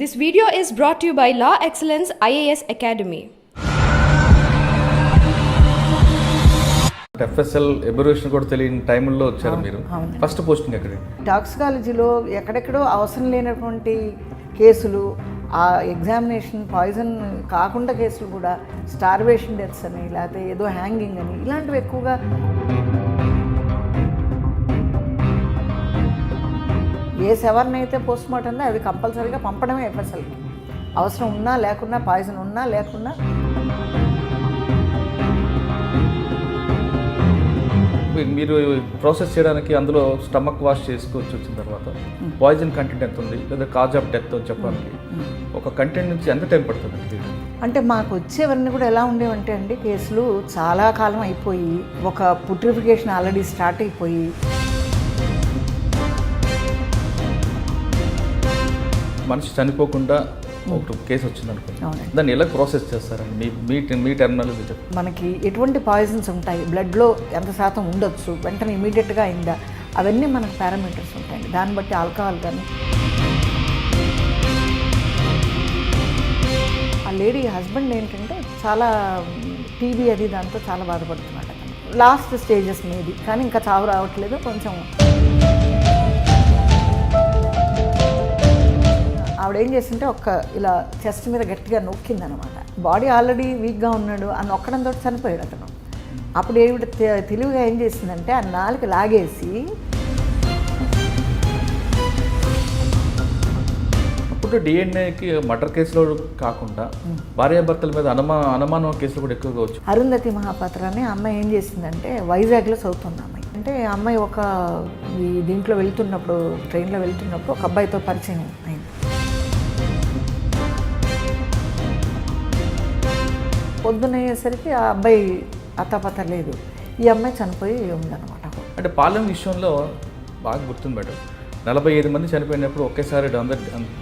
This video is brought to you by Law Excellence IAS Academy. FSL aberration కూడా తెలియని టైంలో వచ్చారు మీరు. ఫస్ట్ పోస్టింగ్ ఎక్కడ? టాక్సికాలజీలో ఎక్కడెక్కడో అవసరం లేనటువంటి కేసులు, ఆ ఎగ్జామినేషన్ పాయిజన్ కాకుండా కేసులు కూడా, స్టార్వేషన్ డెత్స్ అని, లేకపోతే ఏదో హ్యాంగింగ్ అని, ఇలాంటివి ఎక్కువగా. ఏ ఎవరినైతే పోస్ట్ మార్టం ఉందో అది కంపల్సరీగా పంపడమే ఎఫ్ఎస్ఎల్కి. అవసరం ఉన్నా లేకున్నా, పాయిజన్ ఉన్నా లేకున్నా. మీరు ప్రాసెస్ చేయడానికి అందులో స్టమక్ వాష్ చేసుకోవచ్చు. వచ్చిన తర్వాత పాయిజన్ కంటెంట్ ఎంత ఉంది లేదా కాజ్ ఆఫ్ డెత్ అని చెప్పడానికి ఒక కంటెంట్ నుంచి ఎంత టైం పడుతుంది? అంటే మాకు వచ్చేవన్నీ కూడా ఎలా ఉండేవంటే అండి, కేసులు చాలా కాలం అయిపోయి, ఒక పుట్రిఫికేషన్ ఆల్రెడీ స్టార్ట్ అయిపోయి, మనిషి చనిపోకుండా ఒక కేసు వచ్చింది అనుకోండి, దాన్ని ఎలా ప్రాసెస్ చేస్తారండి మీ టెర్మినాలజీ చెప్పండి. మనకి ఎటువంటి పాయిజన్స్ ఉంటాయి, బ్లడ్లో ఎంత శాతం ఉండొచ్చు, వెంటనే ఇమీడియట్గా అయిందా, అవన్నీ మనకు పారామీటర్స్ ఉంటాయండి. దాన్ని బట్టి ఆల్కహాల్ కానీ. ఆ లేడీ హస్బెండ్ ఏంటంటే చాలా టీబీ అది దాంతో చాలా బాధపడుతున్నాడు. లాస్ట్ స్టేజెస్ మీది, కానీ ఇంకా చావు రావట్లేదు. కొంచెం ఆవిడ ఏం చేసింటే ఇలా చెస్ట్ మీద గట్టిగా నొక్కిందనమాట. బాడీ ఆల్రెడీ వీక్గా ఉన్నాడు, ఆ నొక్కడంతో చనిపోయాడు అతను. అప్పుడు ఏమిటి తెలివిగా ఏం చేసిందంటే ఆ నాలుక లాగేసి, అప్పుడు డిఎన్ఏకి మర్డర్ కేసులో కాకుండా భార్యాభర్తల మీద అనుమానం కేసులు కూడా ఎక్కువగా వచ్చు. అరుంధతి మహాపాత్ర అని అమ్మాయి ఏం చేసిందంటే వైజాగ్లో చదువుతుంది అమ్మాయి. అంటే అమ్మాయి దీంట్లో వెళ్తున్నప్పుడు, ట్రైన్లో వెళ్తున్నప్పుడు ఒక అబ్బాయితో పరిచయం అయింది. పొద్దునయ్యేసరికి ఆ అబ్బాయి అత్తపత్త లేదు, ఈ అమ్మాయి చనిపోయి ఉందన్నమాట. అంటే పాలెం విషయంలో బాగా గుర్తుంది మేడం, 45 మంది చనిపోయినప్పుడు ఒకేసారి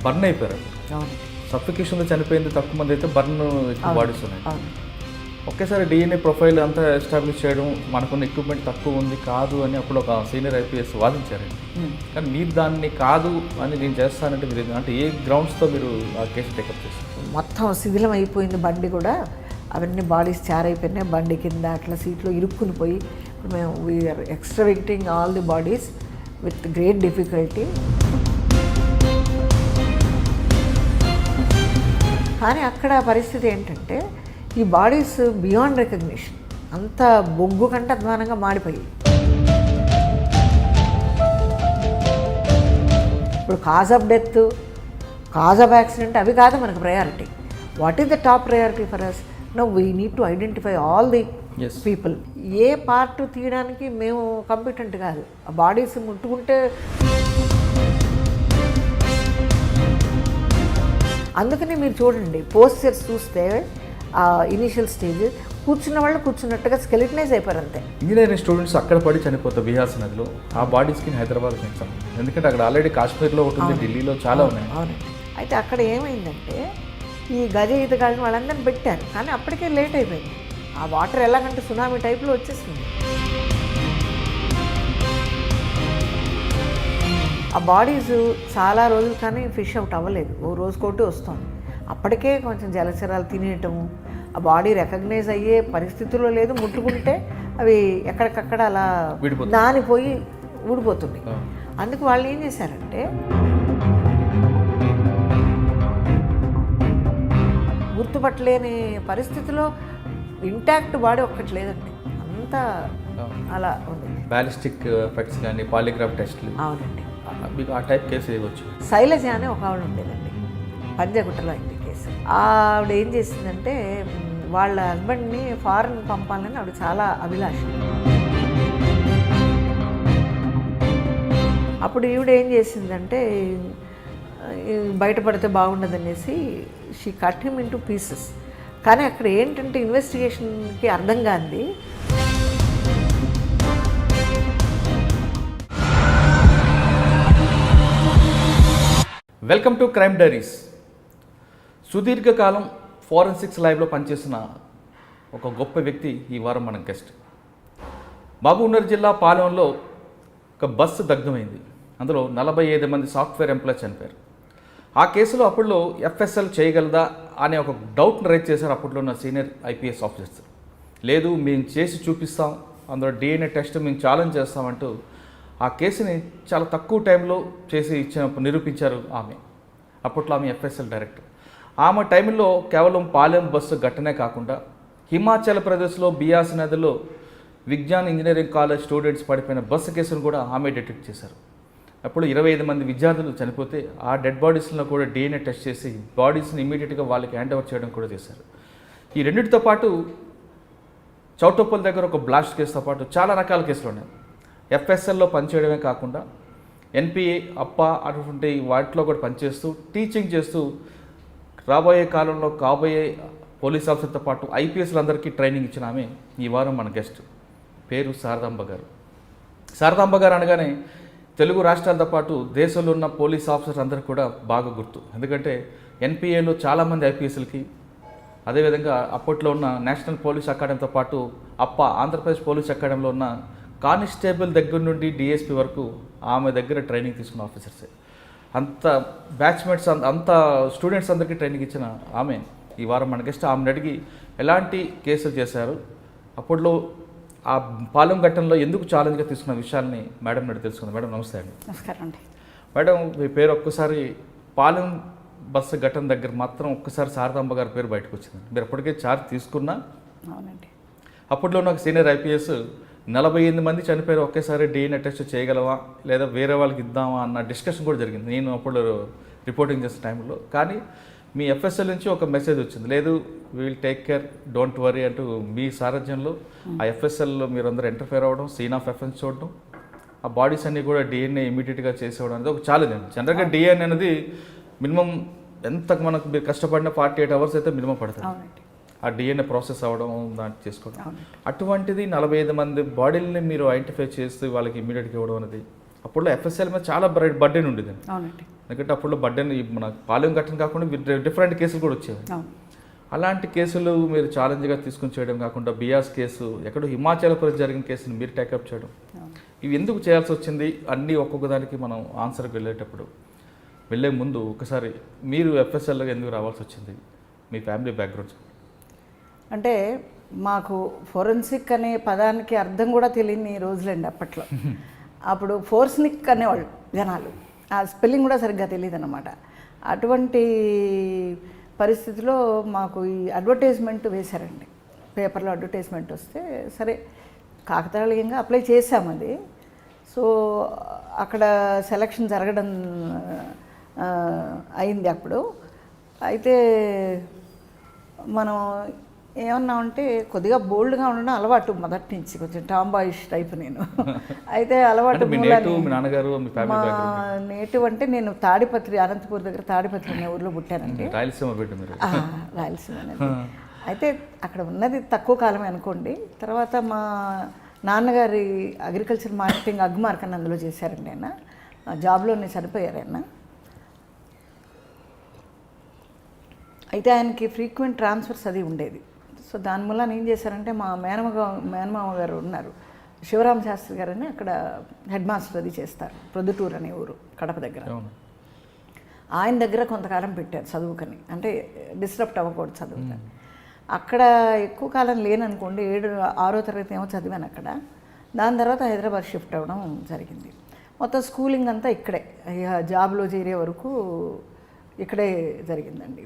బర్న్ అయిపోయారు. సఫికేషన్లో చనిపోయింది తక్కువ మంది అయితే బర్న్ ఎక్కువ బాడీస్ ఉన్నాయి. ఒకేసారి డిఎన్ఏ ప్రొఫైల్ అంతా ఎస్టాబ్లిష్ చేయడం, మనకున్న ఎక్విప్మెంట్ తక్కువ ఉంది కాదు అని అప్పుడు ఒక సీనియర్ ఐపీఎస్ వాదించారండి. కానీ మీరు దాన్ని కాదు అని నేను చేస్తానంటే మీరు అంటే ఏ గ్రౌండ్స్తో మీరు ఆ కేసు టేకప్ చేస్తారు? మొత్తం శిథిలం అయిపోయింది బండి కూడా, అవన్నీ బాడీస్ చారైపోయినాయి. బండి కింద అట్లా సీట్లో ఇరుక్కుని పోయి ఇప్పుడు మేము we are extricating all the bodies with great difficulty. కానీ అక్కడ పరిస్థితి ఏంటంటే ఈ బాడీస్ బియాండ్ రికగ్నిషన్, అంత బొగ్గు కంటే అధ్వానంగా మాడిపోయి. ఇప్పుడు cause of death, cause of accident అవి కాదు మనకు priority. What is the top priority for us? No we need to identify all the people. ఏ పార్ట్ తీయడానికి మేము కంపిటెంట్ కాదు. ఆ బాడీస్ ముట్టుకుంటే, అందుకని మీరు చూడండి పోస్చర్స్ చూస్తే ఆ ఇనీషియల్ స్టేజ్ కూర్చున్న వాళ్ళు కూర్చున్నట్టుగా స్కెలిటనైజ్ అయిపోయారు అంతే. ఇంజనీరింగ్ స్టూడెంట్స్ అక్కడ పడి చనిపోతారు బిహార్ నదిలో. ఆ బాడీస్కి హైదరాబాద్ పెంచాం, ఎందుకంటే అక్కడ ఆల్రెడీ కాశ్మీర్లో ఉంటుంది, ఢిల్లీలో చాలా ఉన్నాయి. అవునండి. అయితే అక్కడ ఏమైందంటే ఈ గజ ఈతగాళ్ళని వాళ్ళందరినీ పెట్టారు, కానీ అప్పటికే లేట్ అయిపోయింది. ఆ వాటర్ ఎలాగంటే సునామీ టైప్లో వచ్చేసింది. ఆ బాడీస్ చాలా రోజులు కానీ ఫిష్ అవుట్ అవ్వలేదు, ఓ రోజుకోటి వస్తుంది. అప్పటికే కొంచెం జలచరాలు తినేయటము, ఆ బాడీ రికగ్నైజ్ అయ్యే పరిస్థితుల్లో లేదు. ముట్టుకుంటే అవి ఎక్కడికక్కడ అలా నానిపోయి ఊడిపోతుంది. అందుకు వాళ్ళు ఏం చేశారంటే గుర్తుపట్టలేని పరిస్థితిలో ఇంటాక్ట్ బాడీ ఒక్కటి లేదండి, అంతా అలా ఉంది. బ్యాలిస్టిక్ ఎఫెక్ట్స్ కానీ పాలిగ్రాఫ్ టెస్ట్లు. అవునండి. మీకు ఆ టైప్ కేసు ఇవ్వచ్చు. శైలజ అని ఒక ఆవిడ ఉండేదండి, పంజగుట్టలో అయింది కేసు. ఆవిడ ఏం చేసిందంటే వాళ్ళ హస్బెండ్ని ఫారెన్ పంపాలని ఆవిడ చాలా అభిలాష. అప్పుడు ఈవిడ ఏం చేసిందంటే బయటపడితే బాగుండదనేసి she cut him into pieces. కానీ అక్కడ ఏంటంటే ఇన్వెస్టిగేషన్కి అర్థం కాంది. Welcome to crime diaries. సుదీర్ఘకాలం ఫోరెన్సిక్స్ ల్యాబ్లో పనిచేసిన ఒక గొప్ప వ్యక్తి ఈ వారం మన గెస్ట్. మహబూబ్నగర్ జిల్లా పాలెంలో ఒక బస్సు దగ్ధమైంది. అందులో 45 మంది సాఫ్ట్వేర్ ఎంప్లాయీస్ చనిపోయారు. ఆ కేసులో అప్పుడులో ఎఫ్ఎస్ఎల్ చేయగలదా అనే ఒక డౌట్ని రైజ్ చేశారు అప్పట్లో ఉన్న సీనియర్ ఐపీఎస్ ఆఫీసర్స్. లేదు మేము చేసి చూపిస్తాం, అందులో డిఎన్ఏ టెస్ట్ మేము ఛాలెంజ్ చేస్తామంటూ ఆ కేసుని చాలా తక్కువ టైంలో చేసి నిరూపించారు ఆమె. అప్పట్లో ఆమె ఎఫ్ఎస్ఎల్ డైరెక్టర్. ఆమె టైంలో కేవలం పాలెం బస్సు ఘటనే కాకుండా హిమాచల్ ప్రదేశ్లో బియాస్ నదిలో విజ్ఞాన్ ఇంజనీరింగ్ కాలేజ్ స్టూడెంట్స్ పడిపోయిన బస్సు కేసును కూడా ఆమె డిటెక్ట్ చేశారు. అప్పుడు 25 మంది విద్యార్థులు చనిపోతే ఆ డెడ్ బాడీస్లో కూడా డిఎన్ఏ టెస్ట్ చేసి బాడీస్ని ఇమీడియట్గా వాళ్ళకి హ్యాండ్ ఓవర్ చేయడం కూడా చేశారు. ఈ రెండింటితో పాటు చౌటప్పల్ దగ్గర ఒక బ్లాస్ట్ కేసుతో పాటు చాలా రకాల కేసులు ఉన్నాయి. ఎఫ్ఎస్ఎల్లో పనిచేయడమే కాకుండా ఎన్పిఏ అటువంటి వాటిలో కూడా పనిచేస్తూ టీచింగ్ చేస్తూ రాబోయే కాలంలో కాబోయే పోలీస్ ఆఫీసర్తో పాటు ఐపీఎస్లందరికీ ట్రైనింగ్ ఇచ్చిన ఆమె ఈ వారం మన గెస్ట్. పేరు శారదాంబ గారు. శారదాంబ గారు అనగానే తెలుగు రాష్ట్రాలతో పాటు దేశంలో ఉన్న పోలీస్ ఆఫీసర్స్ అందరికీ కూడా బాగా గుర్తు. ఎందుకంటే ఎన్పిఏలో చాలామంది ఐపీఎస్లకి, అదేవిధంగా అప్పట్లో ఉన్న నేషనల్ పోలీస్ అకాడమీతో పాటు ఆంధ్రప్రదేశ్ పోలీస్ అకాడమీలో ఉన్న కానిస్టేబుల్ దగ్గర నుండి డిఎస్పీ వరకు ఆమె దగ్గర ట్రైనింగ్ తీసుకున్న ఆఫీసర్సే. అంత బ్యాచ్మేట్స్ అంత స్టూడెంట్స్ అందరికీ ట్రైనింగ్ ఇచ్చిన ఆమె ఈ వారం మన గెస్ట్. ఆమెను అడిగి ఎలాంటి కేసులు చేశారు, అప్పట్లో ఆ పాలెం ఘట్టంలో ఎందుకు ఛాలెంజ్గా తీసుకున్న విషయాల్ని మేడం నడి తెలుసుకుందాం. మేడం నమస్తే అండి. నమస్కారం అండి. మేడం మీ పేరు ఒక్కసారి పాలెం బస్సు ఘటన దగ్గర మాత్రం ఒక్కసారి శారదాంబ గారి పేరు బయటకు వచ్చింది. మీరు అప్పటికే ఛార్జ్ తీసుకున్నా. అవునండి. అప్పట్లో నాకు సీనియర్ ఐపీఎస్ 48 మంది చనిపోయారు, ఒకేసారి డిఎన్ఏ టెస్ట్ చేయగలవా లేదా వేరే వాళ్ళకి ఇద్దామా అన్న డిస్కషన్ కూడా జరిగింది నేను అప్పుడు రిపోర్టింగ్ చేసిన టైంలో. కానీ మీ ఎఫ్ఎస్ఎల్ నుంచి ఒక మెసేజ్ వచ్చింది, లేదు will take care, don't worry అంటూ మీ సారథ్యంలో ఆ ఎఫ్ఎస్ఎల్లో మీరందరూ ఎంటర్ఫేర్ అవ్వడం, సీన్ ఆఫ్ ఎఫెన్స్ చూడడం, ఆ బాడీస్ అన్నీ కూడా డిఎన్ఏ ఇమీడియట్గా చేసేవడం అనేది ఒక ఛాలెంజ్ అండి. జనరల్గా డిఎన్ఏ అనేది మినిమం ఎంత మనకు మీరు కష్టపడిన 48 అవర్స్ అయితే మినిమం పడుతుంది ఆ డిఎన్ఏ ప్రాసెస్ అవ్వడం, దాన్ని చేసుకోవడం. అటువంటిది 45 మంది బాడీలని మీరు ఐడెంటిఫై చేస్తూ వాళ్ళకి ఇమీడియట్గా ఇవ్వడం అనేది అప్పుడు ఎఫ్ఎస్ఎల్ మీద చాలా బర్డెన్ ఉండేది. ఎందుకంటే అప్పుడు బర్డెన్ మన పాలెం ఘటన కాకుండా డిఫరెంట్ కేసులు కూడా వచ్చేవి. అలాంటి కేసులు మీరు ఛాలెంజ్గా తీసుకుని చేయడం కాకుండా బియాస్ కేసు, ఎక్కడో హిమాచల్ ప్రదేశ్ జరిగిన కేసుని మీరు టేకప్ చేయడం, ఇవి ఎందుకు చేయాల్సి వచ్చింది అన్నీ ఒక్కొక్క దానికి మనం ఆన్సర్కి వెళ్ళే ముందు ఒకసారి మీరు ఎఫ్ఎస్ఎల్గా ఎందుకు రావాల్సి వచ్చింది, మీ ఫ్యామిలీ బ్యాక్గ్రౌండ్. అంటే మాకు ఫోరెన్సిక్ అనే పదానికి అర్థం కూడా తెలియని రోజులండి అప్పట్లో. అప్పుడు ఫోర్స్నిక్ అనేవాళ్ళు జనాలు, ఆ స్పెల్లింగ్ కూడా సరిగ్గా తెలియదు అన్నమాట. అటువంటి పరిస్థితిలో మాకు ఈ అడ్వర్టైజ్మెంట్ వేశారండి, పేపర్లో అడ్వర్టైజ్మెంట్ వస్తే సరే కాకతాళీయంగా అప్లై చేసాము అది. సో అక్కడ సెలక్షన్ జరగడం అయింది అప్పుడు. అయితే మనం ఏమన్నామంటే కొద్దిగా బోల్డ్గా ఉండడం అలవాటు మొదటి నుంచి, కొంచెం టాంబాయిష్ టైప్ నేను. అయితే అలవాటు మా నేటివ్ అంటే నేను తాడిపత్రి, అనంతపూర్ దగ్గర తాడిపత్రి అనే ఊర్లో పుట్టానండి. రాయలసీమ అనేది. అయితే అక్కడ ఉన్నది తక్కువ కాలమే అనుకోండి. తర్వాత మా నాన్నగారి అగ్రికల్చర్ మార్కెటింగ్ అగ్మార్క్ అని అందులో చేశారండి ఆయన. జాబ్లోనే చనిపోయారు ఆయన. అయితే ఆయనకి ఫ్రీక్వెంట్ ట్రాన్స్ఫర్స్ అది ఉండేది. సో దానివల్ల ఏం చేశారంటే మా మేనమామ గారు ఉన్నారు, శివరామ శాస్త్రి గారు అని, అక్కడ హెడ్ మాస్టర్ అది చేస్తారు, ప్రొద్దుటూరు అనే ఊరు కడప దగ్గర. ఆయన దగ్గర కొంతకాలం పెట్టారు చదువుకని, అంటే డిస్టర్బ్ అవ్వకూడదు చదువుకని. అక్కడ ఎక్కువ కాలం లేననుకోండి, 6వ తరగతి ఏమో చదివాను అక్కడ. దాని తర్వాత హైదరాబాద్ షిఫ్ట్ అవ్వడం జరిగింది. మొత్తం స్కూలింగ్ అంతా ఇక్కడే, జాబ్లో చేరే వరకు ఇక్కడే జరిగిందండి.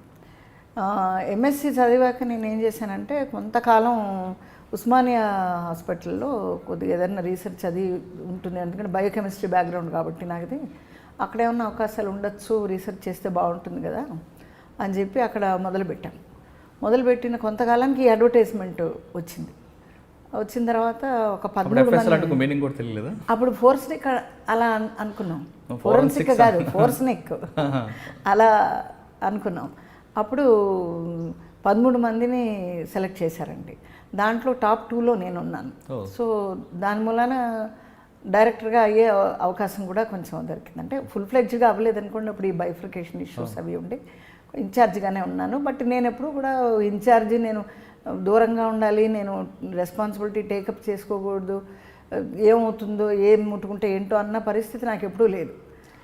ఎంఎస్సి చదివాక నేను ఏం చేశానంటే కొంతకాలం ఉస్మానియా హాస్పిటల్లో కొద్దిగా ఏదైనా రీసెర్చ్ అది ఉంటుంది, ఎందుకంటే బయోకెమిస్ట్రీ బ్యాక్గ్రౌండ్ కాబట్టి నాది, అక్కడ ఏమన్నా అవకాశాలు ఉండొచ్చు, రీసెర్చ్ చేస్తే బాగుంటుంది కదా అని చెప్పి అక్కడ మొదలుపెట్టిన కొంతకాలానికి ఈ అడ్వర్టైజ్మెంట్ వచ్చిన తర్వాత ఒక 13 మంది. అప్పుడు ఫోర్స్నిక్ అలా అనుకున్నాం, ఫోరెన్సిక్ కాదు ఫోర్స్నిక్ అలా అనుకున్నాం. అప్పుడు 13 మందిని సెలెక్ట్ చేశారండి. దాంట్లో టాప్ 2లో నేను ఉన్నాను. సో దాని మూలాన డైరెక్టర్గా అయ్యే అవకాశం కూడా కొంచెం దొరికింది. అంటే ఫుల్ ఫ్లెడ్జ్గా అవ్వలేదు అనుకోండి, అప్పుడు ఈ బైఫ్రికేషన్ ఇష్యూస్ అవి ఉండి ఇన్ఛార్జ్గానే ఉన్నాను. బట్ నేను ఎప్పుడు కూడా ఇన్ఛార్జి, నేను దూరంగా ఉండాలి, నేను రెస్పాన్సిబిలిటీ టేకప్ చేసుకోకూడదు, ఏమవుతుందో ఏం ముట్టుకుంటే ఏంటో అన్న పరిస్థితి నాకు ఎప్పుడూ లేదు.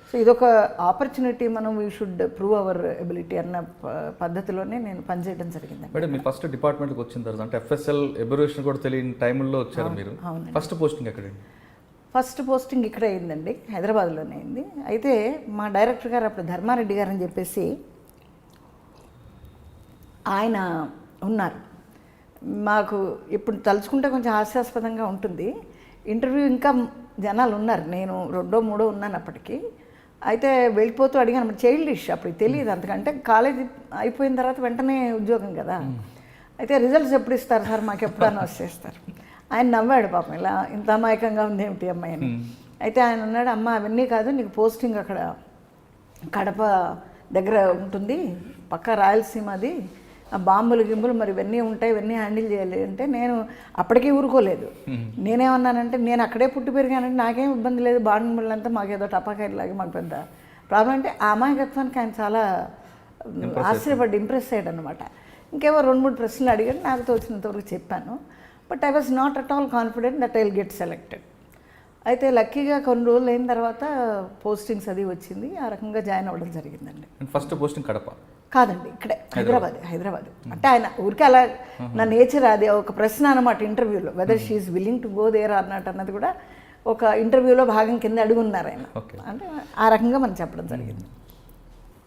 సో ఇదొక ఆపర్చునిటీ, మనం we should prove our ability అన్న పద్ధతిలోనే నేను పనిచేయడం జరిగింది. మేడం మీ ఫస్ట్ డిపార్ట్మెంట్కి వచ్చిన తర్వాత అంటే FSL ఎబరేషన్ కూడా తెలియని టైంలో వచ్చారు మీరు. ఫస్ట్ పోస్టింగ్ ఎక్కడండి? ఫస్ట్ పోస్టింగ్ ఇక్కడ అయిందండి, హైదరాబాద్లోనే అయింది. అయితే మా డైరెక్టర్ గారు అప్పుడు ధర్మారెడ్డి గారు అని చెప్పేసి ఆయన ఉన్నారు. మాకు ఇప్పుడు తలుచుకుంటే కొంచెం హాస్యాస్పదంగా ఉంటుంది. ఇంటర్వ్యూ ఇంకా జనాలు ఉన్నారు, నేను 2 3 ఉన్నాను అప్పటికి. అయితే వెళ్ళిపోతూ అడిగాను, చైల్డిష్ అప్పుడు తెలియదు అంతకంటే, కాలేజీ అయిపోయిన తర్వాత వెంటనే ఉద్యోగం కదా. అయితే రిజల్ట్స్ ఎప్పుడు ఇస్తారు సార్, మాకు ఎప్పుడు అనౌన్స్ చేస్తారు. ఆయన నవ్వాడు పాపం, ఇలా ఇంత అమాయకంగా ఉంది ఏమిటి అమ్మాయి అని. అయితే ఆయన అన్నాడు, అమ్మ అవన్నీ కాదు, నీకు పోస్టింగ్ అక్కడ కడప దగ్గర ఉంటుంది, పక్క రాయలసీమ, అది బాంబులు గింబులు మరి ఇవన్నీ ఉంటాయి, ఇవన్నీ హ్యాండిల్ చేయాలి అంటే నేను అప్పటికీ ఊరుకోలేదు. నేనేమన్నానంటే, నేను అక్కడే పుట్టి పెరిగానంటే నాకేం ఇబ్బంది లేదు, బాంబులంతా మాకేదో టపాకాయలాగా మాకు పెద్ద ప్రాబ్లం అంటే, ఆ అమాయకత్వానికి ఆయన చాలా ఆశ్చర్యపడి ఇంప్రెస్ అయ్యాడు అనమాట. ఇంకేవో 2 3 ప్రశ్నలు అడిగాడు, నాకు తోచినంతవరకు చెప్పాను. But I was not at all confident that I will get selected. అయితే లక్కీగా కొన్ని రోజులు అయిన తర్వాత పోస్టింగ్స్ అది వచ్చింది, ఆ రకంగా జాయిన్ అవ్వడం జరిగిందండి. ఫస్ట్ పోస్టింగ్ కడప కాదండి, ఇక్కడే హైదరాబాద్. అంటే ఆయన ఊరికే అలా నా నేచర్, అది ఒక ప్రశ్న అనమాట ఇంటర్వ్యూలో, whether she is willing to go there అన్నట్టు అన్నది కూడా ఒక ఇంటర్వ్యూలో భాగం కింద అడుగున్నారు ఆయన. అంటే ఆ రకంగా మనం చెప్పడం జరిగింది.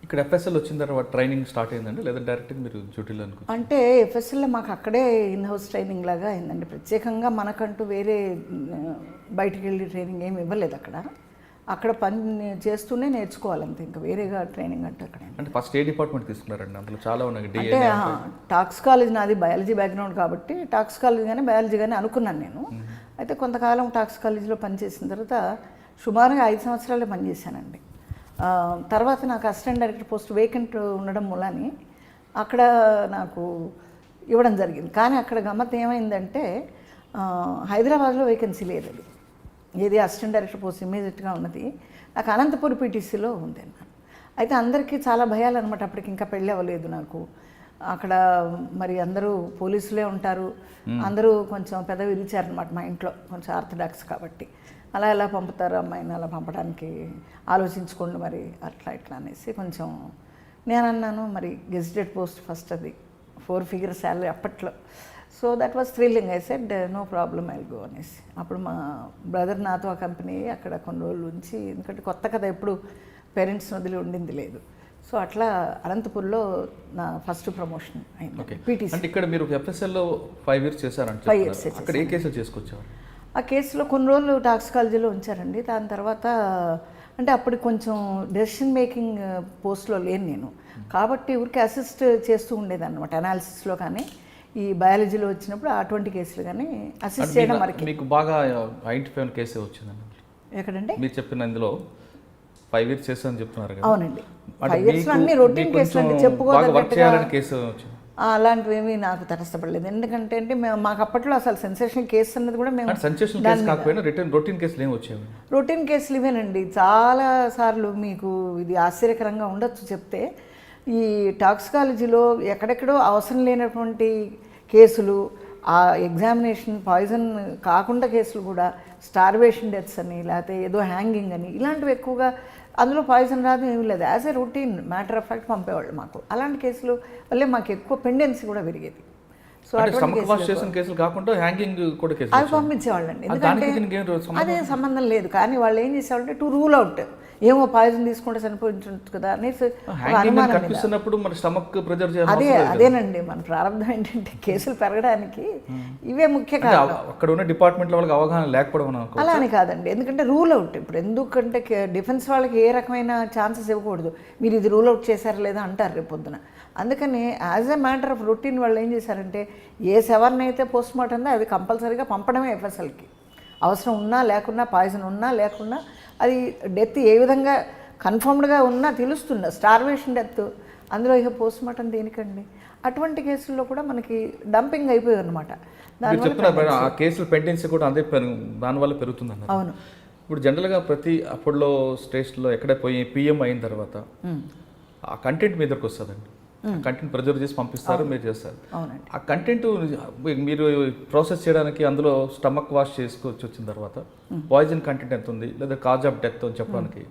ఇక్కడ FSL వచ్చిన తర్వాత ట్రైనింగ్ స్టార్ట్ అయిందండి, లేదా డైరెక్ట్గా మీరు డ్యూటీలో అనుకో? అంటే FSLలో మాకు అక్కడే ఇన్ హౌస్ ట్రైనింగ్ లాగా అయిందండి. ప్రత్యేకంగా మనకంటూ వేరే బయటికి వెళ్ళి ట్రైనింగ్ ఏమి ఇవ్వలేదు. అక్కడ పని చేస్తూనే నేర్చుకోవాలంతే, ఇంకా వేరేగా ట్రైనింగ్ అంటే అక్కడ. అంటే ఫస్ట్ ఏ డిపార్ట్మెంట్ తీసుకున్నారండి? అందులో చాలా ఉన్నాయి. అంటే టాక్సికాలజీ, నాది బయాలజీ బ్యాక్గ్రౌండ్ కాబట్టి టాక్సికాలజీ కానీ బయాలజీ కానీ అనుకున్నాను నేను. అయితే కొంతకాలం టాక్సికాలజీలో పనిచేసిన తర్వాత సుమారుగా 5 సంవత్సరాలే పనిచేశానండి. తర్వాత నాకు అసిస్టెంట్ డైరెక్టర్ పోస్ట్ వేకెంట్ ఉండడం మూలాని అక్కడ నాకు ఇవ్వడం జరిగింది. కానీ అక్కడ గమ్మత్ ఏమైందంటే, హైదరాబాద్లో వేకెన్సీ లేదు. అది ఏది అసిస్టెంట్ డైరెక్టర్ పోస్ట్ ఇమీడియట్గా ఉన్నది నాకు అనంతపూర్ PTCలో ఉంది అన్నాను. అయితే అందరికీ చాలా భయాలు అనమాట, అప్పటికి ఇంకా పెళ్ళి అవ్వలేదు నాకు. అక్కడ మరి అందరూ పోలీసులే ఉంటారు, అందరూ కొంచెం పెద్ద విరిచారనమాట మా ఇంట్లో, కొంచెం ఆర్థడాక్స్ కాబట్టి. అలా ఎలా పంపుతారు అమ్మాయిని, అలా పంపడానికి ఆలోచించుకోండి మరి అట్లా ఇట్లా అనేసి కొంచెం నేను అన్నాను. మరి గెజిటెడ్ పోస్ట్ ఫస్ట్, అది 4 figure శాలరీ అప్పట్లో. So that was thrilling. I said no problem, I will go అనేసి. అప్పుడు మా బ్రదర్ నాతో ఆ కంపెనీ అక్కడ కొన్ని రోజులు ఉంచి, ఎందుకంటే కొత్త కదా, ఎప్పుడు పేరెంట్స్ని వదిలి ఉండింది లేదు. సో అట్లా అనంతపూర్లో నా ఫస్ట్ ప్రమోషన్ అయింది PTC. అంటే ఇక్కడ మీరు FSLలో 5 years చేశారంటే 5 years అక్కడ ఏ కేసులు చేసుకొచ్చారు? ఆ కేసులో కొన్ని రోజులు టాక్సికాలజీలో ఉంచారండి. దాని తర్వాత అంటే అప్పుడు కొంచెం డెసిషన్ మేకింగ్ పోస్ట్లో లేను నేను, కాబట్టి ఊరికి అసిస్ట్ చేస్తూ ఉండేదన్నమాట. అనాలిసిస్లో కానీ ఈ బయాలజీలో వచ్చినప్పుడు అటువంటి కేసులు కానీ అసిస్ట్ చేయడం వరకు. మీకు బాగా ఐడెంటిఫై అయిన కేసే వచ్చిందండి ఎక్కడండి? మీరు చెప్పిన ఇందులో 5 years చేస్తారని చెప్తున్నారు కదా. అవునండి, 5 years అన్ని రొటీన్ కేసులు అండి, చెప్పుకోదగ్గట్టుగా కేసు వచ్చింది. అలాంటివి ఏమీ నాకు తటస్థపడలేదు. ఎందుకంటే అంటే మాకు అప్పట్లో అసలు సెన్సేషనల్ కేసు అన్నది కూడా మేము సెన్సేషనల్ కేసు కాకపోయినా రొటీన్ కేసులు ఏమి వచ్చేవి? రొటీన్ కేసులు ఇవేనండి. చాలా సార్లు మీకు ఇది ఆశ్చర్యకరంగా ఉండొచ్చు చెప్తే, ఈ టాక్సికాలజీలో ఎక్కడెక్కడో అవసరం లేనటువంటి కేసులు, ఆ ఎగ్జామినేషన్ పాయిజన్ కాకుండా కేసులు కూడా, స్టార్వేషన్ డెత్స్ అని, లేకపోతే ఏదో హ్యాంగింగ్ అని, ఇలాంటివి ఎక్కువగా. అందులో పాయిజన్ రాదు, ఏమీ లేదు, as a routine matter of fact పంపేవాళ్ళు మాకు. అలాంటి కేసులు వల్లే మాకు ఎక్కువ పెండెన్సీ కూడా పెరిగేది. సో కేసులు కాకుండా హ్యాంగింగ్ కూడా కేసులు అవి పంపించేవాళ్ళండి. ఎందుకంటే అదే సంబంధం లేదు, కానీ వాళ్ళు ఏం చేసేవాళ్ళంటే టు రూల్ అవుట్, ఏమో పాయిజన్ తీసుకుంటే చనిపోయించు కదా అనేసి అదేనండి మన ప్రారంభం ఏంటంటే, కేసులు పెరగడానికి ఇవే ముఖ్య కారణం. అక్కడ ఉన్న డిపార్ట్మెంట్ వాళ్ళకి అవగాహన లేకపోవడం అలా అని కాదండి, ఎందుకంటే రూల్ అవుట్. ఇప్పుడు ఎందుకంటే డిఫెన్స్ వాళ్ళకి ఏ రకమైన ఛాన్సెస్ ఇవ్వకూడదు, మీరు ఇది రూల్ అవుట్ చేశారా లేదా అంటారు రేపు పొద్దున. అందుకని as a matter of routine వాళ్ళు ఏం చేశారంటే, ఏ సెవర్ని అయితే పోస్ట్ మార్టం ఉందో అది కంపల్సరీగా పంపడమే FSLకి. అవసరం ఉన్నా లేకున్నా, పాయిజన్ ఉన్నా లేకున్నా, అది డెత్ ఏ విధంగా కన్ఫర్మ్డ్గా ఉన్నా తెలుస్తున్నా, స్టార్వేషన్ డెత్, అందులో ఇక పోస్ట్ మార్టం దేనికండి. అటువంటి కేసుల్లో కూడా మనకి డంపింగ్ అయిపోయాయి అనమాట. ఆ కేసులు పెండెన్సీ కూడా అదే దానివల్ల పెరుగుతుంది అన్నారు. అవును. ఇప్పుడు జనరల్గా ప్రతి అప్పుడులో స్టేట్స్లో ఎక్కడ పోయి PM అయిన తర్వాత ఆ కంటెంట్ మీ దగ్గరకు వస్తుందండి. కంటెంట్ ప్రిజర్వ్ చేసి పంపిస్తారు, మీరు చేస్తారు. అవునండి. ఆ కంటెంట్ మీరు ప్రాసెస్ చేయడానికి అందులో స్టమక్ వాష్ చేసుకొచ్చి వచ్చిన తర్వాత పాయిజన్ కంటెంట్ ఎంత ఉంది లేదా కాజ్ ఆఫ్ డెత్ అని చెప్పడానికి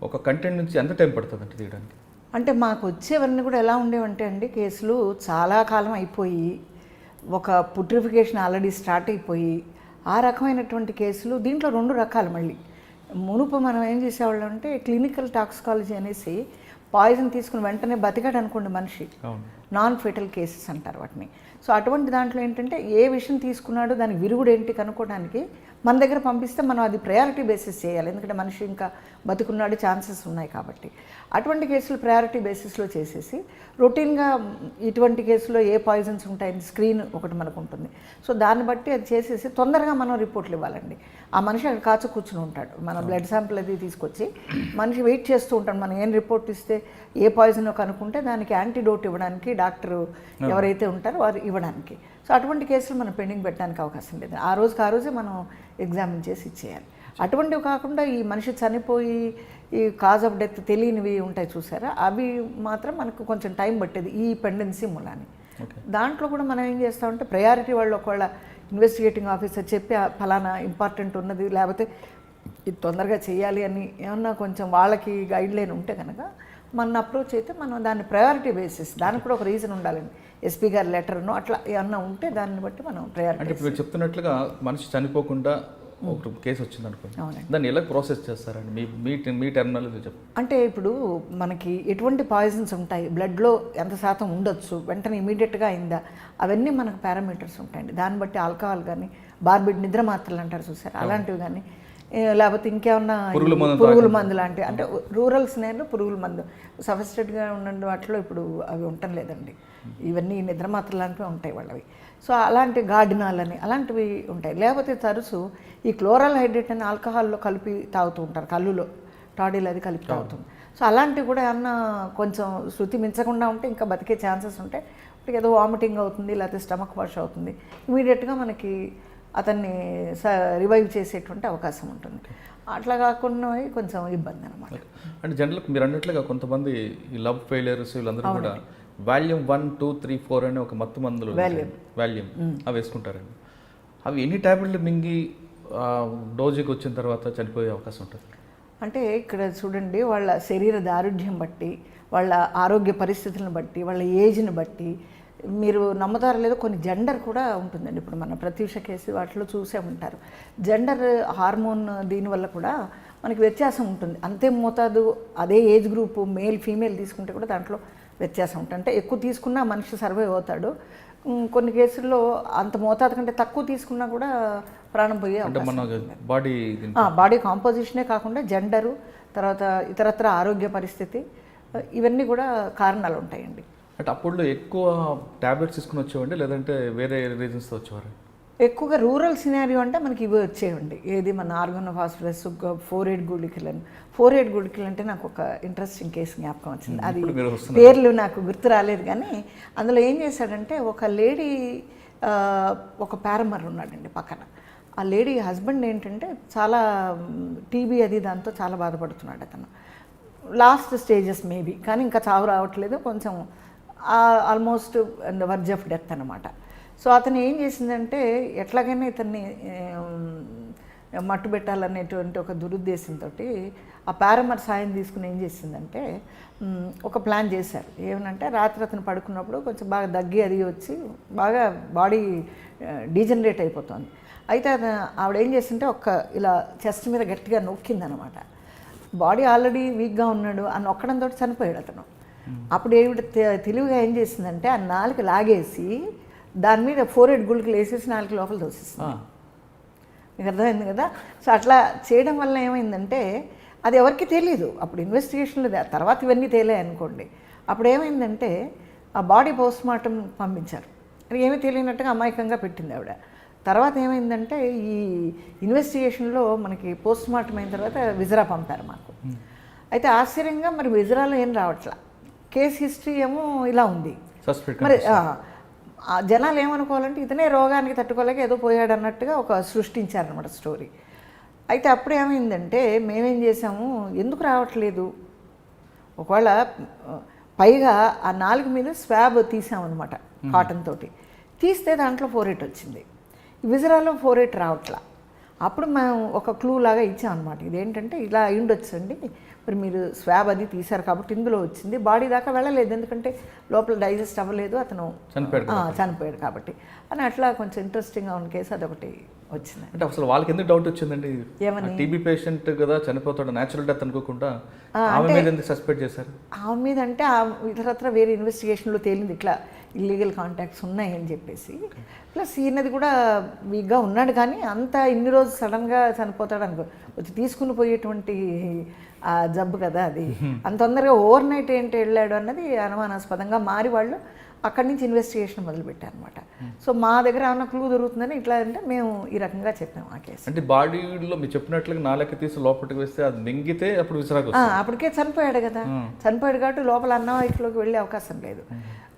ఒక కంటెంట్ నుంచి ఎంత టైం పడుతుంది అంటే తీయడానికి? అంటే మాకు వచ్చేవన్నీ కూడా ఎలా ఉండేవంటే అండి, కేసులు చాలా కాలం అయిపోయి ఒక పుట్రిఫికేషన్ ఆల్రెడీ స్టార్ట్ అయిపోయి ఆ రకమైనటువంటి కేసులు. దీంట్లో 2 రకాలు మళ్ళీ. మునుపు మనం ఏం చేసేవాళ్ళం అంటే క్లినికల్ టాక్సికాలజీ అనేసి పాయిజన్ తీసుకుని వెంటనే బతికాడు అనుకోండి మనిషి, నాన్ ఫెటల్ కేసెస్ అంటారు వాటిని. సో అటువంటి దాంట్లో ఏంటంటే ఏ విషయం తీసుకున్నాడో దాని విరుగుడు ఏంటి కనుక్కోవడానికి మన దగ్గర పంపిస్తే మనం అది ప్రయారిటీ బేసిస్ చేయాలి, ఎందుకంటే మనిషి ఇంకా బతుకున్నాడు ఛాన్సెస్ ఉన్నాయి కాబట్టి. అటువంటి కేసులు ప్రయారిటీ బేసిస్లో చేసేసి రొటీన్గా ఇటువంటి కేసులో ఏ పాయిజన్స్ ఉంటాయని స్క్రీన్ ఒకటి మనకు ఉంటుంది. సో దాన్ని బట్టి అది చేసేసి తొందరగా మనం రిపోర్ట్లు ఇవ్వాలండి. ఆ మనిషి అక్కడ కాచు కూర్చుని ఉంటాడు, మన బ్లడ్ శాంపిల్ అది తీసుకొచ్చి మనిషి వెయిట్ చేస్తూ ఉంటాడు. మనం ఏం రిపోర్ట్ ఇస్తే ఏ పాయిజన్ కనుక్కుంటే దానికి యాంటీడోట్ ఇవ్వడానికి డాక్టరు ఎవరైతే ఉంటారో వారు ఇవ్వడానికి. సో అటువంటి కేసులు మనం పెండింగ్ పెట్టడానికి అవకాశం లేదు. ఆ రోజే మనం ఎగ్జామిన్ చేసి ఇచ్చేయాలి. అటువంటివి కాకుండా ఈ మనిషి చనిపోయి ఈ కాజ్ ఆఫ్ డెత్ తెలియనివి ఉంటాయి చూసారా, అవి మాత్రం మనకు కొంచెం టైం పట్టేది ఈ పెండెన్సీ మూలాన్ని. దాంట్లో కూడా మనం ఏం చేస్తామంటే ప్రయారిటీ వాళ్ళు ఒకవేళ ఇన్వెస్టిగేటింగ్ ఆఫీసర్ చెప్పి ఫలానా ఇంపార్టెంట్ ఉన్నది లేకపోతే ఇది తొందరగా చేయాలి అని ఏమన్నా కొంచెం వాళ్ళకి గైడ్ లైన్ ఉంటే కనుక మన అప్రోచ్ అయితే మనం దాన్ని ప్రయారిటీ బేసిస్, దానికి కూడా ఒక రీజన్ ఉండాలండి. ఎస్పీ గారి లెటర్ను అట్లా ఏమన్నా ఉంటే దాన్ని బట్టి మనం ప్రయారిటీ. అంటే ఇప్పుడు చెప్తున్నట్లుగా మనిషి చనిపోకుండా ఒక కేసు వచ్చింది అనుకోండి, దాన్ని ఎలా ప్రాసెస్ చేస్తారండి మీ టెర్మినాలజీ చెప్పండి. అంటే ఇప్పుడు మనకి ఎటువంటి పాయిజన్స్ ఉంటాయి, బ్లడ్లో ఎంత శాతం ఉండొచ్చు, వెంటనే ఇమీడియట్గా అయిందా, అవన్నీ మనకు పారామీటర్స్ ఉంటాయండి. దాన్ని బట్టి ఆల్కహాల్ కానీ బార్బిడ్ నిద్ర మాత్రలు అంటారు చూసారు, అలాంటివి కానీ లేకపోతే ఇంకేమన్నా పురుగుల మందు లాంటివి. అంటే రూరల్ స్నేహంలో పురుగుల మందు సఫిస్టికేట్గా ఉన్న వాటిలో ఇప్పుడు అవి ఉండటం లేదండి. ఇవన్నీ నిద్ర మాత్రలు లాంటివి ఉంటాయి వాళ్ళవి. సో అలాంటి గార్డినాల్ అని అలాంటివి ఉంటాయి. లేకపోతే తరచు ఈ క్లోరల్ హైడ్రేట్ అని ఆల్కహాల్లో కలిపి తాగుతూ ఉంటారు, కళ్ళులో టాడీలు అది కలిపి తాగుతుంది. సో అలాంటివి కూడా ఏమన్నా కొంచెం శృతి మించకుండా ఉంటే ఇంకా బతికే ఛాన్సెస్ ఉంటాయి. ఇప్పుడు ఏదో వామిటింగ్ అవుతుంది లేకపోతే స్టమక్ వాష్ అవుతుంది, ఇమీడియట్గా మనకి అతన్ని రివైవ్ చేసేటువంటి అవకాశం ఉంటుంది. అట్లా కాకుండా కొంచెం ఇబ్బంది అనమాట. అంటే జనరల్గా మీరు అన్నట్లుగా కొంతమంది ఈ లవ్ ఫెయిలియర్స్ వీళ్ళందరూ కూడా వాల్యూమ్ 1, 2, 3, 4 అనే ఒక మత్తు మందులు వాల్యూమ్ అవి వేసుకుంటారండి. అవి ఎన్ని ట్యాబ్లెట్లు మింగి డోజుకి వచ్చిన తర్వాత చనిపోయే అవకాశం ఉంటుంది? అంటే ఇక్కడ చూడండి, వాళ్ళ శరీర దారుఢ్యం బట్టి, వాళ్ళ ఆరోగ్య పరిస్థితులను బట్టి, వాళ్ళ ఏజ్ని బట్టి, మీరు నమ్ముతారో లేదో కొన్ని జెండర్ కూడా ఉంటుందండి. ఇప్పుడు మన ప్రత్యూష కేసు వాటిలో చూసే ఉంటారు. జెండర్ హార్మోన్ దీనివల్ల కూడా మనకి వ్యత్యాసం ఉంటుంది. అంతే మోతాదు అదే ఏజ్ గ్రూపు మేల్ ఫీమేల్ తీసుకుంటే కూడా దాంట్లో వ్యత్యాసం ఉంటుంది. అంటే ఎక్కువ తీసుకున్నా మనిషి సర్వైవ్ అవుతాడు, కొన్ని కేసుల్లో అంత మోతాదు కంటే తక్కువ తీసుకున్నా కూడా ప్రాణం పోయే బాడీ కాంపోజిషనే కాకుండా జెండరు, తర్వాత ఇతరత్ర ఆరోగ్య పరిస్థితి, ఇవన్నీ కూడా కారణాలు ఉంటాయండి. అంటే అప్పుడు ఎక్కువ ట్యాబ్లెట్స్ తీసుకుని వచ్చేవండి లేదంటే వేరే రీజన్స్తో వచ్చేవారు? ఎక్కువగా రూరల్ సినారియో అంటే మనకి ఇవి వచ్చేవండి. ఏది మన ఆర్గానోఫాస్ఫరస్, 4-8 గుళికలను. 4-8 గుళికలు అంటే నాకు ఒక ఇంట్రెస్టింగ్ కేసు జ్ఞాపకం వచ్చింది. అది పేర్లు నాకు గుర్తు రాలేదు, కానీ అందులో ఏం చేశాడంటే ఒక లేడీ, ఒక పారమర్ ఉన్నాడండి పక్కన. ఆ లేడీ హస్బెండ్ ఏంటంటే చాలా టీబీ అది దాంతో చాలా బాధపడుతున్నాడు అతను. లాస్ట్ స్టేజెస్ మేబీ, కానీ ఇంకా చావు రావట్లేదు, కొంచెం ఆల్మోస్ట్ వర్జ్ ఆఫ్ డెత్ అనమాట. సో అతను ఏం చేసిందంటే ఎట్లాగైనా ఇతన్ని మట్టు పెట్టాలనేటువంటి ఒక దురుద్దేశంతో ఆ పారమర్ సాయం తీసుకుని ఏం చేసిందంటే ఒక ప్లాన్ చేశారు. ఏమనంటే రాత్రి అతను పడుకున్నప్పుడు కొంచెం బాగా దగ్గి అది వచ్చి బాగా బాడీ డీజనరేట్ అయిపోతుంది. అయితే ఆవిడ ఏం చేసిందంటే ఇలా చెస్ట్ మీద గట్టిగా నొక్కిందనమాట. బాడీ ఆల్రెడీ వీక్గా ఉన్నాడు, ఆ నొక్కడంతో చనిపోయాడు అతను. అప్పుడు ఏమిటి తెలివిగా ఏం చేసిందంటే ఆ నాలుక లాగేసి దాని మీద 4-8 గుళికలు వేసేసి నాలుగు లోపల దోసేస్తుంది. మీకు అర్థమైంది కదా. సో అట్లా చేయడం వల్ల ఏమైందంటే అది ఎవరికి తెలియదు. అప్పుడు ఇన్వెస్టిగేషన్లో తర్వాత ఇవన్నీ తేలాయి అనుకోండి. అప్పుడు ఏమైందంటే ఆ బాడీ పోస్ట్ మార్టం పంపించారు, అది ఏమీ తెలియనట్టుగా అమాయకంగా పెట్టింది ఆవిడ. తర్వాత ఏమైందంటే ఈ ఇన్వెస్టిగేషన్లో మనకి పోస్ట్ మార్టం అయిన తర్వాత విజరా పంపారు మాకు. అయితే ఆశ్చర్యంగా మరి విజరాలో ఏం రావట్లా, కేస్ హిస్టరీ ఏమో ఇలా ఉంది. మరి జనాలు ఏమనుకోవాలంటే ఇతనే రోగానికి తట్టుకోలేక ఏదో పోయాడు అన్నట్టుగా ఒక సృష్టించారనమాట స్టోరీ. అయితే అప్పుడు ఏమైందంటే మేమేం చేసాము, ఎందుకు రావట్లేదు, ఒకవేళ పైగా ఆ నాలుగు మీద స్వాబ్ తీసామన్నమాట కాటన్ తోటి. తీస్తే దాంట్లో 4/8 వచ్చింది. విజరాలో 4/8 రావట్లా. అప్పుడు మేము ఒక క్లూ లాగా ఇచ్చామన్నమాట. ఇదేంటంటే ఇలా అయి ఉండొచ్చండి, మరి మీరు స్వాబ్ అది తీశారు కాబట్టి ఇందులో వచ్చింది, బాడీ దాకా వెళ్ళలేదు ఎందుకంటే లోపల డైజెస్ట్ అవ్వలేదు, అతను చనిపోయాడు కాబట్టి అని. అట్లా కొంచెం ఇంట్రెస్టింగ్గా ఉన్న కేసు అదొకటి వచ్చింది. అంటే అసలు వాళ్ళకి ఎందుకు డౌట్ వచ్చిందండి? టీబీ పేషెంట్ కదా, చనిపోతాడు, న్యాచురల్ డెత్ అనుకోకుండా ఆమె మీద ఎందుకు సస్పెక్ట్ చేశారు? ఆమె మీద అంటే ఇతరత్ర వేరే ఇన్వెస్టిగేషన్లో తేలింది ఇట్లా ఇల్లీగల్ కాంటాక్ట్స్ ఉన్నాయి అని చెప్పేసి. ప్లస్ ఈయనది కూడా వీక్గా ఉన్నాడు, కానీ అంత ఇన్ని రోజు సడన్గా చనిపోతాడు అనుకో, వచ్చి తీసుకుని పోయేటువంటి ఆ జబ్బు కదా అది. అంత తొందరగా ఓవర్ నైట్ ఏంటి వెళ్ళాడు అన్నది అనుమానాస్పదంగా మారి వాళ్ళు అక్కడి నుంచి ఇన్వెస్టిగేషన్ మొదలుపెట్టారు అనమాట. సో మా దగ్గర ఏమన్నా క్లూ దొరుకుతుందని ఇట్లా అంటే మేము ఈ రకంగా చెప్పాము ఆ కేసు. అంటే బాడీలో మీరు చెప్పినట్లుగా 4 తీసి లోపలికి వేస్తే అది మింగితే అప్పుడు విసరాకు అప్పటికే చనిపోయాడు కదా, చనిపోయాడు కాబట్టి లోపల అన్నవాయిట్లోకి వెళ్ళే అవకాశం లేదు.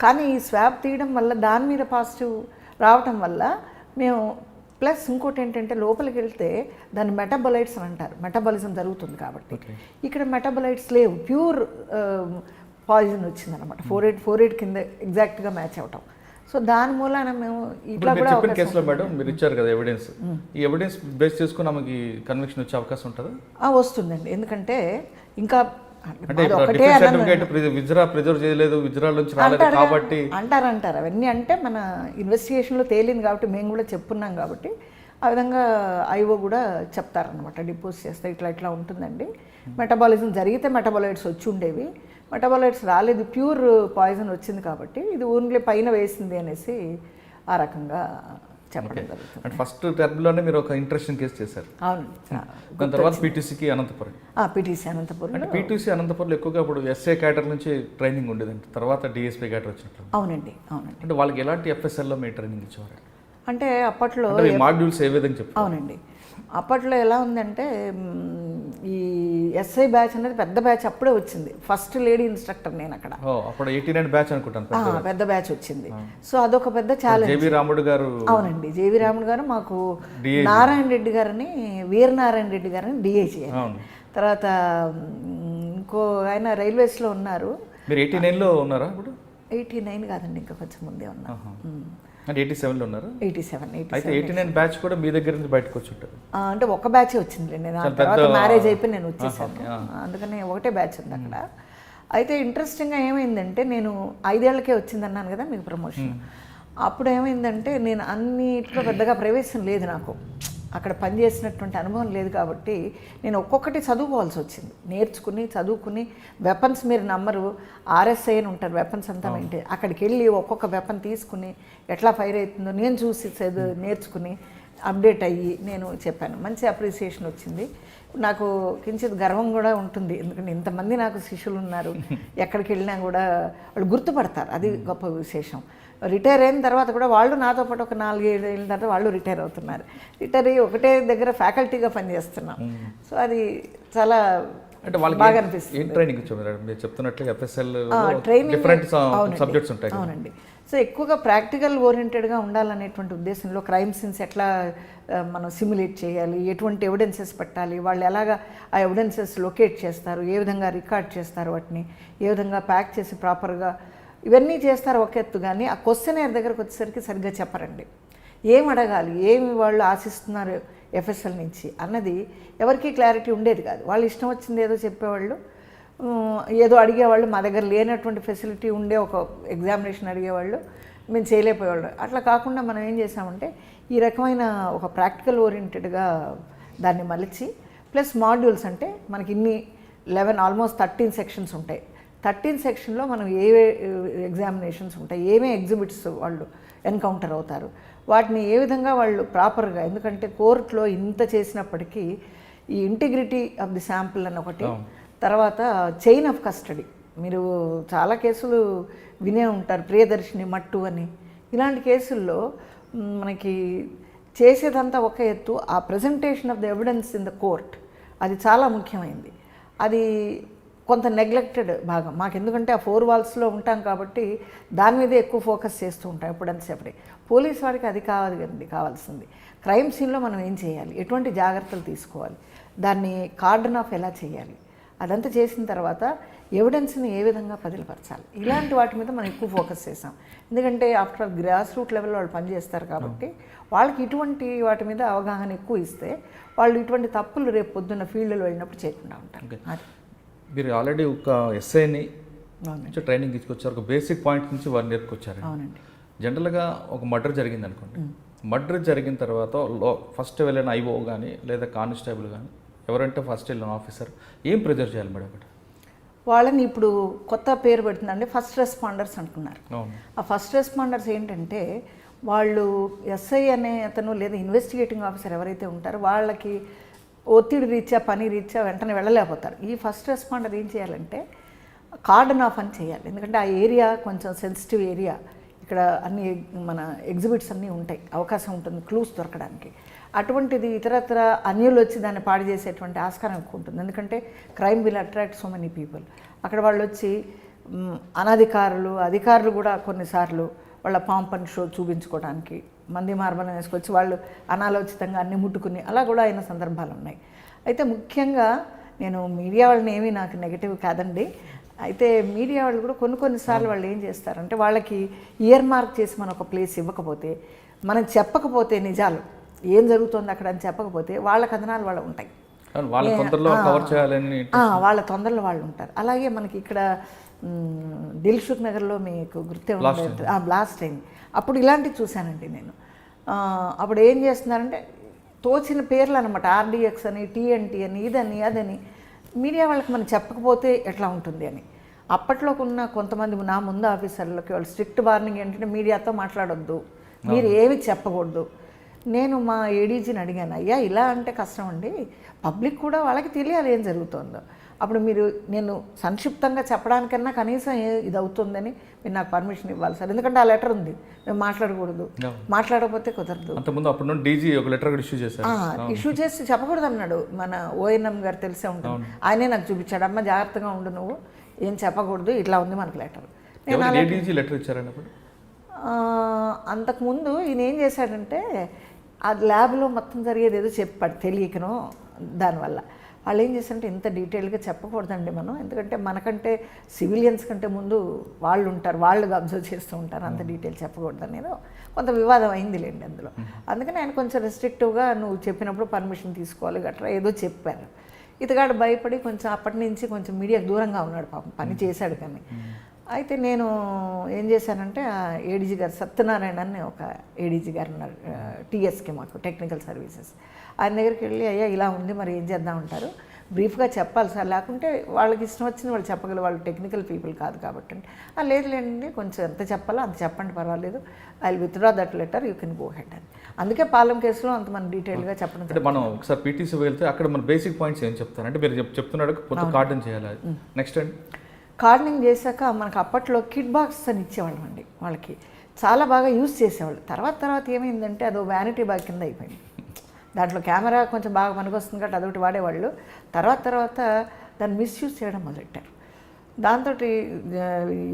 కానీ ఈ స్వాబ్ తీయడం వల్ల దాని మీద పాజిటివ్ రావటం వల్ల మేము, ప్లస్ ఇంకోటి ఏంటంటే లోపలికి వెళ్తే దాన్ని మెటాబొలైట్స్ అని అంటారు, మెటాబాలిజం జరుగుతుంది కాబట్టి. ఇక్కడ మెటాబొలైట్స్ లేవు, ప్యూర్ పాయిజన్ వచ్చిందనమాట. 4/8 కింద ఎగ్జాక్ట్గా మ్యాచ్ అవటం. సో దాని మూలాన మేము ఇట్లా కూడా చెప్పిన కేసులో మేడం మీరు ఇచ్చారు కదా ఎవిడెన్స్, ఈ ఎవిడెన్స్ బేస్ చేసుకుని ఆమెకి కన్విక్షన్ వచ్చే అవకాశం ఉంటుందా? వస్తుందండి, ఎందుకంటే ఇంకా అంటే విజ్రా ప్రిజర్వ్ చేయలేదు, విజ్రాల నుంచి రాలేదు కాబట్టి అంటారు. అవన్నీ అంటే మన ఇన్వెస్టిగేషన్లో తేలింది కాబట్టి మేము కూడా చెప్పున్నాం కాబట్టి ఆ విధంగా ఐఓ కూడా చెప్తారనమాట, డిపోజ్ చేస్తే ఇట్లా ఉంటుందండి. మెటబాలిజం జరిగితే మెటబాలైట్స్ వచ్చి ఉండేవి, మెటబాలైట్స్ రాలేదు, ప్యూర్ పాయిజన్ వచ్చింది కాబట్టి ఇది ఓన్లీ పైన వేసింది అనేసి ఆ రకంగా చెప్పడం జరుగుతుంది. అంటే ఫస్ట్ టర్మ్లోనే మీరు ఒక ఇంట్రెస్టింగ్ కేసు చేశారు. అవును. దాని తర్వాత పీటీసీకి అనంతపురం. పీటీసీ అనంతపురం. అంటే పీటీసీ అనంతపురంలో ఎక్కువగా ఇప్పుడు ఎస్ఏ క్యాటర్ నుంచి ట్రైనింగ్ ఉండేదండి, తర్వాత డిఎస్పీ క్యాటర్ వచ్చినట్టు. అవునండి. అంటే వాళ్ళకి ఎలాంటి ఎఫ్ఎస్ఎల్లో మీరు ట్రైనింగ్ ఇచ్చేవారు? అంటే అప్పట్లో మాడ్యూల్స్ ఏ విధంగా చెప్పారు? అవునండి, అప్పట్లో ఎలా ఉందంటే ఈ ఎస్ఐ బ్యాచ్ అనేది పెద్ద బ్యాచ్ అప్పుడే వచ్చింది. ఫస్ట్ లేడీ ఇన్స్ట్రక్టర్ నేను అక్కడ. అప్పుడు 89 బ్యాచ్ అనుకుంటాను, పెద్ద బ్యాచ్ వచ్చింది. సో అదొక పెద్ద ఛాలెంజ్. జేవి రాముడు గారు. అవునండి, జేవి రాముడు గారు మాకు నారాయణ రెడ్డి గారిని, వీరనారాయణ రెడ్డి గారిని డిఐ చేయాలి. తర్వాత ఇంకో ఆయన రైల్వేస్లో ఉన్నారు. మీరు 89లో ఉన్నారా? ఇప్పుడు 89 కాదండి, ఇంకా కొంచెం ముందే ఉన్నా. అంటే 87లో ఉన్నారు. 87. అయితే 89 బ్యాచ్ కూడా మీ దగ్గర నుంచి బయటకు వచ్చి ఉంటారు. అంటే ఒక బ్యాచే వచ్చింది, నేను తర్వాత మ్యారేజ్ అయిపోయి నేను వచ్చేసాను, అందుకని ఒకటే బ్యాచ్ ఉంది అక్కడ. అయితే ఇంట్రెస్టింగ్గా ఏమైందంటే, నేను 5 ఏళ్లకే వచ్చిందన్నాను కదా మీకు ప్రమోషన్. అప్పుడు ఏమైందంటే నేను అన్నిట్లో పెద్దగా ప్రవేశం లేదు, నాకు అక్కడ పనిచేసినటువంటి అనుభవం లేదు కాబట్టి నేను ఒక్కొక్కటి చదువుకోవాల్సి వచ్చింది. నేర్చుకుని చదువుకుని వెపన్స్, మీరు నమ్మరు, ఆర్ఎస్ఐ అని ఉంటారు వెపన్స్ అంతా ఏంటి, అక్కడికి వెళ్ళి ఒక్కొక్క వెపన్ తీసుకుని ఎట్లా ఫైర్ అవుతుందో నేను చూసి నేర్చుకుని అప్డేట్ అయ్యి నేను చెప్పాను. మంచి అప్రిసియేషన్ వచ్చింది. నాకు కించిత్ గర్వం కూడా ఉంటుంది, ఎందుకంటే ఇంతమంది నాకు శిష్యులు ఉన్నారు, ఎక్కడికి వెళ్ళినా కూడా వాళ్ళు గుర్తుపడతారు, అది గొప్ప విశేషం. రిటైర్ అయిన తర్వాత కూడా వాళ్ళు నాతో పాటు ఒక 4-7 ఏళ్ళ తర్వాత వాళ్ళు రిటైర్ అవుతున్నారు. రిటైర్ అయ్యి ఒకటే దగ్గర ఫ్యాకల్టీగా పనిచేస్తున్నాం. సో అది చాలా అంటే వాళ్ళకి బాగా అనిపిస్తుంది. ట్రైనింగ్ ఇచ్చారు మీరు చెప్తున్నట్లుగా ఎఫ్ఎస్ఎల్ ట్రైనింగ్ డిఫరెంట్ సబ్జెక్ట్స్ ఉంటాయి. అవునండి. సో ఎక్కువగా ప్రాక్టికల్ ఓరియంటెడ్గా ఉండాలనేటువంటి ఉద్దేశంలో క్రైమ్ సీన్స్ ఎట్లా మనం సిమ్యులేట్ చేయాలి, ఎటువంటి ఎవిడెన్సెస్ పెట్టాలి, వాళ్ళు ఎలాగా ఆ ఎవిడెన్సెస్ లొకేట్ చేస్తారు, ఏ విధంగా రికార్డ్ చేస్తారు, వాటిని ఏ విధంగా ప్యాక్ చేసి ప్రాపర్గా ఇవన్నీ చేస్తారు ఒక ఎత్తు. కానీ ఆ క్వశ్చనర్ దగ్గరకు వచ్చేసరికి సరిగ్గా చెప్పరండి. ఏం అడగాలి, ఏమి వాళ్ళు ఆశిస్తున్నారు ఎఫ్ఎస్ఎల్ నుంచి అన్నది ఎవరికీ క్లారిటీ ఉండేది కాదు. వాళ్ళు ఇష్టం వచ్చింది ఏదో చెప్పేవాళ్ళు, ఏదో అడిగేవాళ్ళు, మా దగ్గర లేనటువంటి ఫెసిలిటీ ఉండే ఒక ఎగ్జామినేషన్ అడిగేవాళ్ళు, మేము చేయలేకపోయేవాళ్ళు. అట్లా కాకుండా మనం ఏం చేసామంటే ఈ రకమైన ఒక ప్రాక్టికల్ ఓరియంటెడ్గా దాన్ని మలిచి, ప్లస్ మాడ్యూల్స్ అంటే మనకి ఇన్ని 11 ఆల్మోస్ట్ 13 సెక్షన్స్ ఉంటాయి. 13 సెక్షన్లో మనం ఏ ఎగ్జామినేషన్స్ ఉంటాయి, ఏమేమి ఎగ్జిబిట్స్ వాళ్ళు ఎన్కౌంటర్ అవుతారు, వాటిని ఏ విధంగా వాళ్ళు ప్రాపర్గా, ఎందుకంటే కోర్టులో ఇంత చేసినప్పటికీ ఈ ఇంటిగ్రిటీ ఆఫ్ ది శాంపుల్ అని ఒకటి, తర్వాత చైన్ ఆఫ్ కస్టడీ, మీరు చాలా కేసులు వినే ఉంటారు, ప్రియదర్శిని మట్టు అని. ఇలాంటి కేసుల్లో మనకి చేసేదంతా ఒక ఎత్తు, ఆ presentation of the evidence in the court అది చాలా ముఖ్యమైనది. అది కొంత నెగ్లెక్టెడ్ భాగం మాకు, ఎందుకంటే ఆ 4 వాల్స్లో ఉంటాం కాబట్టి దాని మీదే ఎక్కువ ఫోకస్ చేస్తూ ఉంటాం ఎప్పుడంతసేపటి. పోలీస్ వారికి అది కావాలి కదండి కావాల్సింది. క్రైమ్ సీన్లో మనం ఏం చేయాలి, ఎటువంటి జాగ్రత్తలు తీసుకోవాలి, దాన్ని కార్డన్ ఆఫ్ ఎలా చేయాలి, అదంతా చేసిన తర్వాత ఎవిడెన్స్ని ఏ విధంగా పదిలపరచాలి, ఇలాంటి వాటి మీద మనం ఎక్కువ ఫోకస్ చేసాం. ఎందుకంటే ఆఫ్టర్ గ్రాస్ రూట్ లెవెల్లో వాళ్ళు పనిచేస్తారు కాబట్టి వాళ్ళకి ఇటువంటి వాటి మీద అవగాహన ఎక్కువ ఇస్తే వాళ్ళు ఇటువంటి తప్పులు రేపు పొద్దున్న ఫీల్డ్లో వెళ్ళినప్పుడు చేయకుండా ఉంటారు. అది మీరు ఆల్రెడీ ఒక ఎస్ఐని నుంచి ట్రైనింగ్ తీసుకొచ్చారు, ఒక బేసిక్ పాయింట్ నుంచి వారు నేర్పుకొచ్చారు. అవునండి. జనరల్గా ఒక మర్డర్ జరిగింది అనుకోండి, మర్డర్ జరిగిన తర్వాత ఫస్ట్ వెళ్ళిన ఐఓ కానీ లేదా కానిస్టేబుల్ కానీ ఎవరంటే ఫస్ట్ వెళ్ళిన ఆఫీసర్ ఏం ప్రిజర్వ్ చేయాలి మేడం అక్కడ? వాళ్ళని ఇప్పుడు కొత్త పేరు పెడుతుందండి, ఫస్ట్ రెస్పాండర్స్ అంటున్నారు. అవును. ఆ ఫస్ట్ రెస్పాండర్స్ ఏంటంటే వాళ్ళు ఎస్ఐ అనే అతను లేదా ఇన్వెస్టిగేటింగ్ ఆఫీసర్ ఎవరైతే ఉంటారో వాళ్ళకి ఒత్తిడి రీత్యా పని రీత్యా వెంటనే వెళ్ళలేకపోతారు. ఈ ఫస్ట్ రెస్పాండర్ ఏం చేయాలంటే కార్డన్ ఆఫ్ అని చేయాలి. ఎందుకంటే ఆ ఏరియా కొంచెం సెన్సిటివ్ ఏరియా, ఇక్కడ అన్ని మన ఎగ్జిబిట్స్ అన్నీ ఉంటాయి, అవకాశం ఉంటుంది క్లూస్ దొరకడానికి. అటువంటిది ఇతరత్ర అన్యులు వచ్చి దాన్ని పాడు చేసేటువంటి ఆస్కారం ఎక్కువ ఉంటుంది. ఎందుకంటే crime will attract so many people. అక్కడ వాళ్ళు వచ్చి అనధికారులు అధికారులు కూడా కొన్నిసార్లు వాళ్ళ పాంపన్ షో చూపించుకోవడానికి మంది మార్బలం వేసుకొచ్చి వాళ్ళు అనాలోచితంగా అన్ని ముట్టుకుని అలా కూడా అయిన సందర్భాలు ఉన్నాయి. అయితే ముఖ్యంగా నేను మీడియా వాళ్ళని ఏమీ నాకు నెగిటివ్ కాదండి. అయితే మీడియా వాళ్ళు కూడా కొన్నిసార్లు వాళ్ళు ఏం చేస్తారంటే వాళ్ళకి ఇయర్ మార్క్ చేసి మన ఒక ప్లేస్ ఇవ్వకపోతే, మనం చెప్పకపోతే నిజాలు ఏం జరుగుతుంది అక్కడ అని చెప్పకపోతే వాళ్ళ కథనాలు వాళ్ళు ఉంటాయి, వాళ్ళ తొందరలో కవర్ చేయాలని వాళ్ళ తొందరలో వాళ్ళు ఉంటారు. అలాగే మనకి ఇక్కడ దిల్సుఖ్ నగర్లో మీకు గుర్తే ఉంటుంది బ్లాస్ట్ అయింది, అప్పుడు ఇలాంటివి చూశానండి నేను. అప్పుడు ఏం చేస్తున్నారంటే తోచిన పేర్లు అనమాట, ఆర్డిఎక్స్ అని టీఎన్టీ అని ఇదని అదని, మీడియా వాళ్ళకి మనం చెప్పకపోతే ఎట్లా ఉంటుంది అని. అప్పట్లోకి ఉన్న కొంతమంది నా ముందు ఆఫీసర్లకి వాళ్ళు స్ట్రిక్ట్ వార్నింగ్ ఏంటంటే మీడియాతో మాట్లాడొద్దు, మీరు ఏమి చెప్పకూడదు. నేను మా ఏడీజీని అడిగాను, అయ్యా ఇలా అంటే కష్టం అండి, పబ్లిక్ కూడా వాళ్ళకి తెలియాలి ఏం జరుగుతుందో. అప్పుడు నేను సంక్షిప్తంగా చెప్పడానికన్నా కనీసం ఇది అవుతుందని మీరు నాకు పర్మిషన్ ఇవ్వాలి సార్, ఎందుకంటే ఆ లెటర్ ఉంది, మేము మాట్లాడకూడదు, మాట్లాడకపోతే కుదరదు. అంతకుముందు అప్పుడు డీజీ ఒక లెటర్ ఇష్యూ చేశారు, ఇష్యూ చేసి చెప్పకూడదు అన్నాడు. మన ఓఎన్ఎం గారు తెలిసే ఉంటుంది, ఆయనే నాకు చూపించాడు, అమ్మ జాగ్రత్తగా ఉండు, నువ్వు ఏం చెప్పకూడదు, ఇట్లా ఉంది మనకు లెటర్. డీజీ లెటర్ ఇచ్చారండి అప్పుడు. అంతకుముందు ఈయన ఏం చేశాడంటే ఆ ల్యాబ్లో మొత్తం జరిగేది ఏదో చెప్పాడు తెలియకనో, దానివల్ల వాళ్ళు ఏం చేశారంటే ఇంత డీటెయిల్గా చెప్పకూడదండి మనం, ఎందుకంటే మనకంటే సివిలియన్స్ కంటే ముందు వాళ్ళు ఉంటారు, వాళ్ళు అబ్జర్వ్ చేస్తూ ఉంటారు, అంత డీటెయిల్ చెప్పకూడదు అనేది కొంత వివాదం అయిందిలేండి అందులో. అందుకని ఆయన కొంచెం రెస్ట్రిక్టివ్గా నువ్వు చెప్పినప్పుడు పర్మిషన్ తీసుకోవాలి గట్రా ఏదో చెప్పారు. ఇతగాడు భయపడి కొంచెం అప్పటి నుంచి కొంచెం మీడియాకు దూరంగా ఉన్నాడు, పాపం పని చేశాడు కానీ. అయితే నేను ఏం చేశానంటే ఏడీజీ గారు సత్యనారాయణ అని ఒక ఏడీజీ గారు ఉన్నారు టీఎస్కి, మాకు టెక్నికల్ సర్వీసెస్, ఆయన దగ్గరికి వెళ్ళి అయ్యా ఇలా ఉంది మరి ఏం చేద్దామంటారు, బ్రీఫ్గా చెప్పాలి సార్, లేకుంటే వాళ్ళకి ఇష్టం వచ్చింది వాళ్ళు చెప్పగలరు, వాళ్ళు టెక్నికల్ పీపుల్ కాదు కాబట్టి. లేదులేండి కొంచెం ఎంత చెప్పాలో అంత చెప్పండి పర్వాలేదు, I will withdraw that letter, you can go head అని. అందుకే పాలెం కేసులో అంత మనం డీటెయిల్గా చెప్పడం. అంటే మనం ఒకసారి పీటీసీ వెళ్తే అక్కడ మన బేసిక్ పాయింట్స్ ఏం చెప్తారు అంటే మీరు చెప్తున్నాడు పొద్దు కార్డన్ చేయాలి, నెక్స్ట్ అండి కార్డనింగ్ చేశాక మనకు అప్పట్లో కిడ్ బాక్స్ అని ఇచ్చేవాళ్ళం అండి, వాళ్ళకి చాలా బాగా యూజ్ చేసేవాళ్ళు. తర్వాత ఏమైందంటే అదో వ్యానిటీ బ్యాగ్ కింద అయిపోయింది, దాంట్లో కెమెరా కొంచెం బాగా పనికొస్తుంది కాబట్టి అదొకటి వాడేవాళ్ళు. తర్వాత దాన్ని మిస్యూజ్ చేయడం మొదలెట్టారు. దాంతో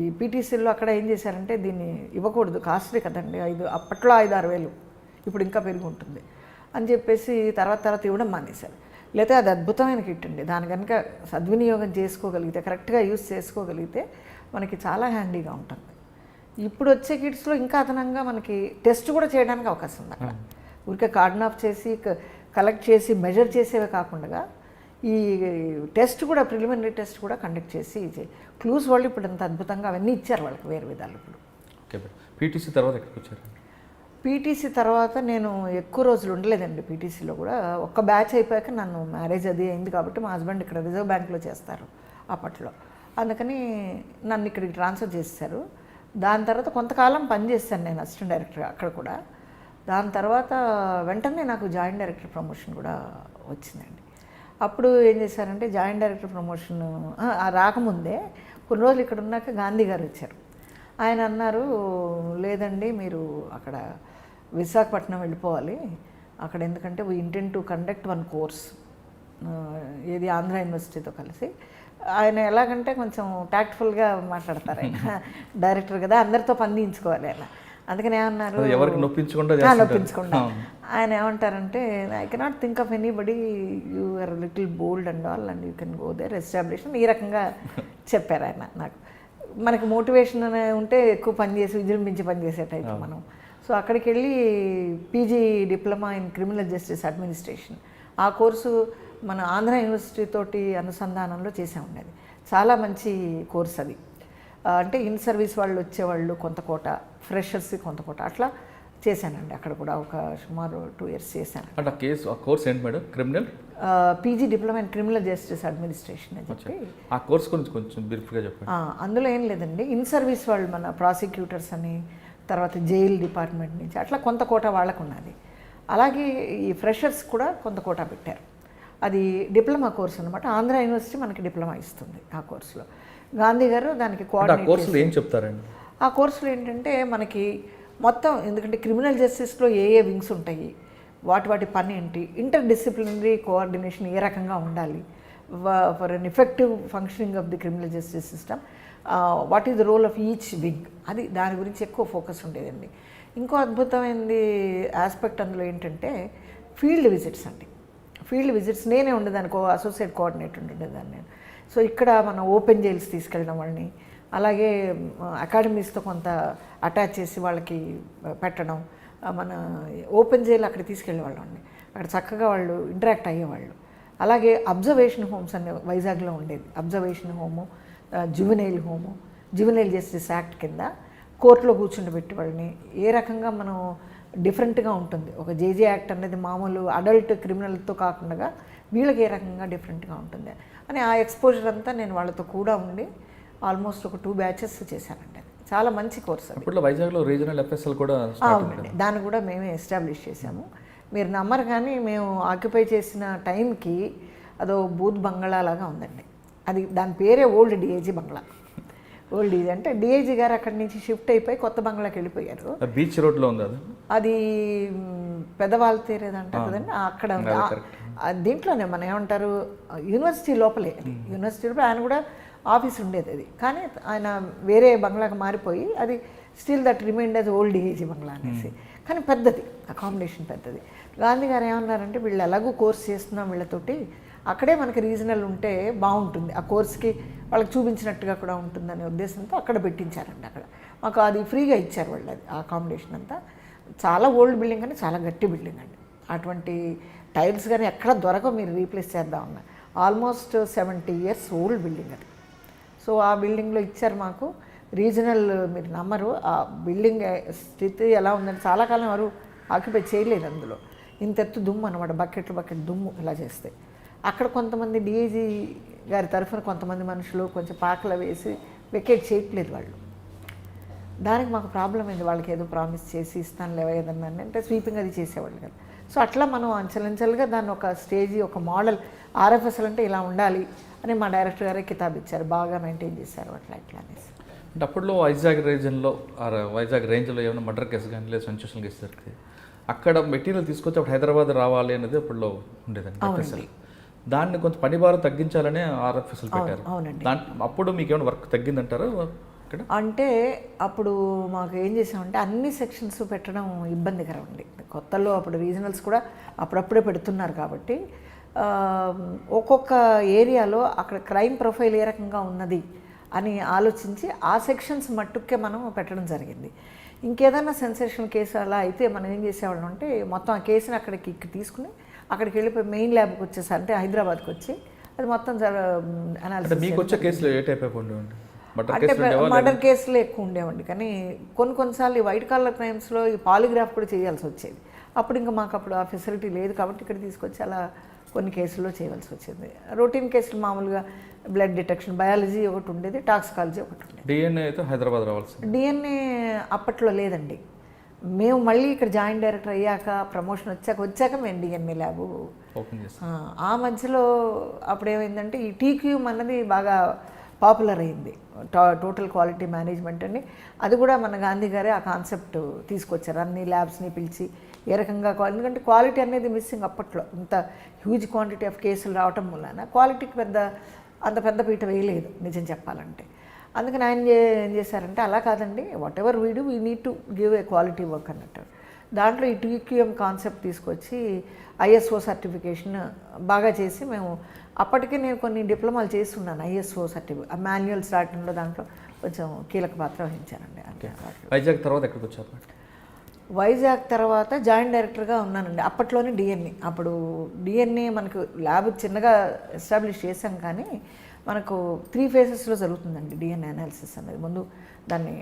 ఈ పీటీసీల్లో అక్కడ ఏం చేశారంటే దీన్ని ఇవ్వకూడదు, కాస్ట్లీ కదండి, అప్పట్లో 5-6 వేలు, ఇప్పుడు ఇంకా పెరిగి ఉంటుంది అని చెప్పేసి తర్వాత ఇవ్వడం మానేశారు. లేకపోతే అది అద్భుతమైన కిట్ అండి, దాని కనుక సద్వినియోగం చేసుకోగలిగితే, కరెక్ట్గా యూజ్ చేసుకోగలిగితే మనకి చాలా హ్యాండీగా ఉంటుంది. ఇప్పుడు వచ్చే కిట్స్లో ఇంకా అదనంగా మనకి టెస్ట్ కూడా చేయడానికి అవకాశం ఉంది అక్కడ. ఊరికే కార్డన్ ఆఫ్ చేసి కలెక్ట్ చేసి మెజర్ చేసేవే కాకుండా ఈ టెస్ట్ కూడా, ప్రిలిమినరీ టెస్ట్ కూడా కండక్ట్ చేసి క్లూస్ వాళ్ళు ఇప్పుడు అంత అద్భుతంగా అవన్నీ ఇచ్చారు వాళ్ళకి వేరే విధాలు. ఇప్పుడు ఓకే, పీటీసీ తర్వాత ఎక్కడికి వచ్చారు? పీటీసీ తర్వాత నేను ఎక్కువ రోజులు ఉండలేదండి పీటీసీలో కూడా. ఒక్క బ్యాచ్ అయిపోయాక నన్ను మ్యారేజ్ అది అయింది కాబట్టి మా హస్బెండ్ ఇక్కడ రిజర్వ్ బ్యాంక్లో చేస్తారు అప్పట్లో, అందుకని నన్ను ఇక్కడికి ట్రాన్స్ఫర్ చేశారు. దాని తర్వాత కొంతకాలం పనిచేస్తాను నేను అసిస్టెంట్ డైరెక్టర్గా అక్కడ కూడా. దాని తర్వాత వెంటనే నాకు జాయింట్ డైరెక్టర్ ప్రమోషన్ కూడా వచ్చిందండి. అప్పుడు ఏం చేశారంటే జాయింట్ డైరెక్టర్ ప్రమోషన్ రాకముందే కొన్ని రోజులు ఇక్కడ ఉన్నాక గాంధీ గారు వచ్చారు. ఆయన అన్నారు, లేదండి మీరు అక్కడ విశాఖపట్నం వెళ్ళిపోవాలి అక్కడ, ఎందుకంటే we intend to conduct 1 course, ఏది ఆంధ్ర యూనివర్సిటీతో కలిసి. ఆయన ఎలాగంటే కొంచెం ట్యాక్ట్ఫుల్గా మాట్లాడతారు, ఆయన డైరెక్టర్ కదా, అందరితో పని తీయించుకోవాలి అలా. అందుకని ఏమన్నారు, అది ఎవరికి నొప్పించకుండా నొప్పించకుండా ఆయన ఏమంటారంటే, I cannot think of anybody, you are little bold and all and you can go there establish, ఈ రకంగా చెప్పారు ఆయన నాకు. మనకి మోటివేషన్ ఉంటే ఎక్కువ పని చేసి విజృంభించి పని చేసే టైప్ మనం. సో అక్కడికి వెళ్ళి PG diploma in criminal justice administration, ఆ కోర్సు మన ఆంధ్ర యూనివర్సిటీ తోటి అనుసంధానంలో చేసే ఉండేది. చాలా మంచి కోర్స్ అది. అంటే ఇన్ సర్వీస్ వాళ్ళు వచ్చేవాళ్ళు కొంత కోట, ఫ్రెషర్స్ కొంత కోట, అట్లా చేశానండి. అక్కడ కూడా ఒక సుమారు 2 years చేశాను. అంటే ఆ కోర్స్ ఏంటి madam? Criminal PG diploma in criminal justice administration అని చెప్పి. ఆ కోర్స్ గురించి కొంచెం బ్రీఫ్గా చెప్పండి. అందులో ఏం లేదండి, ఇన్ సర్వీస్ వాళ్ళు మన ప్రాసిక్యూటర్స్ అని, తర్వాత జైల్ డిపార్ట్మెంట్ నుంచి అట్లా కొంత కోట వాళ్ళకు ఉన్నది. అలాగే ఈ ఫ్రెషర్స్ కూడా కొంత కోట పెట్టారు. అది డిప్లొమా కోర్స్ అనమాట. ఆంధ్ర యూనివర్సిటీ మనకి డిప్లొమా ఇస్తుంది ఆ కోర్సులో. గాంధీ గారు దానికి కోర్సులో ఏం చెప్తారండి? ఆ కోర్సులో ఏంటంటే మనకి మొత్తం, ఎందుకంటే క్రిమినల్ జస్టిస్లో ఏ ఏ వింగ్స్ ఉంటాయి, వాటి పని ఏంటి, ఇంటర్ డిసిప్లినరీ కోఆర్డినేషన్ ఏ రకంగా ఉండాలి, for an effective functioning of the criminal justice system, what is the role of each wing, అది దాని గురించి ఎక్కువ ఫోకస్ ఉండేదండి. ఇంకో అద్భుతమైనది ఆస్పెక్ట్ అందులో ఏంటంటే ఫీల్డ్ విజిట్స్ అండి. ఫీల్డ్ విజిట్స్ నేనే ఉండేదానికి అసోసియేట్ కోఆర్డినేటర్ ఉండేదాన్ని నేను. సో ఇక్కడ మన ఓపెన్ జైల్స్ తీసుకెళ్ళడం వాళ్ళని, అలాగే అకాడమీస్తో కొంత అటాచ్ చేసి వాళ్ళకి పెట్టడం, మన ఓపెన్ జైల్ అక్కడికి తీసుకెళ్ళేవాళ్ళం అండి. అక్కడ చక్కగా వాళ్ళు ఇంటరాక్ట్ అయ్యేవాళ్ళు. అలాగే అబ్జర్వేషన్ హోమ్స్ అనే వైజాగ్లో ఉండేది. Observation home, juvenile home, juvenile justice act కింద కోర్టులో కూర్చుండబెట్టి వాళ్ళని ఏ రకంగా మనం డిఫరెంట్గా ఉంటుంది. ఒక జేజే యాక్ట్ అనేది మామూలు అడల్ట్ క్రిమినల్తో కాకుండా వీళ్ళకి ఏ రకంగా డిఫరెంట్గా ఉంటుంది అని ఆ ఎక్స్పోజర్ అంతా నేను వాళ్ళతో కూడా ఉండి ఆల్మోస్ట్ ఒక 2 batches చేశానండి. చాలా మంచి కోర్స్ అది. ఇప్పుడు వైజాగ్లో రీజనల్ ఎఫ్ఎస్ఎల్ కూడా అవునండి, దాన్ని కూడా మేమే ఎస్టాబ్లిష్ చేశాము. మీరు నమ్మరు కానీ మేము ఆక్యుపై చేసిన టైంకి అదో బూత్ బంగ్లా లాగా ఉందండి. అది దాని పేరే ఓల్డ్ డిఐజీ బంగ్లా. ఓల్డ్ డిఐజీ అంటే డిఐజీ గారు అక్కడి నుంచి షిఫ్ట్ అయిపోయి కొత్త బంగ్లాకి వెళ్ళిపోయారు. బీచ్ రోడ్లో ఉంది అది పెద్దవాళ్ళు తీరేదంటారు కదండి, అక్కడ దీంట్లోనే మనం ఏమంటారు, యూనివర్సిటీ లోపలే. యూనివర్సిటీ లోపల ఆయన కూడా ఆఫీస్ ఉండేది అది, కానీ ఆయన వేరే బంగ్లాకి మారిపోయి అది still that remind as old DIG బంగ్లా అనేసి. కానీ పెద్దది, అకామిడేషన్ పెద్దది. గాంధీ గారు ఏమన్నారంటే, వీళ్ళు ఎలాగూ కోర్స్ చేస్తున్నాం వీళ్ళతోటి, అక్కడే మనకి రీజనల్ ఉంటే బాగుంటుంది, ఆ కోర్స్కి వాళ్ళకి చూపించినట్టుగా కూడా ఉంటుందనే ఉద్దేశంతో అక్కడ పెట్టించారండి. అక్కడ మాకు అది ఫ్రీగా ఇచ్చారు వాళ్ళు, అది ఆ అకామిడేషన్ అంతా. చాలా ఓల్డ్ బిల్డింగ్ అని, చాలా గట్టి బిల్డింగ్ అండి. అటువంటి టైల్స్ కానీ ఎక్కడ దొరకవు, మీరు రీప్లేస్ చేద్దామన్నా. ఆల్మోస్ట్ 70 years ఓల్డ్ బిల్డింగ్ అది. సో ఆ బిల్డింగ్లో ఇచ్చారు మాకు రీజనల్. మీరు నమ్మరు, ఆ బిల్డింగ్ స్థితి ఎలా ఉందని చాలా కాలం ఎవరు ఆక్యుపై చేయలేదు. అందులో ఇంత ఎత్తు దుమ్ము అనమాట, బకెట్ దుమ్ము ఇలా చేస్తే. అక్కడ కొంతమంది డిఐజీ గారి తరఫున కొంతమంది మనుషులు కొంచెం పాకలు వేసి వెకేట్ చేయట్లేదు వాళ్ళు. దానికి మాకు ప్రాబ్లం అయింది. వాళ్ళకి ఏదో ప్రామిస్ చేసి ఇస్తాను లేవా ఏదన్నా అంటే స్వీపింగ్ అది చేసేవాళ్ళు కదా. సో అట్లా మనం అంచెలంచెలుగా దాన్ని ఒక స్టేజీ, ఒక మోడల్, ఆర్ఎఫ్ఎస్ఎల్ అంటే ఇలా ఉండాలి అని మా డైరెక్టర్ గారే కితాబ్ ఇచ్చారు. బాగా మెయింటైన్ చేశారు అట్లా ఇట్లా అనేసి. అంటే అప్పట్లో వైజాగ్ రేంజ్లో ఏమైనా మర్డర్ కేసు కానీ లేదా సెన్సేషనల్ కేసు దొరికితే అక్కడ మెటీరియల్ తీసుకొచ్చి అప్పుడు హైదరాబాద్ రావాలి అనేది అప్పట్లో ఉండేదండి ఎఫ్ఎస్ఎల్. దాన్ని కొంత పని భారం తగ్గించాలనే ఆర్ఎఫ్ఎస్ఎల్ పెట్టారు. అప్పుడు మీకు ఏమైనా వర్క్ తగ్గిందంటారా ఇక్కడ? అంటే అప్పుడు మాకు ఏం చేసామంటే అన్ని సెక్షన్స్ పెట్టడం ఇబ్బందికరం అండి. కొత్తలో అప్పుడు రీజనల్స్ కూడా అప్పుడప్పుడే పెడుతున్నారు కాబట్టి ఒక్కొక్క ఏరియాలో అక్కడ క్రైమ్ ప్రొఫైల్ ఏ రకంగా ఉన్నది అని ఆలోచించి ఆ సెక్షన్స్ మట్టుకే మనం పెట్టడం జరిగింది. ఇంకేదైనా సెన్సేషనల్ కేసు అలా అయితే మనం ఏం చేసేవాళ్ళం అంటే మొత్తం ఆ కేసుని అక్కడికి తీసుకుని అక్కడికి వెళ్ళిపోయి మెయిన్ ల్యాబ్కి వచ్చేసారి, అంటే హైదరాబాద్కి వచ్చి అది మొత్తం అనాలిసిస్. మీకు వచ్చే కేసులు ఏ టైప్ ఆఫ్ ఉండేవండి? అంటే మర్డర్ కేసులు ఎక్కువ ఉండేవండి, కానీ కొన్నిసార్లు ఈ వైట్ కాలర్ క్రైమ్స్లో ఈ పాలిగ్రాఫ్ కూడా చేయాల్సి వచ్చేది. అప్పుడు ఇంకా మాకు అప్పుడు ఆ ఫెసిలిటీ లేదు కాబట్టి ఇక్కడ తీసుకొచ్చి అలా కొన్ని కేసుల్లో చేయవలసి వచ్చింది. రొటీన్ కేసులు మామూలుగా బ్లడ్ డిటెక్షన్, బయాలజీ ఒకటి ఉండేది, టాక్సికాలజీ ఒకటి ఉండేది. డిఎన్ఏ అయితే హైదరాబాద్ రావాల్సి. డిఎన్ఏ అప్పట్లో లేదండి. మేము మళ్ళీ ఇక్కడ జాయింట్ డైరెక్టర్ అయ్యాక, ప్రమోషన్ వచ్చాక మేము డిఎన్ఏ ల్యాబ్ ఓపెన్ చేస్తాం. ఆ మధ్యలో అప్పుడు ఏమైందంటే ఈ టీక్యూమ్ అన్నది బాగా పాపులర్ అయింది, టోటల్ క్వాలిటీ మేనేజ్మెంట్ అని. అది కూడా మన గాంధీ గారే ఆ కాన్సెప్ట్ తీసుకొచ్చారు. అన్ని ల్యాబ్స్ని పిలిచి ఏ రకంగా, ఎందుకంటే క్వాలిటీ అనేది మిస్సింగ్ అప్పట్లో. ఇంత హ్యూజ్ క్వాంటిటీ ఆఫ్ కేసులు రావటం వలన క్వాలిటీకి అంత పెద్ద పీట వేయలేదు నిజం చెప్పాలంటే. అందుకని ఆయన ఏం చేశారంటే అలా కాదండి, what ever we do we need to give a quality work అన్నట్టు. దాంట్లో ఈ TQM కాన్సెప్ట్ తీసుకొచ్చి ISO సర్టిఫికేషన్ బాగా చేసి మేము అప్పటికే నేను కొన్ని డిప్లొమాలు చేస్తున్నాను ISO సర్టిఫికేట్ మాన్యువల్ స్టార్టింగ్లో దాంట్లో కొంచెం కీలక పాత్ర వహించానండి. వైజాగ్ తర్వాత ఎక్కడికి వచ్చారు? వైజాగ్ తర్వాత జాయింట్ డైరెక్టర్గా ఉన్నానండి. అప్పట్లోనే DNA, అప్పుడు DNA మనకు ల్యాబ్ చిన్నగా ఎస్టాబ్లిష్ చేశాం కానీ మనకు 3 phases జరుగుతుందండి DNA అనాలిసిస్ అనేది. ముందు దాన్ని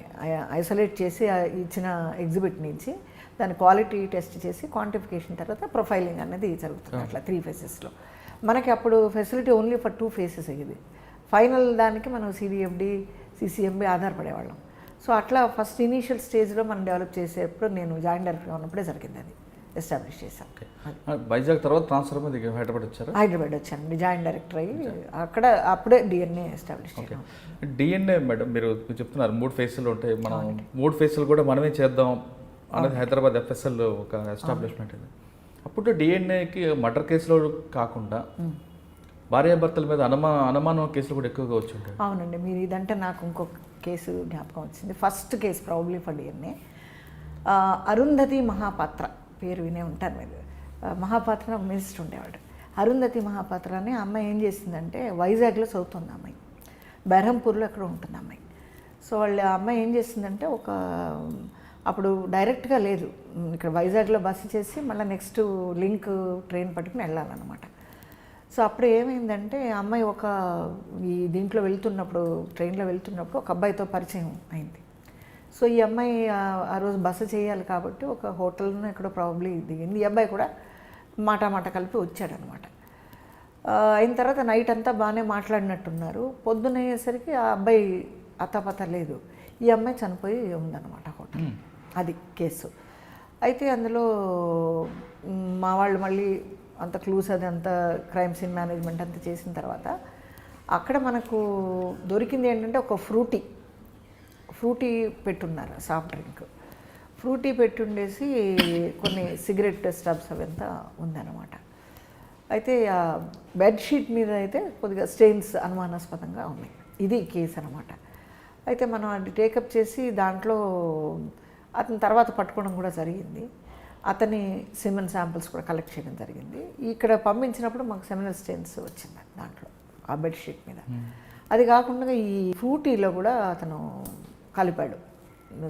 ఐసోలేట్ చేసి ఇచ్చిన ఎగ్జిబిట్ నుంచి దాని క్వాలిటీ టెస్ట్ చేసి క్వాంటిఫికేషన్ తర్వాత ప్రొఫైలింగ్ అనేది జరుగుతుంది. అట్లా 3 phases. మనకి అప్పుడు ఫెసిలిటీ ఓన్లీ ఫర్ 2 phases అయ్యేది. ఫైనల్ దానికి మనం CDFD CCMB ఆధారపడేవాళ్ళం. సో అట్లా ఫస్ట్ ఇనీషియల్ స్టేజ్లో మనం డెవలప్ చేసేప్పుడు నేను జాయింట్ డైరెక్టర్గా ఉన్నప్పుడే జరిగింది, అది ఎస్టాబ్లిష్ చేశాను. వైజాగ్ తర్వాత ట్రాన్స్ఫర్ మీద హైదరాబాద్ వచ్చారు? హైదరాబాద్ వచ్చానండి, జాయింట్ డైరెక్టర్ అయ్యి అక్కడ అప్పుడే DNA ఎస్టాబ్లిష్ చేశాను. DNA మేడం మీరు చెప్తున్నారు 3 phases ఉంటాయి, మనం 3 phases కూడా మనమే చేద్దాం అనేది హైదరాబాద్ FSL ఒక ఎస్టాబ్లిష్మెంట్ ఇది. అప్పుడు DNAకి మర్డర్ కేసులో కాకుండా భార్యాభర్తల మీద అనుమానం కేసులు కూడా ఎక్కువగా వచ్చుంటాయి. అవునండి, మీరు ఇదంటే నాకు ఇంకొక కేసు జ్ఞాపకం వచ్చింది. First case probably for DNA, Arundhati Mohapatra పేరు వినే ఉంటారు మీరు. మహాపాత్ర ఒక మినిస్టర్ ఉండేవాడు. అరుంధతి మహాపాత్ర అని అమ్మాయి ఏం చేసిందంటే వైజాగ్లో చదువుతుంది అమ్మాయి, బెర్హంపూర్లో ఎక్కడో ఉంటుంది అమ్మాయి. సో వాళ్ళ అమ్మాయి ఏం చేసిందంటే అప్పుడు డైరెక్ట్గా లేదు, ఇక్కడ వైజాగ్లో బస్సు చేసి మళ్ళీ నెక్స్ట్ లింక్ ట్రైన్ పట్టుకుని వెళ్ళాలన్నమాట. సో అప్పుడు ఏమైందంటే అమ్మాయి దీంట్లో వెళ్తున్నప్పుడు, ట్రైన్లో వెళ్తున్నప్పుడు ఒక అబ్బాయితో పరిచయం అయింది. సో ఈ అమ్మాయి ఆ రోజు బస చేయాలి కాబట్టి ఒక హోటల్ను ఎక్కడో ప్రాబబ్లీ దిగింది. ఈ అబ్బాయి కూడా మాట కలిపి వచ్చాడనమాట. అయిన తర్వాత నైట్ అంతా బాగానే మాట్లాడినట్టున్నారు. పొద్దునయ్యేసరికి ఆ అబ్బాయి అత్తపత్త లేదు, ఈ అమ్మాయి చనిపోయి ఉందన్నమాట హోటల్. అది కేసు. అయితే అందులో మా వాళ్ళు మళ్ళీ అంత క్లూస్ అది అంత క్రైమ్ సీన్ మేనేజ్మెంట్ అంతా చేసిన తర్వాత అక్కడ మనకు దొరికింది ఏంటంటే ఒక ఫ్రూటీ పెట్టున్నారు, సాఫ్ట్ డ్రింక్ ఫ్రూటీ పెట్టుండేసి కొన్ని సిగరెట్ స్టబ్స్ అవంతా ఉందన్నమాట. అయితే ఆ బెడ్షీట్ మీద అయితే కొద్దిగా స్టెయిన్స్ అనుమానాస్పదంగా ఉన్నాయి. ఇది కేసు అనమాట. అయితే మనం అది టేకప్ చేసి దాంట్లో అతని తర్వాత పట్టుకోవడం కూడా జరిగింది. అతని సెమెన్ శాంపిల్స్ కూడా కలెక్ట్ చేయడం జరిగింది. ఇక్కడ పంపించినప్పుడు మాకు సెమినల్ స్టెయిన్స్ వచ్చింది దాంట్లో, ఆ బెడ్షీట్ మీద. అది కాకుండా ఈ ఫ్రూటీలో కూడా అతను కలిపాడు,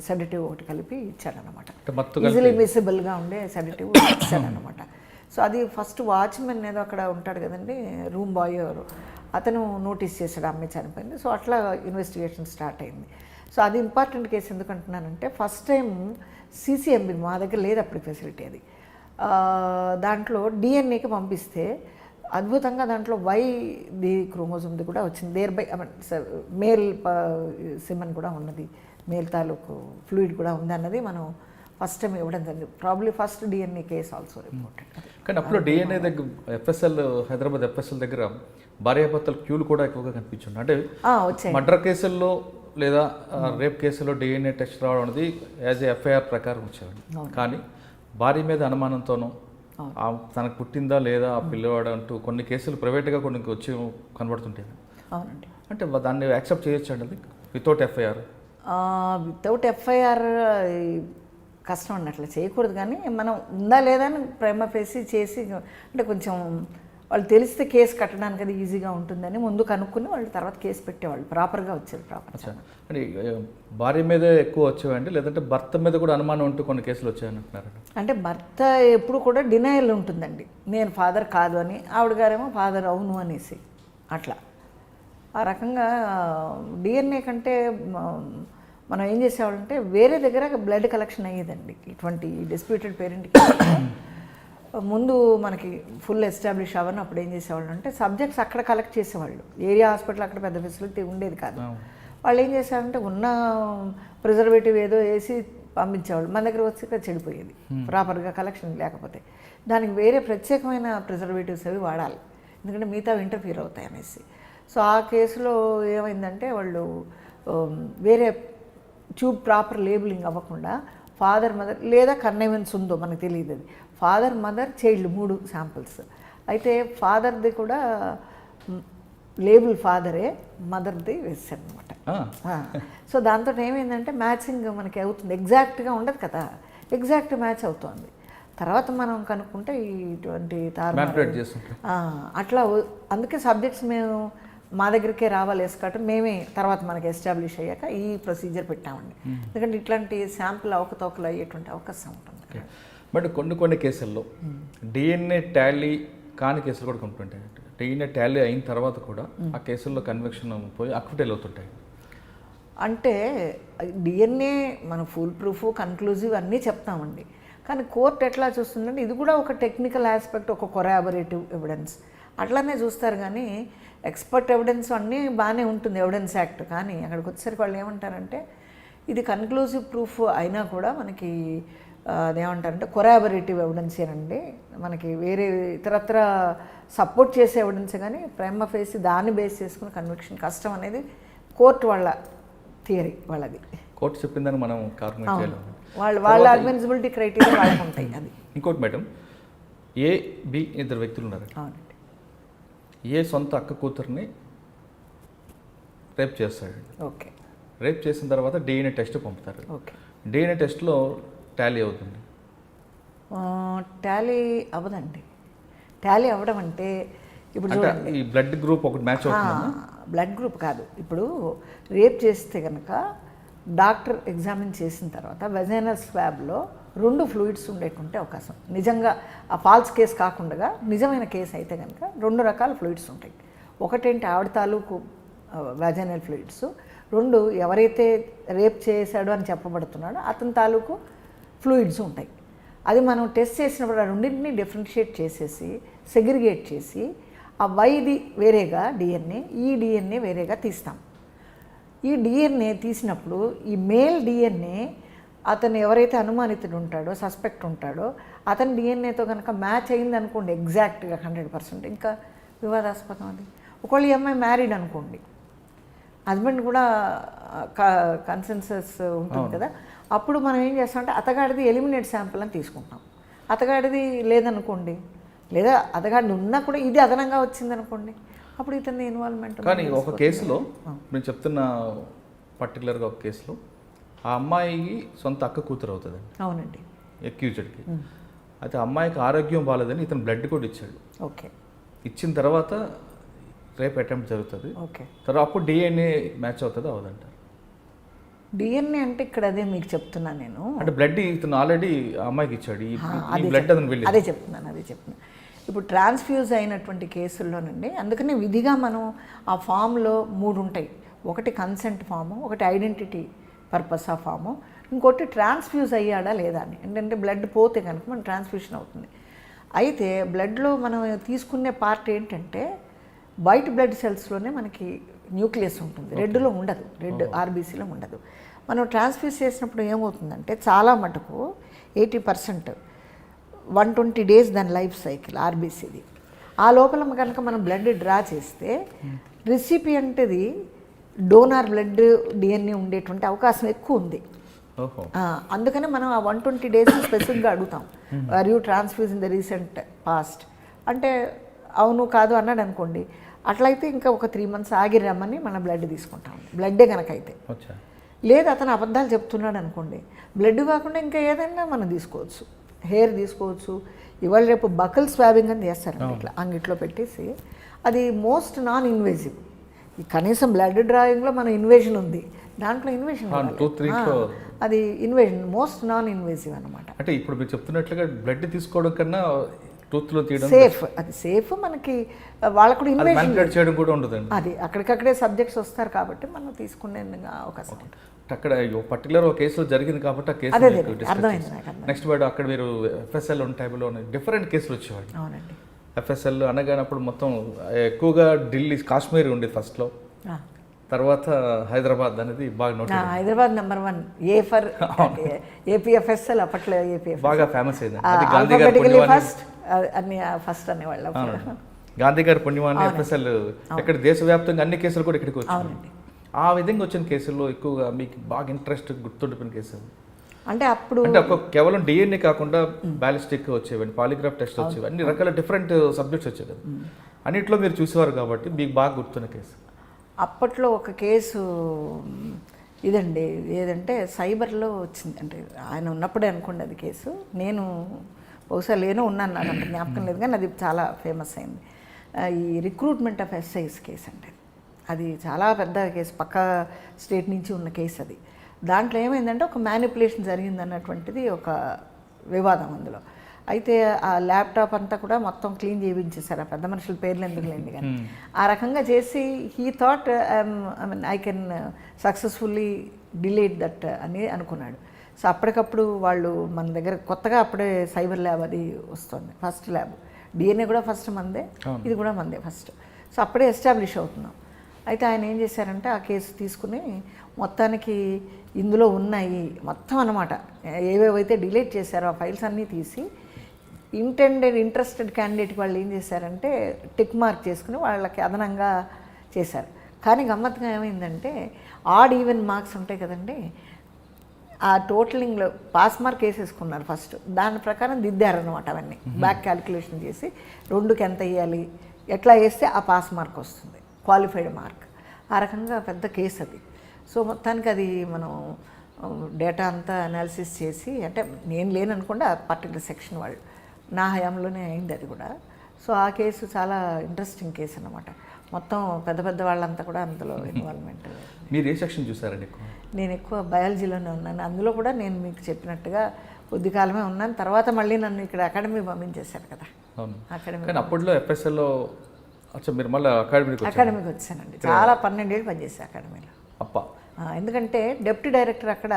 సెడటివ్ ఒకటి కలిపి ఇచ్చాడనమాట. ఈజీలీ మిసిబుల్గా ఉండే సెడటివ్ ఇచ్చాడనమాట. సో అది ఫస్ట్ వాచ్మెన్ ఏదో అక్కడ ఉంటాడు కదండి, రూమ్ బాయ్ ఎవరు, అతను నోటీస్ చేశాడు అమ్మాయి చనిపోయింది. సో అట్లా ఇన్వెస్టిగేషన్ స్టార్ట్ అయింది. సో అది ఇంపార్టెంట్ కేసు ఎందుకు అంటున్నానంటే ఫస్ట్ టైం CCMB మా దగ్గర లేదు అప్పుడు ఫెసిలిటీ, అది దాంట్లో DNAకి పంపిస్తే అద్భుతంగా దాంట్లో ది క్రోమోజోమ్ది కూడా వచ్చింది. దేర్ బై మేల్ సిమన్ కూడా ఉన్నది, మేల్ తాలూకు ఫ్లూయిడ్ కూడా ఉంది అన్నది మనం ఫస్ట్ టైం ఇవ్వడం జరిగింది. Probably first DNA case also reported. కానీ అప్పుడు DNA దగ్గర FSL హైదరాబాద్ FSL దగ్గర భార్యాభర్తల క్యూలు కూడా ఎక్కువగా కనిపించండి. అంటే మర్డర్ కేసుల్లో లేదా రేప్ కేసులో DNA టెస్ట్ రావడం అనేది యాజ్ ఏ FIR ప్రకారం వచ్చేవాడు. కానీ భార్య మీద అనుమానంతోనూ తనకు పుట్టిందా లేదా ఆ పిల్లవాడు అంటూ కొన్ని కేసులు ప్రైవేట్గా కొన్ని వచ్చి కనబడుతుంటాయి. అవునండి, అంటే దాన్ని యాక్సెప్ట్ చేయొచ్చు అండి వితౌట్ FIR? వితౌట్ FIR కష్టం అన్నట్లు చేయకూడదు. కానీ మనం ఉందా లేదా అని ప్రేమ ఫేసి చేసి, అంటే కొంచెం వాళ్ళు తెలిస్తే కేసు కట్టడానికి అది ఈజీగా ఉంటుందని ముందు కనుక్కుని వాళ్ళు తర్వాత కేసు పెట్టేవాళ్ళు, ప్రాపర్గా వచ్చేది. అంటే భార్య మీదే ఎక్కువ వచ్చేవండి, లేదంటే భర్త మీద కూడా అనుమానం ఉంటూ కొన్ని కేసులు వచ్చాయని అంటున్నారు? అంటే భర్త ఎప్పుడు కూడా డినయల్ ఉంటుందండి, నేను ఫాదర్ కాదు అని, ఆవిడ గారేమో ఫాదర్ అవును అనేసి. అట్లా ఆ రకంగా DNA కంటే మనం ఏం చేసేవాళ్ళంటే వేరే దగ్గర బ్లడ్ కలెక్షన్ అయ్యేదండి. ఇటువంటి డిస్ప్యూటెడ్ పేరెంట్కి ముందు మనకి ఫుల్ ఎస్టాబ్లిష్ అవ్వని అప్పుడు ఏం చేసేవాళ్ళు అంటే సబ్జెక్ట్స్ అక్కడ కలెక్ట్ చేసేవాళ్ళు. ఏరియా హాస్పిటల్ అక్కడ పెద్ద ఫెసిలిటీ ఉండేది కాదు. వాళ్ళు ఏం చేశారంటే ఉన్న ప్రిజర్వేటివ్ ఏదో వేసి పంపించేవాళ్ళు, మన దగ్గర వచ్చి ఇక్కడ చెడిపోయేది ప్రాపర్గా కలెక్షన్ లేకపోతే. దానికి వేరే ప్రత్యేకమైన ప్రిజర్వేటివ్స్ అవి వాడాలి, ఎందుకంటే మిగతా ఇంటర్ఫియర్ అవుతాయి అనేసి. సో ఆ కేసులో ఏమైందంటే వాళ్ళు వేరే ట్యూబ్ ప్రాపర్ లేబులింగ్ అవ్వకుండా ఫాదర్ మదర్ లేదా కన్నెవెన్స్ ఉందో మనకు తెలియదు, అది ఫాదర్ మదర్ చైల్డ్ 3 శాంపిల్స్. అయితే ఫాదర్ది కూడా లేబుల్ ఫాదరే మదర్ది వేసారు అనమాట. సో దాంతో ఏమైందంటే మ్యాచింగ్ మనకి అవుతుంది, ఎగ్జాక్ట్గా ఉండదు కదా, ఎగ్జాక్ట్ మ్యాచ్ అవుతుంది. తర్వాత మనం కనుక్కుంటే ఇటువంటి అట్లా అందుకే సబ్జెక్ట్స్ మేము మా దగ్గరికే రావాలి వేసుకోవటం, మేమే తర్వాత మనకి ఎస్టాబ్లిష్ అయ్యాక ఈ ప్రొసీజర్ పెట్టామండి. ఎందుకంటే ఇట్లాంటి శాంపుల్ అవకతవకలు అయ్యేటువంటి అవకాశం ఉంటుంది. బట్ కొన్ని కేసుల్లో డిఎన్ఏ టాలీ కాని కేసులు కూడా ఉంటుంటాయి. డిఎన్ఏ టాలీ అయిన తర్వాత కూడా ఆ కేసుల్లో కన్విక్షన్ పోయి అక్విటల్ అవుతుంటాయి. అంటే డిఎన్ఏ మన ఫుల్ ప్రూఫ్ కన్క్లూజివ్ అన్నీ చెప్తామండి, కానీ కోర్టు ఎట్లా చూస్తుందంటే ఇది కూడా ఒక టెక్నికల్ ఆస్పెక్ట్, ఒక కొరాబరేటివ్ ఎవిడెన్స్ అట్లానే చూస్తారు. కానీ ఎక్స్పర్ట్ ఎవిడెన్స్ అన్నీ బాగానే ఉంటుంది ఎవిడెన్స్ యాక్ట్, కానీ అక్కడికి వచ్చేసరికి వాళ్ళు ఏమంటారంటే ఇది కన్క్లూజివ్ ప్రూఫ్ అయినా కూడా మనకి అదేమంటారంటే కొరాబరేటివ్ ఎవిడెన్సేనండి, మనకి వేరే ఇతరత్ర సపోర్ట్ చేసే ఎవిడెన్సే, కానీ ప్రైమా ఫేసి దాన్ని బేస్ చేసుకుని కన్విక్షన్ కష్టం అనేది కోర్టు వాళ్ళ థియరీ, వాళ్ళది. కోర్టు చెప్పిందని మనం వాళ్ళ అడ్మిసిబిలిటీ క్రైటీరియా వాళ్ళకి ఉంటాయి. అది ఇంకోటి మేడం, ఏ బి ఇద్దరు వ్యక్తులు ఉన్నారు. అవునండి. ఏ సొంత అక్క కూతుర్ని రేప్ చేస్తాడు. ఓకే. రేప్ చేసిన తర్వాత డిఎన్ఏ టెస్ట్ పంపుతారు. ఓకే. డిఎన్ఏ టెస్ట్లో టాలీ అవుతుంది. టాలీ అవ్వదండి. టాలీ అవ్వడం అంటే ఇప్పుడు ఈ బ్లడ్ గ్రూప్ ఒకటి మ్యాచ్ అవుతుంది. బ్లడ్ గ్రూప్ కాదు, ఇప్పుడు రేప్ చేస్తే కనుక డాక్టర్ ఎగ్జామిన్ చేసిన తర్వాత వెజైనల్ స్వాబ్లో 2 ఫ్లూయిడ్స్ ఉండేటువంటి అవకాశం, నిజంగా ఆ ఫాల్స్ కేసు కాకుండా నిజమైన కేసు అయితే కనుక 2 రకాల ఫ్లూయిడ్స్ ఉంటాయి. ఒకటేంటి ఆవిడ తాలూకు వెజైనల్ ఫ్లూయిడ్స్, 2 ఎవరైతే రేప్ చేశాడు అని చెప్పబడుతున్నాడో అతని తాలూకు ఫ్లూయిడ్స్ ఉంటాయి. అది మనం టెస్ట్ చేసినప్పుడు ఆ రెండింటిని డిఫరెన్షియేట్ చేసేసి సెగ్రిగేట్ చేసి ఆ వైది వేరేగా డిఎన్ఏ, ఈ డిఎన్ఏ వేరేగా తీస్తాం. ఈ డిఎన్ఏ తీసినప్పుడు ఈ మేల్ డిఎన్ఏ అతను ఎవరైతే అనుమానితుడు ఉంటాడో, సస్పెక్ట్ ఉంటాడో అతని డిఎన్ఏతో కనుక మ్యాచ్ అయింది అనుకోండి ఎగ్జాక్ట్గా 100%, ఇంకా వివాదాస్పదం. అది ఒకవేళ ఈ అమ్మాయి మ్యారీడ్ అనుకోండి, హస్బెండ్ కూడా కన్సెన్సస్ ఉంటుంది కదా, అప్పుడు మనం ఏం చేస్తామంటే అతగాడిది ఎలిమినేట్ శాంపుల్ అని తీసుకుంటాం. అతగాడిది లేదనుకోండి, లేదా అతగాడిని ఉన్నా కూడా ఇది అదనంగా వచ్చిందనుకోండి, అప్పుడు ఇతని ఇన్వాల్వ్మెంట్. కానీ ఒక కేసులో నేను చెప్తున్న పర్టికులర్గా ఒక కేసులో ఆ అమ్మాయికి సొంత అక్క కూతురు అవుతుంది. అవునండి. అక్యూజ్డ్కి. అయితే అమ్మాయికి ఆరోగ్యం బాగాలేదని ఇతను బ్లడ్ కూడా ఇచ్చాడు. ఓకే. ఇచ్చిన తర్వాత రేప్ అటెంప్ట్ జరుగుతుంది. ఓకే. తర్వాత అప్పుడు డిఎన్ఏ మ్యాచ్ అవుతుంది అవదంటారు. డిఎన్ఏ అంటే ఇక్కడ అదే మీకు చెప్తున్నాను నేను, అంటే బ్లడ్ ఇతను ఆల్రెడీ అమ్మాయికి ఇచ్చాడు, ఈ బ్లడ్ అతను వెళ్ళి అదే చెప్తున్నాను. ఇప్పుడు ట్రాన్స్ఫ్యూజ్ అయినటువంటి కేసుల్లోనండి, అందుకనే విధిగా మనం ఆ ఫామ్లో 3 ఉంటాయి. ఒకటి కన్సెంట్ ఫాము, ఒకటి ఐడెంటిటీ పర్పస్ ఆ ఫాము, ఇంకోటి ట్రాన్స్ఫ్యూజ్ అయ్యాడా లేదా అని. ఏంటంటే బ్లడ్ పోతే కనుక మన ట్రాన్స్ఫ్యూషన్ అవుతుంది. అయితే బ్లడ్లో మనం తీసుకునే పార్ట్ ఏంటంటే వైట్ బ్లడ్ సెల్స్లోనే మనకి న్యూక్లియస్ ఉంటుంది, రెడ్లో ఉండదు, రెడ్ ఆర్బీసీలో ఉండదు. మనం ట్రాన్స్ఫ్యూజ్ చేసినప్పుడు ఏమవుతుందంటే చాలా మటుకు 80% 120 days దాని లైఫ్ సైకిల్ ఆర్బీసీది. ఆ లోపల కనుక మనం బ్లడ్ డ్రా చేస్తే రిసిపియంట్ది డోనార్ బ్లడ్ డిఎన్ఏ ఉండేటువంటి అవకాశం ఎక్కువ ఉంది. అందుకనే మనం ఆ 120 days స్పెసిఫిక్గా అడుగుతాం, are you transfuse in the recent past అంటే అవును కాదు అన్నాడు అనుకోండి, అట్లయితే ఇంకా ఒక 3 months ఆగి రమ్మని మనం బ్లడ్ తీసుకుంటాం, బ్లడ్డే కనుక అయితే. లేదు అతను అబద్ధాలు చెప్తున్నాడు అనుకోండి, బ్లడ్ కాకుండా ఇంకా ఏదైనా మనం తీసుకోవచ్చు, హెయిర్ తీసుకోవచ్చు. ఇవాళ రేపు బకల్ స్వాబింగ్ అని చేస్తారండి, ఇట్లా అంగిట్లో పెట్టేసి, అది మోస్ట్ నాన్ ఇన్వేజివ్. కనీసం బ్లడ్ డ్రాయింగ్లో మన ఇన్వేషన్ ఉంది, దాంట్లో ఇన్వేషన్ అది ఇన్వేషన్ మోస్ట్ నాన్ ఇన్వేజివ్ అనమాట. అంటే ఇప్పుడు మీరు చెప్తున్నట్లుగా బ్లడ్ తీసుకోవడం కన్నా టూత్లో తీయడం సేఫ్, అది సేఫ్. మనకి వాళ్ళకు కూడా ఇన్వేషన్ చేయడం కూడా ఉండదండి, అది అక్కడికక్కడే సబ్జెక్ట్స్ వస్తారు కాబట్టి మనం తీసుకునే అవకాశం ఉంటుంది. అక్కడ పర్టికులర్ ఒక కేసులో జరిగింది కాబట్టి ఆ కేసు అర్థమైంది. నెక్స్ట్ మేడం అక్కడ మీరు ఎఫ్ఎస్ఎల్ ఉన్న టైంలో డిఫరెంట్ కేసులు వచ్చేవాడు. అవునండి. ఎఫ్ఎస్ఎల్ అనగానప్పుడు మొత్తం ఎక్కువగా ఢిల్లీ కాశ్మీర్ ఉండేది ఫస్ట్లో, తర్వాత హైదరాబాద్ అనేది బాగా note. Hyderabad number 1 A for APFSL, అప్పట్లో ఏపీఎఫ్ బాగా ఫేమస్ అయింది. ఫస్ట్ అనేవాళ్ళు. గాంధీ గారి పుణ్యమాన్ని ఎఫ్ఎస్ఎల్ ఇక్కడ దేశవ్యాప్తంగా అన్ని కేసులు కూడా ఇక్కడికి వచ్చాయి. ఆ విధంగా వచ్చిన కేసుల్లో ఎక్కువగా మీకు బాగా ఇంట్రెస్ట్ గుర్తుండిపోయిన కేసులు? అంటే అప్పుడు అంటే కేవలం డిఎన్ఏ కాకుండా బ్యాలిస్టిక్ వచ్చేవి, పాలిగ్రాఫ్ టెస్ట్ వచ్చేవి, అన్ని రకాల డిఫరెంట్ సబ్జెక్ట్స్ వచ్చాయి కదా. అన్నిట్లో మీరు చూసేవారు కాబట్టి మీకు బాగా గుర్తున్న కేసు. అప్పట్లో ఒక కేసు ఇదండి, ఏదంటే సైబర్లో వచ్చింది. అంటే ఆయన ఉన్నప్పుడే అనుకోండి అది కేసు, నేను బహుశా ఉన్నాను, నాకు అంత జ్ఞాపకం లేదు, కానీ అది చాలా ఫేమస్ అయింది. ఈ రిక్రూట్మెంట్ ఆఫ్ ఎస్ఐస్ కేసు అంటే అది చాలా పెద్ద కేసు, పక్క స్టేట్ నుంచి ఉన్న కేసు అది. దాంట్లో ఏమైందంటే ఒక మ్యానిపులేషన్ జరిగిందన్నటువంటిది ఒక వివాదం అందులో. అయితే ఆ ల్యాప్టాప్ అంతా కూడా మొత్తం క్లీన్ చేయించేశారు, ఆ పెద్ద మనుషుల పేర్లు ఎందుకు లేండి కానీ. ఆ రకంగా చేసి he thought I can successfully delete that అని అనుకున్నాడు. సో అప్పటికప్పుడు వాళ్ళు మన దగ్గర కొత్తగా అప్పుడే సైబర్ ల్యాబ్ అది వస్తుంది, ఫస్ట్ ల్యాబ్. డిఎన్ఏ కూడా ఫస్ట్ మందే, ఇది కూడా మందే ఫస్ట్. సో అప్పుడే ఎస్టాబ్లిష్ అవుతున్నాం. అయితే ఆయన ఏం చేశారంటే ఆ కేసు తీసుకుని మొత్తానికి ఇందులో ఉన్నాయి మొత్తం అన్నమాట, ఏవేవైతే డిలీట్ చేశారో ఆ ఫైల్స్ అన్నీ తీసి ఇంట్రెస్టెడ్ క్యాండిడేట్కి వాళ్ళు ఏం చేశారంటే టిక్ మార్క్ చేసుకుని వాళ్ళకి అదనంగా చేశారు. కానీ గమ్మత్తుగా ఏమైందంటే ఆడ్ ఈవెన్ మార్క్స్ ఉంటాయి కదండి, ఆ టోటలింగ్లో పాస్ మార్క్ వేసేసుకున్నారు ఫస్ట్, దాని ప్రకారం దిద్దారనమాట అవన్నీ. బ్యాక్ క్యాలిక్యులేషన్ చేసి 2కి ఎంత వేయాలి, ఎట్లా వేస్తే ఆ పాస్ మార్క్ వస్తుంది, క్వాలిఫైడ్ మార్క్. ఆ రకంగా పెద్ద కేసు అది. సో మొత్తానికి అది మనం డేటా అంతా అనాలిసిస్ చేసి, అంటే నేను లేననుకోండి ఆ పర్టికులర్ సెక్షన్ వాళ్ళు, నా హయాంలోనే అయింది అది కూడా. సో ఆ కేసు చాలా ఇంట్రెస్టింగ్ కేసు అన్నమాట. మొత్తం పెద్ద పెద్ద వాళ్ళంతా కూడా అందులో ఇన్వాల్వ్మెంట్. మీరు ఏ సెక్షన్ చూసారండి? నేను ఎక్కువ బయాలజీలోనే ఉన్నాను. అందులో కూడా నేను మీకు చెప్పినట్టుగా కొద్ది కాలమే ఉన్నాను. తర్వాత మళ్ళీ నన్ను ఇక్కడ అకాడమీ పంపించేశారు కదా. అకాడమీ అప్పట్లో ఎఫ్ఎస్ఎల్లో మీరు మళ్ళీ అకాడమీకి వచ్చానండి. చాలా 12 ఏళ్ళు పనిచేశాను అకాడమీలో. ఎందుకంటే డెప్యూటీ డైరెక్టర్ అక్కడ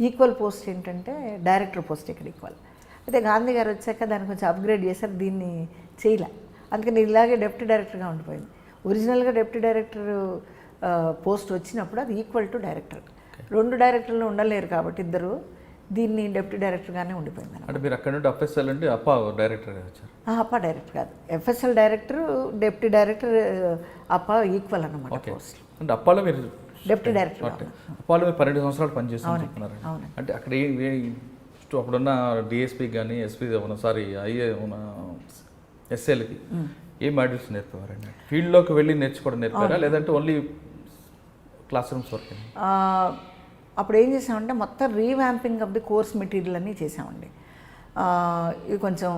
ఈక్వల్ పోస్ట్ ఏంటంటే డైరెక్టర్ పోస్ట్ ఇక్కడ ఈక్వల్. అయితే గాంధీ గారు వచ్చాక దాన్ని కొంచెం అప్గ్రేడ్ చేశారు, దీన్ని చేయలే. అందుకని ఇలాగే డెప్యూటీ డైరెక్టర్గా ఉండిపోయింది. ఒరిజినల్గా డెప్యూటీ డైరెక్టర్ పోస్ట్ వచ్చినప్పుడు అది ఈక్వల్ టు డైరెక్టర్. 2 డైరెక్టర్లు ఉండలేరు కాబట్టి ఇద్దరు, దీన్ని డెప్యూటీ డైరెక్టర్గానే ఉండిపోయింది. అంటే మీరు అక్కడ నుండి ఎఫ్ఎస్ఎల్ నుండి డైరెక్టర్గా వచ్చారు? డైరెక్టర్ కాదు, FSL director, deputy director equal అన్నమాట పోస్ట్. అంటే అప్పాలో మీరు డెప్యూటీ డైరెక్టర్. అప్పాలో మీరు 12 సంవత్సరాలు పనిచేస్తున్నారు చెప్తున్నారు. అంటే అక్కడ అప్పుడున్న డిఎస్పీకి కానీ ఎస్పీ ఎస్ఎల్కి ఏ మాడ్యూల్స్ నేర్పేవారండి? ఫీల్డ్లోకి వెళ్ళి నేర్చుకోవడం నేర్పారా, లేదంటే ఓన్లీ క్లాస్ రూమ్స్ వరకు? అప్పుడు ఏం చేసామంటే మొత్తం revamping of the course material అన్నీ చేసామండి. ఇది కొంచెం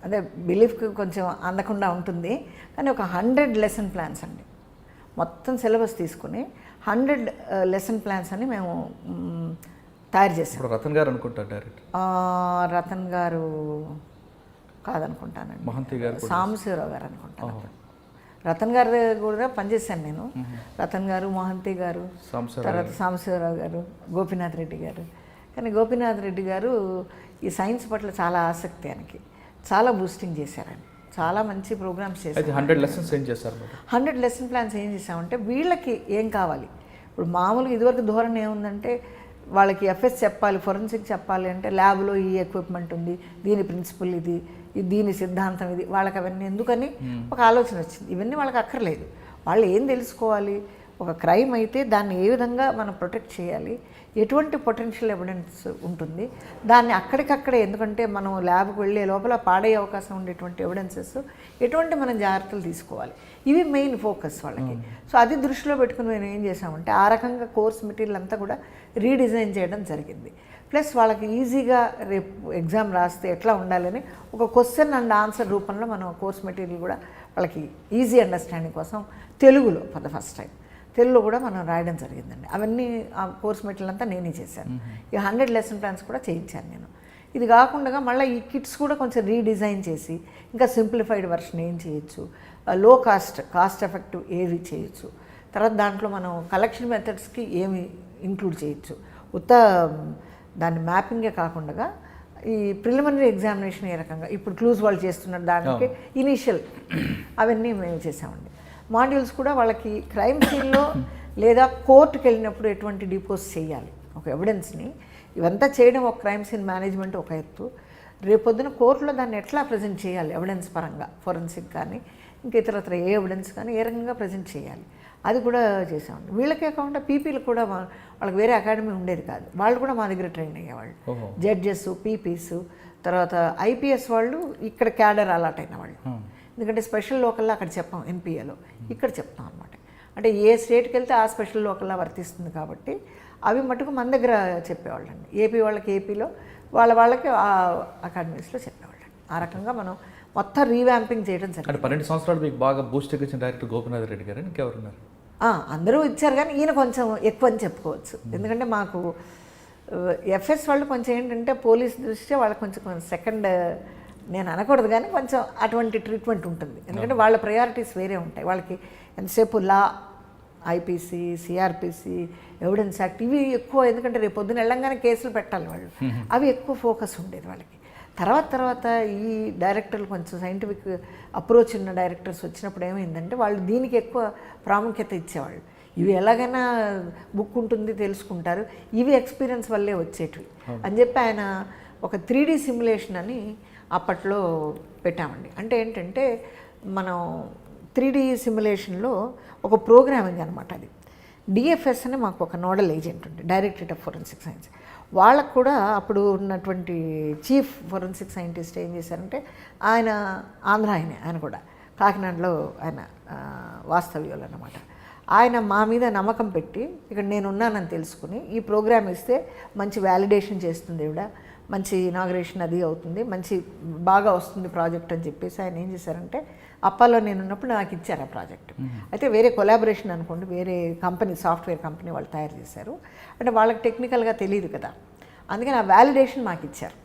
అదే బిలీఫ్కి కొంచెం అందకుండా ఉంటుంది, కానీ ఒక 100 లెసన్ ప్లాన్స్ అండి. మొత్తం సిలబస్ తీసుకుని 100 లెసన్ ప్లాన్స్ అని మేము తయారు చేసాం. రతన్ గారు అనుకుంటారు డైరెక్ట్? రతన్ గారు కాదనుకుంటానండి, మహంతి గారు, సాంబశివరావు గారు అనుకుంటాను. రతన్ గారి కూడా పనిచేశాను నేను. రతన్ గారు, మహంతి గారు, తర్వాత సాంబశివరావు గారు, గోపీనాథ్ రెడ్డి గారు. కానీ గోపీనాథ్ రెడ్డి గారు ఈ సైన్స్ పట్ల చాలా ఆసక్తి, ఆయనకి చాలా బూస్టింగ్ చేశారని, చాలా మంచి ప్రోగ్రామ్స్ చేశారు. 100 లెసన్స్ ఏం చేశారు? 100 లెసన్ ప్లాన్స్ ఏం చేసామంటే వీళ్ళకి ఏం కావాలి. ఇప్పుడు మామూలుగా ఇదివరకు ధోరణి ఏముందంటే వాళ్ళకి ఎఫ్ఎస్ చెప్పాలి, ఫోరెన్సిక్ చెప్పాలి అంటే ల్యాబ్లో ఈ ఎక్విప్మెంట్ ఉంది, దీని ప్రిన్సిపల్ ఇది, దీని సిద్ధాంతం ఇది, వాళ్ళకి అవన్నీ ఎందుకని ఒక ఆలోచన వచ్చింది. ఇవన్నీ వాళ్ళకి అక్కర్లేదు. వాళ్ళు ఏం తెలుసుకోవాలి, ఒక క్రైమ్ అయితే దాన్ని ఏ విధంగా మనం ప్రొటెక్ట్ చేయాలి, ఎటువంటి పొటెన్షియల్ ఎవిడెన్స్ ఉంటుంది, దాన్ని అక్కడికక్కడే, ఎందుకంటే మనం ల్యాబ్కి వెళ్ళే లోపల పాడయ్యే అవకాశం ఉండేటువంటి ఎవిడెన్సెస్ ఎటువంటి మనం జాగ్రత్తలు తీసుకోవాలి, ఇవి మెయిన్ ఫోకస్ వాళ్ళకి. సో అది దృష్టిలో పెట్టుకుని మేము ఏం చేసామంటే ఆ రకంగా కోర్స్ మెటీరియల్ అంతా కూడా రీడిజైన్ చేయడం జరిగింది. ప్లస్ వాళ్ళకి ఈజీగా రేపు ఎగ్జామ్ రాస్తే ఎట్లా ఉండాలని ఒక క్వశ్చన్ అండ్ ఆన్సర్ రూపంలో మనం కోర్స్ మెటీరియల్ కూడా వాళ్ళకి ఈజీ అండర్స్టాండింగ్ కోసం తెలుగులో ఫర్ ద ఫస్ట్ టైం తెలుగులో కూడా మనం రాయడం జరిగిందండి. అవన్నీ ఆ కోర్స్ మెటీరియల్ అంతా నేనే చేశాను. ఈ 100 లెసన్ ప్లాన్స్ కూడా చేయించాను నేను. ఇది కాకుండా మళ్ళీ ఈ కిట్స్ కూడా కొంచెం రీడిజైన్ చేసి ఇంకా సింప్లిఫైడ్ వర్షన్ ఏం చేయొచ్చు, లో కాస్ట్ ఎఫెక్టివ్ ఏవి చేయొచ్చు, తర్వాత దాంట్లో మనం కలెక్షన్ మెథడ్స్కి ఏమి ఇంక్లూడ్ చేయొచ్చు, దాన్ని మ్యాపింగే కాకుండా ఈ ప్రిలిమినరీ ఎగ్జామినేషన్ ఏ రకంగా ఇప్పుడు క్లూజ్ వాళ్ళు చేస్తున్నారు దానికి ఇనీషియల్ అవన్నీ మేము చేసామండి. మాడ్యూల్స్ కూడా వాళ్ళకి క్రైమ్ సీన్లో లేదా కోర్టుకు వెళ్ళినప్పుడు ఎటువంటి డిపోజ్ చేయాలి, ఒక ఎవిడెన్స్ని ఇవంతా చేయడం ఒక క్రైమ్ సీన్ మేనేజ్మెంట్ ఒక ఎత్తు, రేపొద్దున కోర్టులో దాన్ని ఎట్లా ప్రజెంట్ చేయాలి ఎవిడెన్స్ పరంగా, ఫోరెన్సిక్ కానీ ఇంకా ఇతరత్ర ఏ ఎవిడెన్స్ కానీ ఏ రకంగా ప్రజెంట్ చేయాలి, అది కూడా చేసామండి. వీళ్ళకే కాకుండా పీపీలు కూడా వాళ్ళకి వేరే అకాడమీ ఉండేది కాదు, వాళ్ళు కూడా మా దగ్గర ట్రైన్ అయ్యేవాళ్ళు. జడ్జెస్, పీపీస్, తర్వాత ఐపీఎస్ వాళ్ళు ఇక్కడ క్యాడర్ అలాట్ అయిన వాళ్ళు. ఎందుకంటే స్పెషల్ లోకల్లో అక్కడ చెప్పాం, ఎంపీఏలో ఇక్కడ చెప్తాం అనమాట. అంటే ఏ స్టేట్కి వెళ్తే ఆ స్పెషల్ లోకల్లా వర్తిస్తుంది కాబట్టి అవి మటుకు మన దగ్గర చెప్పేవాళ్ళండి. ఏపీ వాళ్ళకి ఏపీలో, వాళ్ళకి ఆ అకాడమీస్లో చెప్పేవాళ్ళండి. ఆ రకంగా మనం మొత్తం రీవ్యాంపింగ్ చేయడం జరిగింది. అంటే 12 సంవత్సరాలు మీకు బాగా బూస్ట్ ఇచ్చిన డైరెక్టర్ గోపినాథ్ రెడ్డి గారు, ఇంకెవరున్నారు? అందరూ ఇచ్చారు కానీ ఈయన కొంచెం ఎక్కువ అని చెప్పుకోవచ్చు. ఎందుకంటే మాకు ఎఫ్ఎస్ వాళ్ళు కొంచెం ఏంటంటే పోలీస్ దృష్ట్యా వాళ్ళకి కొంచెం సెకండ్, నేను అనకూడదు కానీ కొంచెం అటువంటి ట్రీట్మెంట్ ఉంటుంది. ఎందుకంటే వాళ్ళ ప్రయారిటీస్ వేరే ఉంటాయి. వాళ్ళకి ఎంతసేపు లా, ఐపీసీ, సిఆర్పిసి, ఎవిడెన్స్ యాక్ట్ ఇవి ఎక్కువ. ఎందుకంటే రేపు పొద్దున వెళ్ళంగానే కేసులు పెట్టాలి వాళ్ళు, అవి ఎక్కువ ఫోకస్ ఉండేది వాళ్ళకి. తర్వాత ఈ డైరెక్టర్లు కొంచెం సైంటిఫిక్ అప్రోచ్ ఉన్న డైరెక్టర్స్ వచ్చినప్పుడు ఏమైందంటే వాళ్ళు దీనికి ఎక్కువ ప్రాముఖ్యత ఇచ్చేవాళ్ళు. ఇవి ఎలాగైనా బుక్ ఉంటుంది తెలుసుకుంటారు, ఇవి ఎక్స్పీరియన్స్ వల్లే వచ్చేటివి అని చెప్పి ఆయన ఒక 3D సిమ్యులేషన్ అని అప్పట్లో పెట్టామండి. అంటే ఏంటంటే మనం 3D సిమ్యులేషన్లో ఒక ప్రోగ్రామింగ్ అనమాట. అది డిఎఫ్ఎస్ అని మాకు ఒక నోడల్ ఏజెంట్ ఉంది, డైరెక్టరేట్ ఆఫ్ ఫోరెన్సిక్ సైన్స్. వాళ్ళకు కూడా అప్పుడు ఉన్నటువంటి చీఫ్ ఫోరెన్సిక్ సైంటిస్ట్ ఏం చేశారంటే, ఆయన ఆంధ్ర ఆయన కూడా కాకినాడలో ఆయన వాస్తవ్యులు అన్నమాట. ఆయన మా మీద నమ్మకం పెట్టి ఇక్కడ నేనున్నానని తెలుసుకుని ఈ ప్రోగ్రామ్ ఇస్తే మంచి వ్యాలిడేషన్ చేస్తుంది ఈవిడ, మంచి ఇనాగ్రేషన్ అది అవుతుంది, మంచి బాగా వస్తుంది ప్రాజెక్ట్ అని చెప్పేసి ఆయన ఏం చేశారంటే, అప్పాలో నేను ఉన్నప్పుడు నాకు ఇచ్చారు ఆ ప్రాజెక్ట్. అయితే వేరే కొలాబరేషన్ అనుకోండి, వేరే కంపెనీ, సాఫ్ట్వేర్ కంపెనీ వాళ్ళు తయారు చేశారు. అంటే వాళ్ళకి టెక్నికల్గా తెలియదు కదా, అందుకని ఆ వ్యాలిడేషన్ మాకు ఇచ్చారు,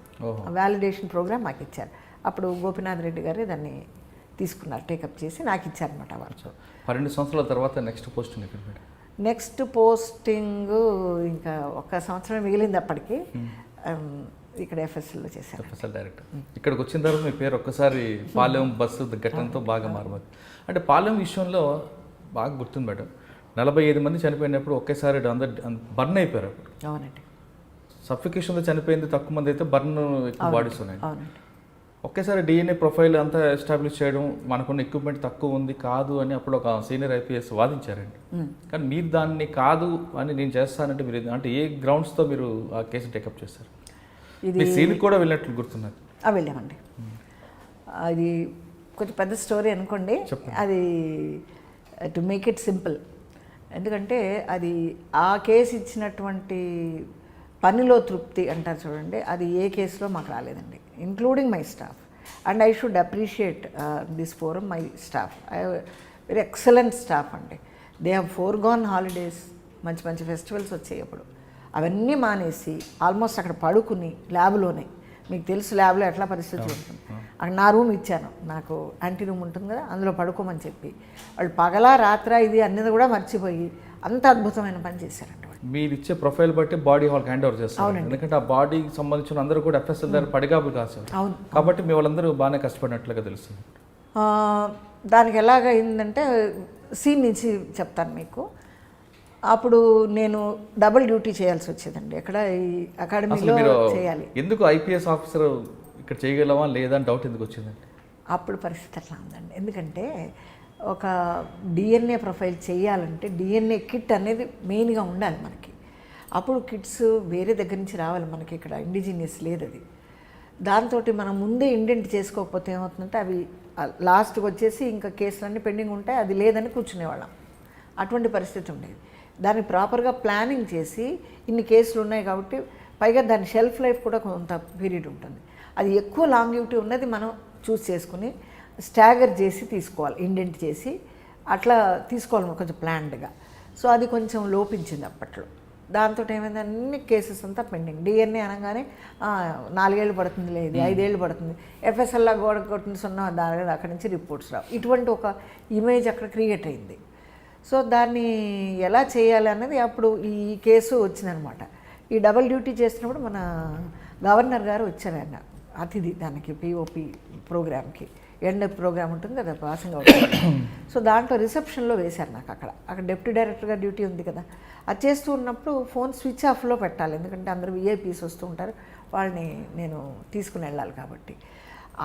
ఆ వ్యాలిడేషన్ ప్రోగ్రామ్ మాకు ఇచ్చారు. అప్పుడు గోపినాథ్ రెడ్డి గారు దాన్ని తీసుకున్నారు, టేకప్ చేసి నాకు ఇచ్చారనమాట వాళ్ళు. 12 సంవత్సరాల తర్వాత నెక్స్ట్ పోస్టింగ్ ఎక్కడ? నెక్స్ట్ పోస్టింగ్ ఇంకా 1 సంవత్సరం మిగిలింది అప్పటికి. ఇక్కడ ఎఫ్ఎస్ఎల్లో చేశాను, ఎఫ్ఎస్ఎల్ డైరెక్టర్. ఇక్కడికి వచ్చిన తర్వాత మీ పేరు ఒక్కసారి పాలెం బస్సు ఘటనతో బాగా మారబోదు. అంటే పాలెం విషయంలో బాగా గుర్తుంది మేడం, 45 మంది చనిపోయినప్పుడు ఒకేసారి బర్న్ అయిపోయారు. అవునండి. సఫికేషన్లో చనిపోయింది తక్కువ మంది అయితే బర్న్ ఎక్కువ బాడీస్ ఉన్నాయి. ఒకేసారి డిఎన్ఏ ప్రొఫైల్ అంతా ఎస్టాబ్లిష్ చేయడం, మనకున్న ఎక్విప్మెంట్ తక్కువ ఉంది కాదు అని అప్పుడు ఒక సీనియర్ ఐపీఎస్ వాదించారండి. కానీ మీరు దాన్ని కాదు అని నేను చేస్తానంటే మీరు అంటే ఏ గ్రౌండ్స్తో మీరు ఆ కేసు టేకప్ చేస్తారు? ఇది సీన్ కూడా వెళ్ళినట్లు గుర్తున్నది. వెళ్ళామండి. అది కొంచెం పెద్ద స్టోరీ అనుకోండి. అది టు మేక్ ఇట్ సింపుల్, ఎందుకంటే అది ఆ కేసు ఇచ్చినటువంటి పనిలో తృప్తి అంటారు చూడండి, అది ఏ కేసులో మాకు రాలేదండి, including my staff. And I should appreciate this forum, my staff, very excellent staff అండి. దే హ్యావ్ ఫోర్గాన్ హాలిడేస్, మంచి మంచి ఫెస్టివల్స్ వచ్చాయి అప్పుడు, అవన్నీ మానేసి ఆల్మోస్ట్ అక్కడ పడుకుని ల్యాబ్లోనే, మీకు తెలుసు ల్యాబ్లో ఎట్లా పరిస్థితి ఉంటుంది, అక్కడ నా రూమ్ ఇచ్చాను, నాకు యాంటీ రూమ్ ఉంటుంది కదా, అందులో పడుకోమని చెప్పి వాళ్ళు పగలా రాత్రా ఇది అన్నది కూడా మర్చిపోయి అంత అద్భుతమైన పని చేశారండి. మీరు ఇచ్చే ప్రొఫైల్ బట్టి బాడీ వాళ్ళకి హ్యాండ్ ఓవర్ చేస్తారు, ఎందుకంటే ఆ బాడీకి సంబంధించిన అందరూ కూడా ఎఫ్ఎస్ఎల్ దగ్గర పడిగాపులు కాస్తారు. అవును, కాబట్టి మీ వాళ్ళందరూ బాగానే కష్టపడినట్లుగా తెలుస్తుంది. దానికి ఎలాగైందంటే సీన్ నుంచి చెప్తాను మీకు. అప్పుడు నేను డబుల్ డ్యూటీ చేయాల్సి వచ్చేదండి, ఎక్కడ ఈ అకాడమీలో చేయాలి. ఎందుకు ఐపీఎస్ ఆఫీసర్ ఇక్కడ చేయగలవా లేదా అని డౌట్ ఎందుకు వచ్చిందండి? అప్పుడు పరిస్థితి అట్లా ఉందండి, ఎందుకంటే ఒక డిఎన్ఏ ప్రొఫైల్ చేయాలంటే డిఎన్ఏ కిట్ అనేది మెయిన్గా ఉండాలి మనకి. అప్పుడు కిట్స్ వేరే దగ్గర నుంచి రావాలి, మనకి ఇక్కడ ఇండిజినియస్ లేదు అది. దాంతో మనం ముందే ఇండెంట్ చేసుకోకపోతే ఏమవుతుందంటే అవి లాస్ట్కి వచ్చేసి ఇంకా కేసులన్నీ పెండింగ్ ఉంటాయి, అది లేదని కూర్చునేవాళ్ళం. అటువంటి పరిస్థితి ఉండేది. దాన్ని ప్రాపర్గా ప్లానింగ్ చేసి ఇన్ని కేసులు ఉన్నాయి కాబట్టి, పైగా దాని షెల్ఫ్ లైఫ్ కూడా కొంత పీరియడ్ ఉంటుంది, అది ఎక్కువ లాంగివిటీ ఉన్నది మనం చూస్ చేసుకుని స్టాగర్ చేసి తీసుకోవాలి, ఇండెంట్ చేసి అట్లా తీసుకోవాలి కొంచెం ప్లాన్డ్గా. సో అది కొంచెం లోపించింది అప్పట్లో. దాంతో ఏమైంది, అన్ని కేసెస్ అంతా పెండింగ్. డిఎన్ఏ అనగానే 4 ఏళ్ళు పడుతుంది, లేదు 5 ఏళ్ళు పడుతుంది, ఎఫ్ఎస్ఎల్లా గోడ కొట్టిన సున్నా దాని అక్కడి నుంచి రిపోర్ట్స్ రావు, ఇటువంటి ఒక ఇమేజ్ అక్కడ క్రియేట్ అయింది. సో దాన్ని ఎలా చేయాలి అన్నది అప్పుడు ఈ కేసు వచ్చిందనమాట. ఈ డబుల్ డ్యూటీ చేసినప్పుడు మన గవర్నర్ గారు వచ్చారు, ఆయన అతిథి దానికి పిఓపి ప్రోగ్రామ్కి, ఎండ్ ప్రోగ్రామ్ ఉంటుంది కదా పాసింగ్ అవుట్. సో దాంట్లో రిసెప్షన్లో వేశారు నాకు, అక్కడ డిప్యూటీ డైరెక్టర్గా డ్యూటీ ఉంది కదా, అది చేస్తూ ఉన్నప్పుడు ఫోన్ స్విచ్ ఆఫ్లో పెట్టాలి, ఎందుకంటే అందరూ విఐపీస్ వస్తూ ఉంటారు, వాళ్ళని నేను తీసుకుని వెళ్ళాలి కాబట్టి.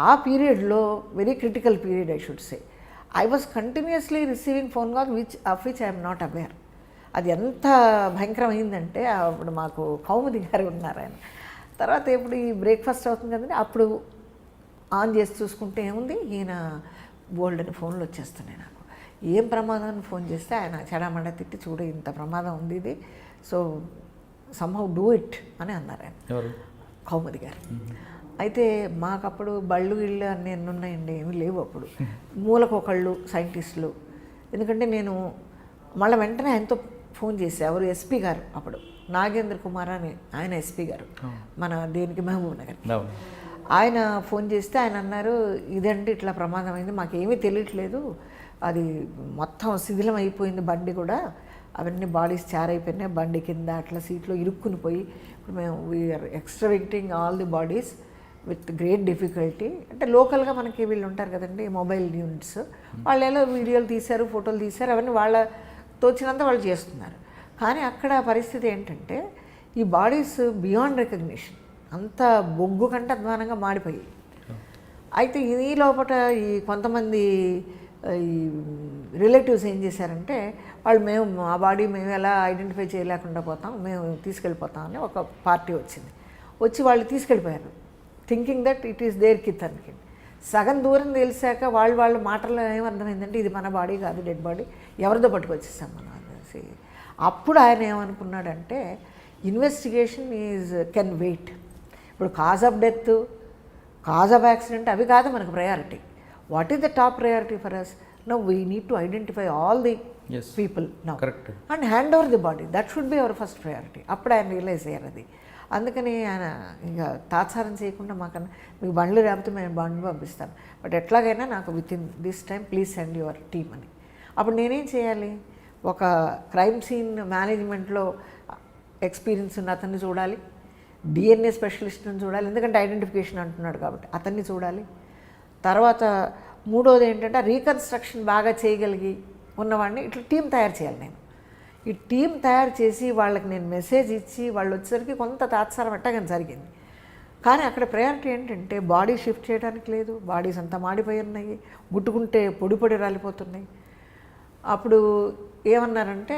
ఆ పీరియడ్లో very critical period I should say. I was continuously receiving phone call of which I'm not aware. అది ఎంత భయంకరమైందంటే అప్పుడు మాకు కౌముది గారు ఉన్నారు ఆయన. తర్వాత ఇప్పుడు ఈ బ్రేక్ఫాస్ట్ అవుతుంది కదండి, అప్పుడు ఆన్ చేసి చూసుకుంటే ఏముంది, ఈయన బోల్డ్ అని ఫోన్లు వచ్చేస్తున్నాయి నాకు. ఏం ప్రమాదాన్ని ఫోన్ చేస్తే ఆయన చెడామడ తిట్టి, చూడు ఇంత ప్రమాదం ఉంది ఇది, సో సమ్హౌ డూ ఇట్ అని అన్నారు ఆయన, కౌముది గారు. అయితే మాకప్పుడు బళ్ళు ఇళ్ళు అన్నీ ఎన్ని ఉన్నాయండి, ఏమీ లేవు అప్పుడు. మూలకొకళ్ళు సైంటిస్టులు. ఎందుకంటే నేను మళ్ళీ వెంటనే ఆయనతో ఫోన్ చేసి, ఎవరు ఎస్పీ గారు అప్పుడు నాగేంద్ర కుమార్ అని ఆయన ఎస్పీ గారు మన దేనికి మహబూబ్ నగర్, ఆయన ఫోన్ చేస్తే ఆయన అన్నారు, ఇదంటే ఇట్లా ప్రమాదం అయింది, మాకేమీ తెలియట్లేదు, అది మొత్తం శిథిలం అయిపోయింది బండి కూడా, అవన్నీ బాడీస్ చారైపోయినాయి, బండి కింద అట్లా సీట్లో ఇరుక్కుని పోయి ఇప్పుడు మేము we are extricating all the bodies with great difficulty. అంటే లోకల్గా మనకి వీళ్ళు ఉంటారు కదండి మొబైల్ యూనిట్స్, వాళ్ళు ఎలా వీడియోలు తీశారు, ఫోటోలు తీశారు, అవన్నీ వాళ్ళ తోచినంత వాళ్ళు చేస్తున్నారు. కానీ అక్కడ పరిస్థితి ఏంటంటే ఈ బాడీస్ బియాండ్ రికగ్నిషన్, అంత బొగ్గు కంటే అధ్వానంగా మాడిపోయాయి. అయితే ఈ లోపల ఈ కొంతమంది ఈ రిలేటివ్స్ ఏం చేశారంటే, వాళ్ళు మేము ఆ బాడీ మేము ఎలా ఐడెంటిఫై చేయలేకుండా పోతాం, మేము తీసుకెళ్ళిపోతాం అని ఒక పార్టీ వచ్చింది. వచ్చి వాళ్ళు తీసుకెళ్ళిపోయారు, thinking that it is their kith అని. సగం దూరం తెలిసాక వాళ్ళ మాటల్లో ఏమర్థమైందంటే, ఇది మన బాడీ కాదు, డెడ్ బాడీ, ఎవరిదో పట్టుకొచ్చేసాం మనం అనేసి. అప్పుడు ఆయన ఏమనుకున్నాడంటే, ఇన్వెస్టిగేషన్ కెన్ వెయిట్. ఇప్పుడు cause of death, cause of accident అవి కాదు మనకు priority. What is the top priority for us? Now we need to identify all the people now and hand over the body. That should be our first priority. అప్పుడు ఆయన realise అయ్యారు అది. అందుకని ఆయన ఇంకా తాత్సారం చేయకుండా, మాకన్నా మీకు బండ్లు రాకపోతే మేము బండ్లు పంపిస్తాను, బట్ ఎట్లాగైనా నాకు with in this time please send your team అని. అప్పుడు నేనేం చేయాలి, ఒక క్రైమ్ సీన్ మేనేజ్మెంట్లో ఎక్స్పీరియన్స్ ఉన్న అతన్ని చూడాలి, డిఎన్ఏ స్పెషలిస్ట్ని చూడాలి, ఎందుకంటే ఐడెంటిఫికేషన్ అంటున్నాడు కాబట్టి అతన్ని చూడాలి. తర్వాత మూడోది ఏంటంటే రీకన్స్ట్రక్షన్ బాగా చేయగలిగి ఉన్నవాడిని ఇట్లా టీం తయారు చేయాలి. నేను ఈ టీం తయారు చేసి వాళ్ళకి నేను మెసేజ్ ఇచ్చి వాళ్ళు వచ్చేసరికి కొంత తాత్సారం ఎట్టగానే జరిగింది. కానీ అక్కడ ప్రయారిటీ ఏంటంటే, బాడీ షిఫ్ట్ చేయడానికి లేదు, బాడీస్ అంతా మాడిపోయి ఉన్నాయి, ముట్టుకుంటే పొడి పొడి రాలిపోతున్నాయి. అప్పుడు ఏమన్నారంటే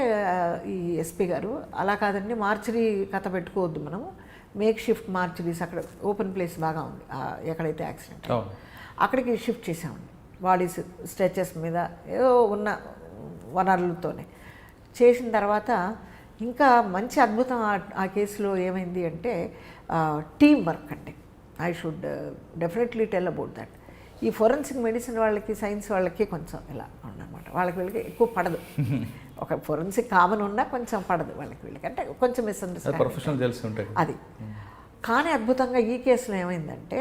ఈ ఎస్పీ గారు, అలా కాదండి, మార్చరీ కథ పెట్టుకోవద్దు, మనము మేక్ షిఫ్ట్ మార్చరీస్, అక్కడ ఓపెన్ ప్లేస్ బాగా ఉంది ఎక్కడైతే యాక్సిడెంట్, అక్కడికి షిఫ్ట్ చేసామండి. బాడీస్ స్ట్రెచెస్ మీద ఏదో ఉన్న వనరులతోనే చేసిన తర్వాత ఇంకా మంచి అద్భుతం ఆ కేసులో ఏమైంది అంటే, టీమ్ వర్క్ అంటే I should definitely tell about that. ఈ ఫోరెన్సిక్ మెడిసిన్ వాళ్ళకి, సైన్స్ వాళ్ళకి కొంచెం ఇలా ఉందన్నమాట, వాళ్ళకి వీళ్ళకి ఎక్కువ పడదు. ఒక ఫోరెన్సిక్ కామన్ ఉన్నా కొంచెం పడదు వాళ్ళకి వీళ్ళకి, అంటే కొంచెం మిస్అండర్స్టాండింగ్ అది. కానీ అద్భుతంగా ఈ కేసులో ఏమైందంటే,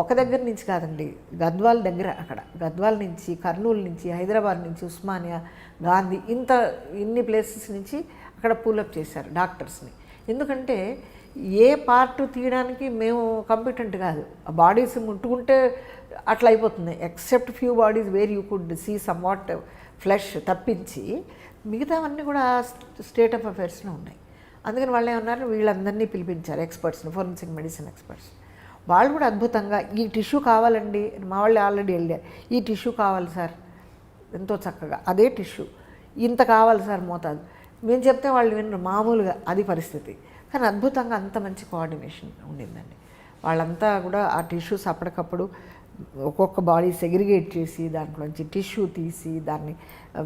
ఒక దగ్గర నుంచి కాదండి, గద్వాల్ దగ్గర, అక్కడ గద్వాల్ నుంచి, కర్నూలు నుంచి, హైదరాబాద్ నుంచి, ఉస్మానియా, గాంధీ, ఇన్ని ప్లేసెస్ నుంచి అక్కడ పూలప్ చేశారు డాక్టర్స్ని. ఎందుకంటే ఏ పార్ట్ తీయడానికి మేము కంపిటెంట్ కాదు, ఆ బాడీస్ ముట్టుకుంటే అట్లా అయిపోతుంది, except few bodies where you could see somewhat flesh తప్పించి మిగతావన్నీ కూడా స్టేట్ ఆఫ్ అఫైర్స్లో ఉన్నాయి. అందుకని వాళ్ళు ఏమన్నారు, వీళ్ళందరినీ పిలిపించారు ఎక్స్పర్ట్స్ని, ఫోరెన్సిక్ మెడిసిన్ ఎక్స్పర్ట్స్. వాళ్ళు కూడా అద్భుతంగా, ఈ టిష్యూ కావాలండి, మా వాళ్ళు ఆల్రెడీ వెళ్ళారు, ఈ టిష్యూ కావాలి సార్, ఎంతో చక్కగా అదే టిష్యూ, ఇంత కావాలి సార్ మోతాదు, మేము చెప్తే వాళ్ళు వినరు, మామూలుగా అది పరిస్థితి. కానీ అద్భుతంగా అంత మంచి కోఆర్డినేషన్ ఉండిందండి. వాళ్ళంతా కూడా ఆ టిష్యూస్ అప్పటికప్పుడు ఒక్కొక్క బాడీ సెగ్రిగేట్ చేసి దాంట్లోంచి టిష్యూ తీసి దాన్ని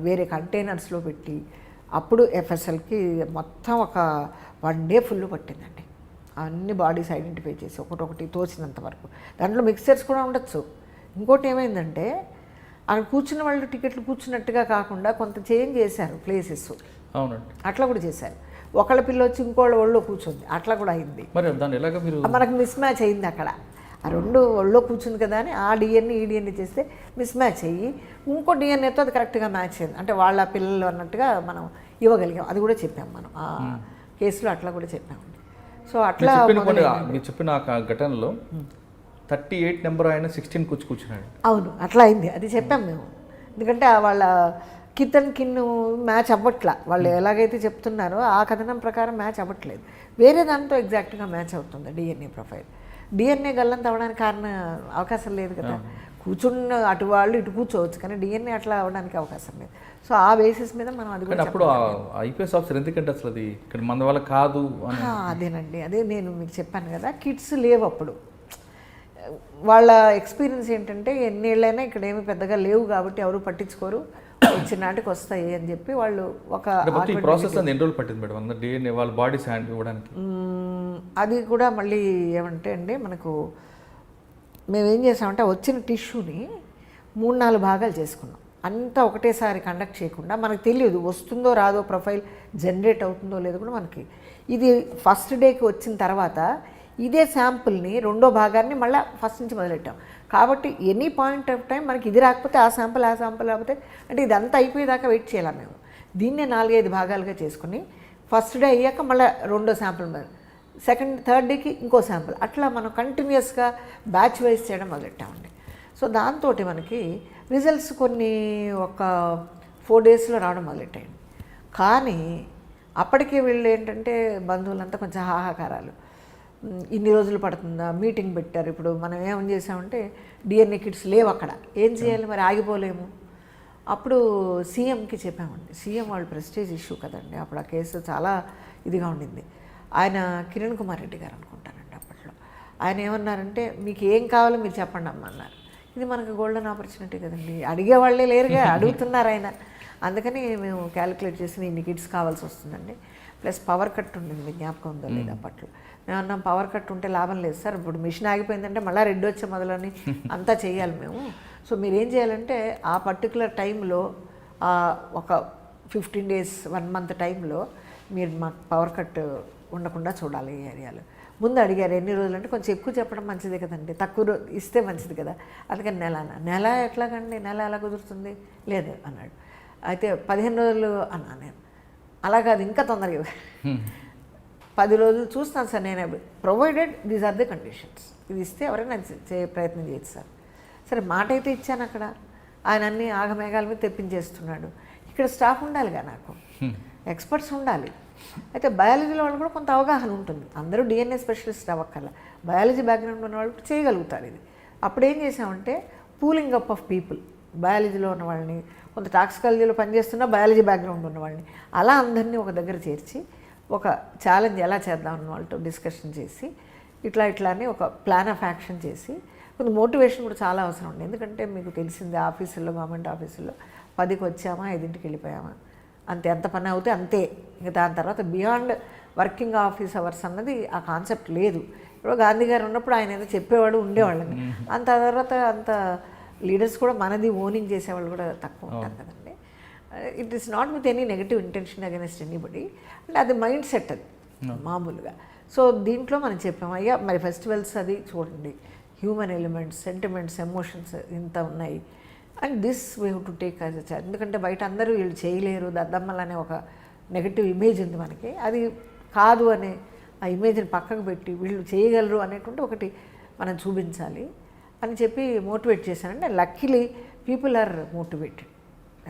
వేరే కంటైనర్స్లో పెట్టి, అప్పుడు ఎఫ్ఎస్ఎల్కి మొత్తం ఒక 1 day ఫుల్ పట్టిందండి. అన్ని బాడీస్ ఐడెంటిఫై చేసి ఒకటొకటి తోచినంత వరకు. దాంట్లో మిక్సర్స్ కూడా ఉండొచ్చు. ఇంకోటి ఏమైందంటే, అక్కడ కూర్చున్న వాళ్ళు టికెట్లు కూర్చున్నట్టుగా కాకుండా కొంత చేంజ్ చేశారు ప్లేసెస్. అవునండి, అట్లా కూడా చేశారు. ఒకళ్ళ పిల్ల వచ్చి ఇంకోళ్ళ ఒళ్ళో కూర్చుంది, అట్లా కూడా అయింది. మరి దాన్ని ఎలాగ మీరు, మనకు మిస్ మ్యాచ్ అయింది అక్కడ. ఆ రెండు ఒళ్ళో కూర్చుంది కదా అని ఆ డిఎన్ఏ ఈ డిఎన్ఏ చేస్తే మిస్ మ్యాచ్ అయ్యి ఇంకో డిఎన్ఏతో అది కరెక్ట్గా మ్యాచ్ అయింది. అంటే వాళ్ళ పిల్లలు అన్నట్టుగా మనం ఇవ్వగలిగాం. అది కూడా చెప్పాం మనం ఆ కేసులో, అట్లా కూడా చెప్పామండి. సో అట్లా మీరు చెప్పిన ఆ ఘటనలో 38 నెంబర్ ఆయన 16 కూర్చున్నాడు. అవును, అట్లా అయింది, అది చెప్పాం మేము. ఎందుకంటే వాళ్ళ కిన్ను మ్యాచ్ అవ్వట్లా, వాళ్ళు ఎలాగైతే చెప్తున్నారో ఆ కథనం ప్రకారం మ్యాచ్ అవ్వట్లేదు. వేరే దాంతో ఎగ్జాక్ట్గా మ్యాచ్ అవుతుంది డిఎన్ఏ ప్రొఫైల్. డిఎన్ఏ గల్లంత అవ్వడానికి అవకాశం లేదు కదా. కూర్చున్న అటు వాళ్ళు ఇటు కూర్చోవచ్చు, కానీ డిఎన్ఏ అట్లా అవ్వడానికి అవకాశం లేదు. సో ఆ బేసిస్ మీద మనం అది కానీ కూడా అప్పుడు ఐపీఎస్ ఆఫీసర్ ఎందుకంటే అసలు అది ఇక్కడ మన వల్ల కాదు అని అదేనండి, అదే నేను మీకు చెప్పాను కదా, కిడ్స్ లేవు అప్పుడు. వాళ్ళ ఎక్స్పీరియన్స్ ఏంటంటే ఎన్నేళ్ళైనా ఇక్కడ ఏమి పెద్దగా లేవు కాబట్టి ఎవరు పట్టించుకోరు, వచ్చిన నాటికి వస్తాయి అని చెప్పి వాళ్ళు ఒక ఈ ప్రాసెస్ ఎన్ని రోజులు పట్టింది మేడం అందరు డిఎన్ఏ వాళ్ళ బాడీస్ హ్యాండ్ ఇవ్వడానికి? అది కూడా మళ్ళీ ఏమంటే అండి, మనకు మేము ఏం చేసామంటే వచ్చిన టిష్యూని 3-4 భాగాలు చేసుకున్నాం. అంతా ఒకటేసారి కండక్ట్ చేయకుండా, మనకు తెలియదు వస్తుందో రాదో, ప్రొఫైల్ జనరేట్ అవుతుందో లేదో కూడా మనకి. ఇది ఫస్ట్ డేకి వచ్చిన తర్వాత ఇదే శాంపుల్ని రెండో భాగాన్ని మళ్ళీ ఫస్ట్ నుంచి మొదలెట్టాం. కాబట్టి ఎనీ పాయింట్ ఆఫ్ టైం మనకి ఇది రాకపోతే ఆ శాంపుల్ రాకపోతే, అంటే ఇదంతా అయిపోయేదాకా వెయిట్ చేయాలి మేము. దీన్నే 4-5 భాగాలుగా చేసుకుని ఫస్ట్ డే అయ్యాక మళ్ళీ రెండో శాంపుల్, సెకండ్ థర్డ్ డేకి ఇంకో శాంపుల్, అట్లా మనం కంటిన్యూస్గా బ్యాచ్ వైజ్ చేయడం మొదలెట్టామండి. సో దాంతో మనకి రిజల్ట్స్ కొన్ని ఒక 4 డేస్లో రావడం మొదలెట్టాయండి. కానీ అప్పటికే వీళ్ళు ఏంటంటే బంధువులంతా కొంచెం హాహాకారాలు, ఇన్ని రోజులు పడుతుందా, మీటింగ్ పెట్టారు. ఇప్పుడు మనం ఏమని చేసామంటే డిఎన్ఏ కిట్స్ లేవు అక్కడ, ఏం చేయాలి మరి, ఆగిపోలేము. అప్పుడు సీఎంకి చెప్పామండి. సీఎం వాళ్ళు ప్రెస్టేజ్ ఇష్యూ కదండి, అప్పుడు ఆ కేసు చాలా ఇదిగా ఉండింది. ఆయన కిరణ్ కుమార్ రెడ్డి గారు అనుకుంటానండి అప్పట్లో. ఆయన ఏమన్నారంటే మీకు ఏం కావాలో మీరు చెప్పండి అమ్మ అన్నారు. ఇది మనకు గోల్డెన్ ఆపర్చునిటీ కదండి, అడిగేవాళ్ళే లేరుగా, అడుగుతున్నారు ఆయన. అందుకని మేము క్యాలిక్యులేట్ చేసి ఇన్ని కిట్స్ కావాల్సి వస్తుందండి. ప్లస్ పవర్ కట్ ఉండింది, మీకు జ్ఞాపకం ఉందో లేదు అప్పట్లో. మేము అన్నాం పవర్ కట్ ఉంటే లాభం లేదు సార్, ఇప్పుడు మిషన్ ఆగిపోయిందంటే మళ్ళీ రెడ్ వచ్చే మొదలని అంతా చేయాలి మేము. సో మీరు ఏం చేయాలంటే ఆ పర్టికులర్ టైంలో ఒక 15 days 1 month టైంలో మీరు మాకు పవర్ కట్ ఉండకుండా చూడాలి ఈ ఏరియాలో. ముందు అడిగారు ఎన్ని రోజులు అంటే, కొంచెం ఎక్కువ చెప్పడం మంచిదే కదండి, తక్కువ ఇస్తే మంచిది కదా. అందుకని నెల ఎట్లాగండి, నెల ఎలా కుదురుతుంది, లేదు అన్నాడు. అయితే 15 రోజులు అన్నా నేను. అలా కాదు, ఇంకా తొందరగా 10 రోజులు చూస్తాను సార్ నేను, provided these are the conditions, ఇది ఇస్తే ఎవరైనా ప్రయత్నం చేయొచ్చు సార్. సరే మాట అయితే ఇచ్చాను అక్కడ, ఆయన అన్ని ఆగమేఘాల మీద తెప్పించేస్తున్నాడు. ఇక్కడ స్టాఫ్ ఉండాలిగా, నాకు ఎక్స్పర్ట్స్ ఉండాలి. అయితే బయాలజీలో వాళ్ళు కూడా కొంత అవగాహన ఉంటుంది, అందరూ డిఎన్ఏ స్పెషలిస్ట్ అవ్వక్కర్ల, బయాలజీ బ్యాక్గ్రౌండ్ ఉన్న వాళ్ళు చేయగలుగుతారు ఇది. అప్పుడు ఏం చేసామంటే పూలింగ్ అప్ ఆఫ్ పీపుల్, బయాలజీలో ఉన్న వాళ్ళని, కొంత టాక్సికాలజీలో పనిచేస్తున్న బయాలజీ బ్యాక్గ్రౌండ్ ఉన్న వాళ్ళని, అలా అందరినీ ఒక దగ్గర చేర్చి ఒక ఛాలెంజ్ ఎలా చేద్దామన్న వాళ్ళతో డిస్కషన్ చేసి ఇట్లా అని ఒక ప్లాన్ ఆఫ్ యాక్షన్ చేసి, కొంత మోటివేషన్ కూడా చాలా అవసరం ఉంది. ఎందుకంటే మీకు తెలిసిందే ఆఫీసుల్లో, గవర్నమెంట్ ఆఫీసుల్లో 10కి వచ్చామా 5ంటికి వెళ్ళిపోయామా అంతే, ఎంత పని అవుతే అంతే. ఇంకా దాని తర్వాత బియాండ్ వర్కింగ్ ఆఫీస్ అవర్స్ అన్నది ఆ కాన్సెప్ట్ లేదు. ఇప్పుడు గాంధీ గారు ఉన్నప్పుడు ఆయన ఏదో చెప్పేవాడు, ఉండేవాళ్ళని. అంత తర్వాత అంత లీడర్స్ కూడా మనది ఓనింగ్ చేసేవాళ్ళు కూడా తక్కువ ఉంటారు కదండి. It is not with any negative intention against anybody, అంటే అది మైండ్ సెట్ అది మామూలుగా. సో దీంట్లో మనం చెప్పాము, అయ్యా మరి ఫెస్టివల్స్ అది చూడండి, హ్యూమన్ ఎలిమెంట్స్, సెంటిమెంట్స్, ఎమోషన్స్ ఇంత ఉన్నాయి, and this we have to take as a challenge. ఎందుకంటే బయట అందరూ వీళ్ళు చేయలేరు, దద్దమ్మలనే ఒక నెగటివ్ ఇమేజ్ ఉంది మనకి, అది కాదు అనే ఆ ఇమేజ్ని పక్కకు పెట్టి వీళ్ళు చేయగలరు అనేటువంటి ఒకటి మనం చూపించాలి అని చెప్పి మోటివేట్ చేశానండి. Luckily people are motivated,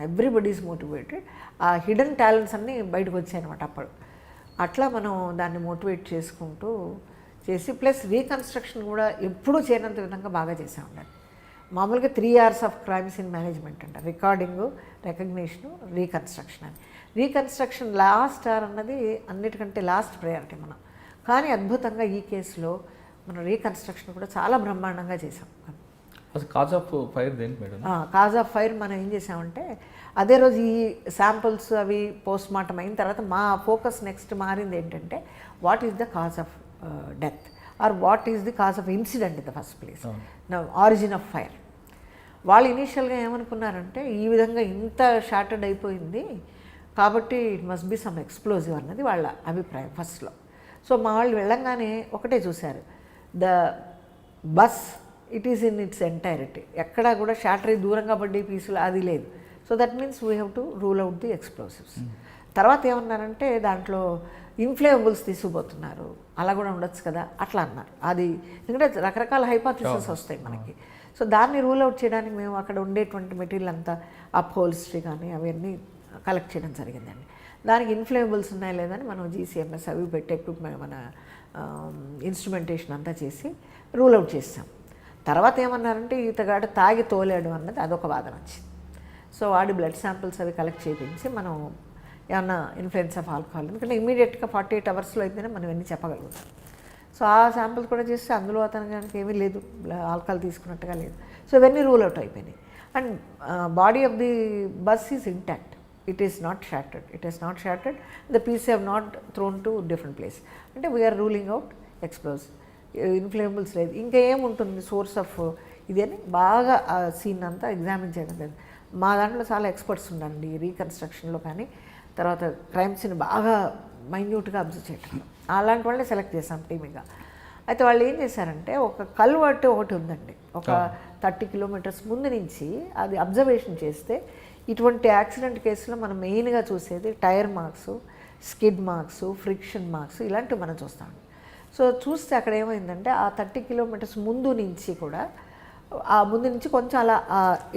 everybody is motivated. ఆ హిడెన్ టాలెంట్స్ అన్నీ బయటకు వచ్చాయన్నమాట అప్పుడు. అట్లా మనం దాన్ని మోటివేట్ చేసుకుంటూ చేసి, ప్లస్ రీకన్స్ట్రక్షన్ కూడా ఎప్పుడూ చేయనంత విధంగా బాగా చేసామండి. మామూలుగా 3 hours of crimes in management అంట, రికార్డింగు, రికగ్నిషను, రీకన్స్ట్రక్షన్ అని. రీకన్స్ట్రక్షన్ లాస్ట్ అవర్ అన్నది అన్నిటికంటే లాస్ట్ ప్రయారిటీ మనం. కానీ అద్భుతంగా ఈ కేసులో మనం రీకన్స్ట్రక్షన్ కూడా చాలా బ్రహ్మాండంగా చేసాం. అసలు కాజ్ ఆఫ్ ఫైర్ దేని మేడం? కాజ్ ఆఫ్ ఫైర్ మనం ఏం చేసామంటే, అదే రోజు ఈ శాంపుల్స్ అవి పోస్ట్ మార్టం అయిన తర్వాత మా ఫోకస్ నెక్స్ట్ మారింది ఏంటంటే, what is the cause of death or what is the cause of incident in the first place, origin of fire. వాళ్ళు ఇనీషియల్గా ఏమనుకున్నారంటే, ఈ విధంగా ఇంత షార్టెడ్ అయిపోయింది కాబట్టి it must be some explosive అన్నది వాళ్ళ అభిప్రాయం ఫస్ట్లో. సో మా వాళ్ళు వెళ్ళంగానే ఒకటే చూశారు, the bus it is in it's entirety, ఎక్కడా కూడా షార్టరీ దూరంగా పడ్డే పీసులు అది లేదు. So that means we have to rule out the explosives. తర్వాత ఏమన్నారంటే, దాంట్లో ఇన్ఫ్లేమబుల్స్ తీసుకుపోతున్నారు, అలా కూడా ఉండొచ్చు కదా అట్లా అన్నారు. అది ఎందుకంటే రకరకాల హైపోథిసిస్ వస్తాయి మనకి. సో దాన్ని రూల్ అవుట్ చేయడానికి మేము అక్కడ ఉండేటువంటి మెటీరియల్ అంతా అప్హోల్స్ట్రీ కానీ అవన్నీ కలెక్ట్ చేయడం జరిగిందండి. దానికి ఇన్ఫ్లేమబుల్స్ ఉన్నాయా లేదని మనం జీసీఎంఎస్ అవి పెట్టి ఎక్విప్మెంట్ మన ఇన్స్ట్రుమెంటేషన్ అంతా చేసి రూల్ అవుట్ చేసాం. తర్వాత ఏమన్నారంటే ఈతగాడు తాగి తోలాడు అన్నది అదొక వాదన వచ్చింది. సో వాడి బ్లడ్ శాంపిల్స్ అవి కలెక్ట్ చేయించి మనం ఏమన్నా ఇన్ఫ్లుయెన్స్ ఆఫ్ ఆల్కహాల్, ఎందుకంటే ఇమీడియట్గా 48 అవర్స్లో అయితేనే మనం ఇవన్నీ చెప్పగలుగుతాం. సో ఆ శాంపిల్స్ కూడా చేస్తే అందులో అతనికి ఏమీ లేదు, ఆల్కహాల్ తీసుకున్నట్టుగా లేదు. సో ఇవన్నీ రూల్ అవుట్ అయిపోయినాయి. And body of the bus is intact, it is not shattered, the piece have not thrown to different place. అంటే we are ruling out explode, inflammables లేదు. ఇంకా ఏముంటుంది సోర్స్ ఆఫ్ ఇది అని బాగా ఆ సీన్ అంతా ఎగ్జామిన్ చేయడం లేదు. మా దాంట్లో చాలా ఎక్స్పర్ట్స్ ఉండండి రీకన్స్ట్రక్షన్లో, కానీ తర్వాత క్రైమ్ సీన్ బాగా మైన్యూట్గా అబ్జర్వ్ చేయటం, అలాంటి వాళ్ళని సెలెక్ట్ చేసాం టీమ్గా. అయితే వాళ్ళు ఏం చేశారంటే ఒక కల్వర్ట్ ఒకటి ఉందండి, ఒక 30 కిలోమీటర్స్ ముందు నుంచి అది అబ్జర్వేషన్ చేస్తే ఇటువంటి యాక్సిడెంట్ కేసులో మనం మెయిన్గా చూసేది tyre marks, skid marks, friction marks ఇలాంటివి మనం చూస్తాం. సో చూస్తే అక్కడ ఏమైందంటే ఆ 30 కిలోమీటర్స్ ముందు నుంచి కూడా ఆ ముందు నుంచి కొంచెం అలా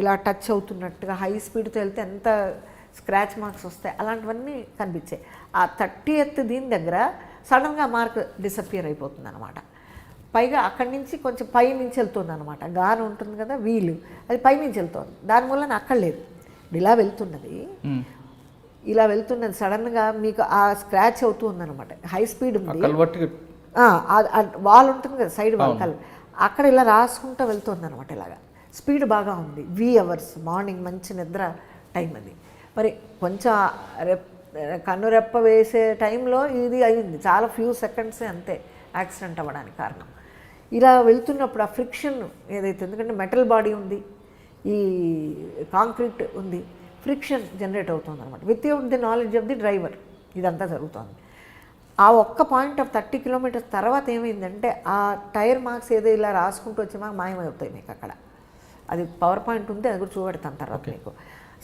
ఇలా టచ్ అవుతున్నట్టుగా హై స్పీడ్తో వెళ్తే ఎంత స్క్రాచ్ మార్క్స్ వస్తాయి అలాంటివన్నీ కనిపించాయి. ఆ 30th దీని దగ్గర సడన్గా మార్క్ డిసప్పియర్ అయిపోతుంది అనమాట. పైగా అక్కడి నుంచి కొంచెం పై నుంచి వెళ్తుంది అనమాట, గాను ఉంటుంది కదా వీలు, అది పై నుంచి వెళ్తుంది. దానివల్ల అక్కడ లేదు, ఇలా వెళ్తున్నది సడన్గా మీకు ఆ స్క్రాచ్ అవుతూ ఉందన్నమాట. హై స్పీడ్ ఉంది, వాల్ ఉంటుంది కదా సైడ్ వాల్ అక్కడ ఇలా రాసుకుంటూ వెళ్తుంది అనమాట. ఇలాగా స్పీడ్ బాగా ఉంది, అవర్స్ మార్నింగ్ మంచి నిద్ర టైం అది. మరి కొంచెం కన్నురెప్ప వేసే టైంలో ఇది అయింది, చాలా ఫ్యూ సెకండ్సే అంతే యాక్సిడెంట్ అవ్వడానికి కారణం. ఇలా వెళ్తున్నప్పుడు ఆ ఫ్రిక్షన్ ఏదైతే, ఎందుకంటే మెటల్ బాడీ ఉంది, ఈ కాంక్రీట్ ఉంది, ఫ్రిక్షన్ జనరేట్ అవుతుంది అనమాట. Without the knowledge of the driver ఇదంతా జరుగుతుంది. ఆ ఒక్క పాయింట్ ఆఫ్ 30 కిలోమీటర్స్ తర్వాత ఏమైందంటే ఆ టైర్ మార్క్స్ ఏదో ఇలా రాసుకుంటూ వచ్చి మాకు మాయమవుతాయి మీకు అక్కడ. అది పవర్ పాయింట్ ఉంది, అది కూడా చూపెడతాను తర్వాత మీకు.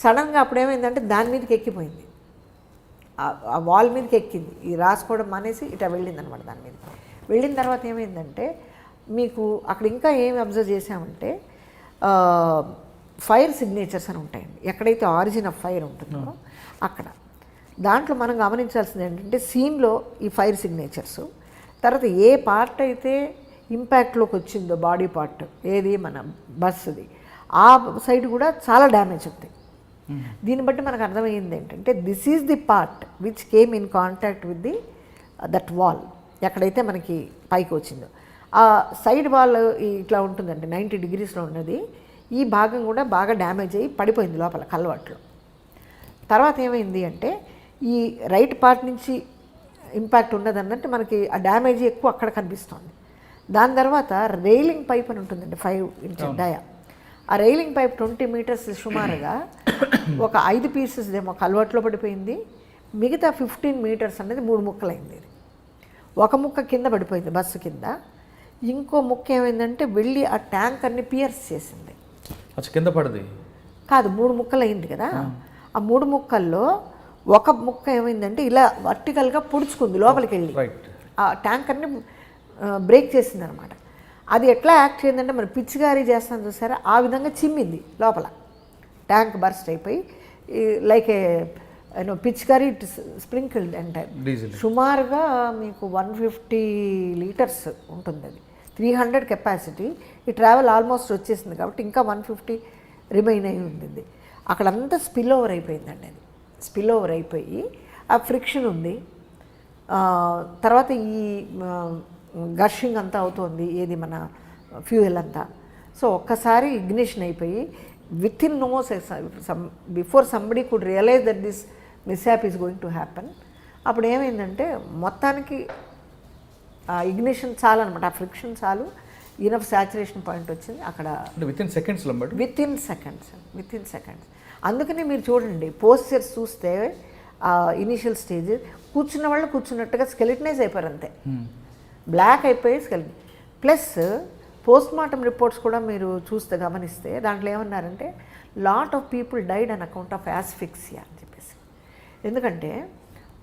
సడన్గా అప్పుడు ఏమైందంటే దాని మీదకి ఎక్కిపోయింది, ఆ వాల్ మీదకి ఎక్కింది, ఈ రాసుకోవడం మానేసి ఇట్లా వెళ్ళింది అనమాట. దాని మీద వెళ్ళిన తర్వాత ఏమైందంటే మీకు అక్కడ ఇంకా ఏమి అబ్జర్వ్ చేసామంటే ఫైర్ సిగ్నేచర్స్ అని ఉంటాయండి. ఎక్కడైతే ఆరిజిన్ ఆఫ్ ఫైర్ ఉంటుందో అక్కడ దాంట్లో మనం గమనించాల్సింది ఏంటంటే సీన్లో ఈ ఫైర్ సిగ్నేచర్స్, తర్వాత ఏ పార్ట్ అయితే ఇంపాక్ట్లోకి వచ్చిందో బాడీ పార్ట్ ఏది మన బస్సుది ఆ సైడ్ కూడా చాలా డ్యామేజ్ ఉంది. దీన్ని బట్టి మనకు అర్థమయ్యింది ఏంటంటే this is the part which came in contact with the that wall, ఎక్కడైతే మనకి పైకి వచ్చిందో ఆ సైడ్ వాల్ ఇట్లా ఉంటుందండి 90 degreesలో ఉన్నది. ఈ భాగం కూడా బాగా డ్యామేజ్ అయ్యి పడిపోయింది లోపల కల్వర్ట్లో. తర్వాత ఏమైంది అంటే ఈ రైట్ పార్ట్ నుంచి ఇంపాక్ట్ ఉన్నదన్నట్టు మనకి ఆ డ్యామేజ్ ఎక్కువ అక్కడ కనిపిస్తుంది. దాని తర్వాత రైలింగ్ పైప్ అని ఉంటుందండి 5 inch డయా, ఆ రైలింగ్ పైప్ 20 meters సుమారుగా ఒక 5 pieces ఏమో కల్వర్ట్లో పడిపోయింది, మిగతా 15 meters అనేది 3 ముక్కలైంది. ఒక ముక్క కింద పడిపోయింది బస్సు కింద, ఇంకో ముక్క ఏమైందంటే వెళ్ళి ఆ ట్యాంక్ అన్ని పియర్స్ చేసింది. కింద పడింది కాదు, 3 ముక్కలు అయింది కదా. ఆ 3 ముక్కల్లో ఒక ముక్క ఏమైందంటే ఇలా వర్టికల్గా పొడుచుకుంది లోపలికి వెళ్ళి, ఆ ట్యాంక్ అన్ని బ్రేక్ చేసింది అనమాట. అది ఎట్లా యాక్ట్ చేసిందంటే మన పిచ్చిగారీ చేస్తాం చూసారా, ఆ విధంగా చిమ్మింది లోపల, ట్యాంక్ బర్స్ట్ అయిపోయి లైక్ ఏ పిచ్చికారీ స్ప్రింకిల్డ్ అంటే సుమారుగా మీకు 150 liters ఉంటుంది. అది 300 కెపాసిటీ, ఈ ట్రావెల్ ఆల్మోస్ట్ వచ్చేసింది కాబట్టి ఇంకా 150 రిమైన్ అయి ఉంటుంది. అక్కడంతా స్పిల్ ఓవర్ అయిపోయిందండి. అది స్పిల్ ఓవర్ అయిపోయి ఆ ఫ్రిక్షన్ ఉంది, తర్వాత ఈ గర్షింగ్ అంతా అవుతుంది ఏది మన ఫ్యూయల్ అంతా. సో ఒక్కసారి ఇగ్నిషన్ అయిపోయి within no before somebody could realise that this mishap is going to happen. అప్పుడు ఏమైందంటే మొత్తానికి ఆ ఇగ్నిషన్ చాలు అనమాట, ఆ ఫ్రిక్షన్ చాలు, ఇనఫ్ సాచురేషన్ పాయింట్ వచ్చింది అక్కడ విత్ ఇన్ సెకండ్స్. అందుకని మీరు చూడండి పోస్చర్స్ చూస్తే ఇనీషియల్ స్టేజ్ కూర్చున్న వాళ్ళు కూర్చున్నట్టుగా స్కెలిటనైజ్ అయిపోయారు అంతే, బ్లాక్ అయిపోయి skeleton. Plus post mortem reports కూడా మీరు చూస్తే గమనిస్తే దాంట్లో ఏమన్నారంటే lot of people died on account of asphyxia అని చెప్పేసి. ఎందుకంటే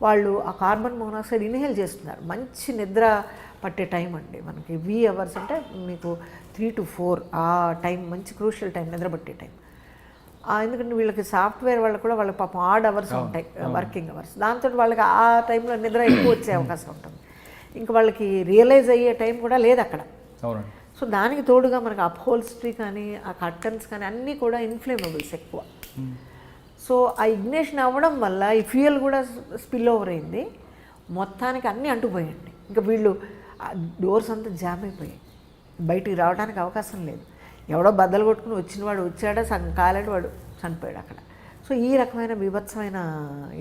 వాళ్ళు ఆ కార్బన్ మోనాక్సైడ్ ఇన్హేల్ చేస్తున్నారు. మంచి నిద్ర పట్టే టైం అండి మనకి, అవర్స్ అంటే మీకు 3 to 4 ఆ టైం మంచి క్రూషియల్ టైం, నిద్ర పట్టే టైం. ఎందుకంటే వీళ్ళకి సాఫ్ట్వేర్ వాళ్ళకి కూడా వాళ్ళకి పాపం 8 hours ఉంటాయి వర్కింగ్ అవర్స్, దాంతో వాళ్ళకి ఆ టైంలో నిద్ర ఎక్కువ వచ్చే అవకాశం ఉంటుంది. ఇంకా వాళ్ళకి రియలైజ్ అయ్యే టైం కూడా లేదు అక్కడ. సో దానికి తోడుగా మనకు అప్హోల్స్ట్రీ కానీ ఆ కర్టన్స్ కానీ అన్నీ కూడా ఇన్ఫ్లేమబుల్స్ ఎక్కువ. సో ఆ ఇగ్నేషన్ అవ్వడం వల్ల ఈ ఫ్యూయల్ కూడా స్పిల్ ఓవర్ అయింది, మొత్తానికి అన్నీ అంటుపోయాయండి. ఇంకా వీళ్ళు డోర్స్ అంతా జామ్ అయిపోయాయి, బయటికి రావడానికి అవకాశం లేదు. ఎవడో బద్దలు కొట్టుకుని వచ్చిన వాడు వచ్చాడా, సగం కాలేడు, వాడు చనిపోయాడు అక్కడ. సో ఈ రకమైన బీభత్సమైన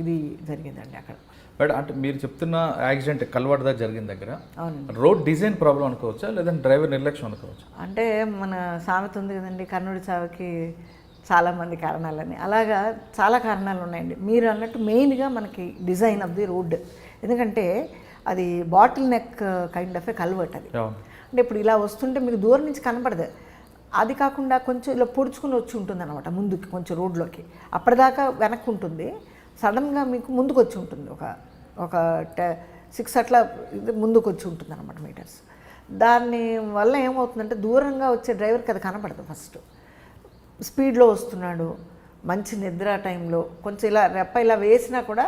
ఇది జరిగిందండి అక్కడ. బట్ అంటే మీరు చెప్తున్న యాక్సిడెంట్ కల్వర్ట్ దగ్గర జరిగిన దగ్గర అవునండి. రోడ్ డిజైన్ ప్రాబ్లం అనుకోవచ్చా, లేదంటే డ్రైవర్ నిర్లక్ష్యం అనుకోవచ్చా? అంటే మన సామెత ఉంది కదండి, కర్ణుడి చావుకి చాలామంది కారణాలని. అలాగా చాలా కారణాలు ఉన్నాయండి. మీరు అన్నట్టు మెయిన్గా మనకి డిజైన్ ఆఫ్ ది రోడ్. ఎందుకంటే అది bottle neck kind of A culvert అది. అంటే ఇప్పుడు ఇలా వస్తుంటే మీకు దూరం నుంచి కనపడదు, అది కాకుండా కొంచెం ఇలా పొడుచుకుని వచ్చి ఉంటుంది అనమాట ముందుకి, కొంచెం రోడ్లోకి. అప్పటిదాకా వెనక్కి ఉంటుంది, సడన్గా మీకు ముందుకు వచ్చి ఉంటుంది, ఒక 6 అట్లా ఇది ముందుకు వచ్చి ఉంటుంది అనమాట మీటర్స్. దాని వల్ల ఏమవుతుందంటే దూరంగా వచ్చే డ్రైవర్కి అది కనపడదు. ఫస్ట్ స్పీడ్లో వస్తున్నాడు, మంచి నిద్ర టైంలో కొంచెం ఇలా రెప్ప ఇలా వేసినా కూడా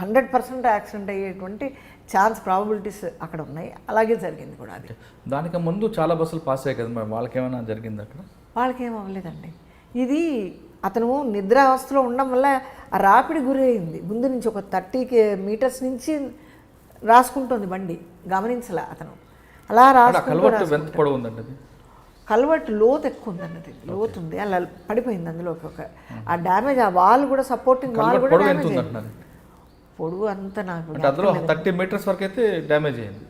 100% యాక్సిడెంట్ అయ్యేటువంటి ఛాన్స్ ప్రాబబిలిటీస్ అక్కడ ఉన్నాయి. అలాగే జరిగింది కూడా అది. దానికి ముందు చాలా బస్సులు పాస్ అయ్యాయి కదా మరి, వాళ్ళకి ఏమైనా జరిగింది అక్కడ? వాళ్ళకి ఏం అవ్వలేదండి. ఇది అతను నిద్రావస్థలో ఉండడం వల్ల ఆ రాపిడి గురి అయింది. ముందు నుంచి ఒక 30 మీటర్స్ నుంచి రాసుకుంటుంది బండి, గమనించలే అతను. అలా రాసుకుంటూ కల్వర్ట్ లోతు ఎక్కువ ఉందండి, అది లోతు ఉంది, అలా పడిపోయింది అందులోకి. ఆ డ్యామేజ్, ఆ వాల్ కూడా సపోర్టింగ్ వాల్ కూడా డ్యామేజ్ అయింది. పొడుగు అంతా నాకు 30 మీటర్స్ వరకు అయితే డ్యామేజ్ అయింది.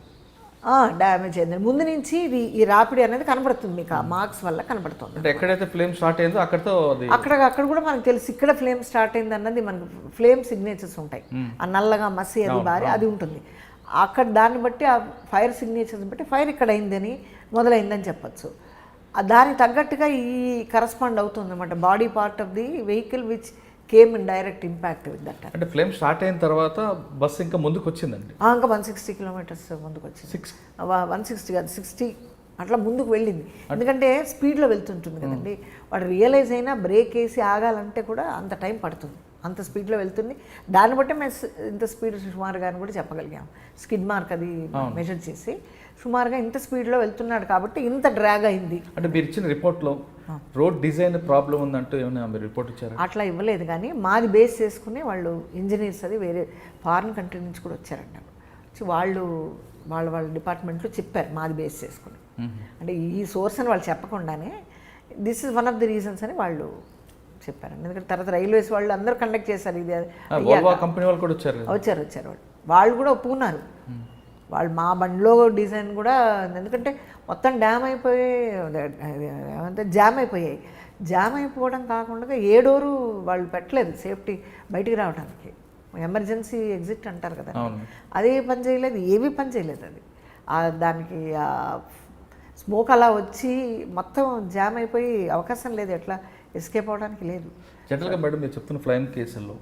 డ్యామేజ్ అయింది. ముందు నుంచి ఈ రాపిడి అనేది కనబడుతుంది మీకు, ఆ మార్క్స్ వల్ల కనబడుతుంది. అంటే ఎక్కడైతే ఫ్లేమ్ స్టార్ట్ అయిందో అక్కడతో అక్కడ కూడా మనకు తెలుసు ఇక్కడ ఫ్లేమ్ స్టార్ట్ అయింది అన్నది. మనకు ఫ్లేమ్ సిగ్నేచర్స్ ఉంటాయి, ఆ నల్లగా మసి అది భారీ అది ఉంటుంది అక్కడ. దాన్ని బట్టి ఆ ఫైర్ సిగ్నేచర్స్ బట్టి ఫైర్ ఇక్కడ అయిందని మొదలైందని చెప్పచ్చు. దానికి తగ్గట్టుగా ఈ కరస్పాండ్ అవుతుంది అన్నమాట, body part of the vehicle which came in direct impact with that. అంటే ఫ్లేమ్ స్టార్ట్ అయిన తర్వాత బస్సు ఇంకా ముందుకు వచ్చిందండి, ఇంకా 160 కిలోమీటర్స్ ముందుకు వచ్చింది. 160 కాదు 60 అట్లా ముందుకు వెళ్ళింది. ఎందుకంటే స్పీడ్లో వెళ్తుంటుంది కదండి, వాడు రియలైజ్ అయినా బ్రేక్ వేసి ఆగాలంటే కూడా అంత టైం పడుతుంది, అంత స్పీడ్లో వెళ్తుంది. దాన్ని బట్టి మేము ఇంత స్పీడ్ సుమారుగా అని కూడా చెప్పగలిగాం. స్కిడ్ మార్క్ అది మెజర్ చేసి సుమారుగా ఇంత స్పీడ్లో వెళ్తున్నాడు కాబట్టి ఇంత డ్రాగ్ అయింది. అంటే మీరు ఇచ్చిన రిపోర్ట్లో రోడ్ డిజైన్ ప్రాబ్లం ఉందంటూ ఏమైనా మీరు రిపోర్ట్ ఇచ్చారు? అట్లా ఇవ్వలేదు, కానీ మాది బేస్ చేసుకుని వాళ్ళు ఇంజనీర్స్ అది వేరే ఫారిన్ కంట్రీ నుంచి కూడా వచ్చారండి. వాళ్ళ డిపార్ట్మెంట్లో చెప్పారు మాది బేస్ చేసుకుని. అంటే ఈ సోర్స్ అని వాళ్ళు చెప్పకుండానే this is one of the reasons అని వాళ్ళు చెప్పారండి. ఎందుకంటే తర్వాత రైల్వేస్ వాళ్ళు అందరూ కండక్ట్ చేశారు. ఇది కంపెనీ వాళ్ళు కూడా వచ్చారు వాళ్ళు కూడా ఒప్పుకున్నారు. వాళ్ళు మా బండిలో డిజైన్ కూడా, ఎందుకంటే మొత్తం డ్యామ్ అయిపోయి ఏమంటే జామ్ అయిపోయాయి. జామ్ అయిపోవడం కాకుండా ఏ డోరు వాళ్ళు పెట్టలేదు సేఫ్టీ బయటికి రావడానికి, ఎమర్జెన్సీ ఎగ్జిట్ అంటారు కదా, అదే పని చేయలేదు, ఏమీ పని చేయలేదు. అది దానికి స్మోక్ అలా వచ్చి మొత్తం జామ్ అయిపోయి అవకాశం లేదు, ఎట్లా ఎస్కేప్ అవడానికి లేదు. జనరల్గా మేడం మీరు చెప్తున్న ఫ్లైమ్ కేసుల్లో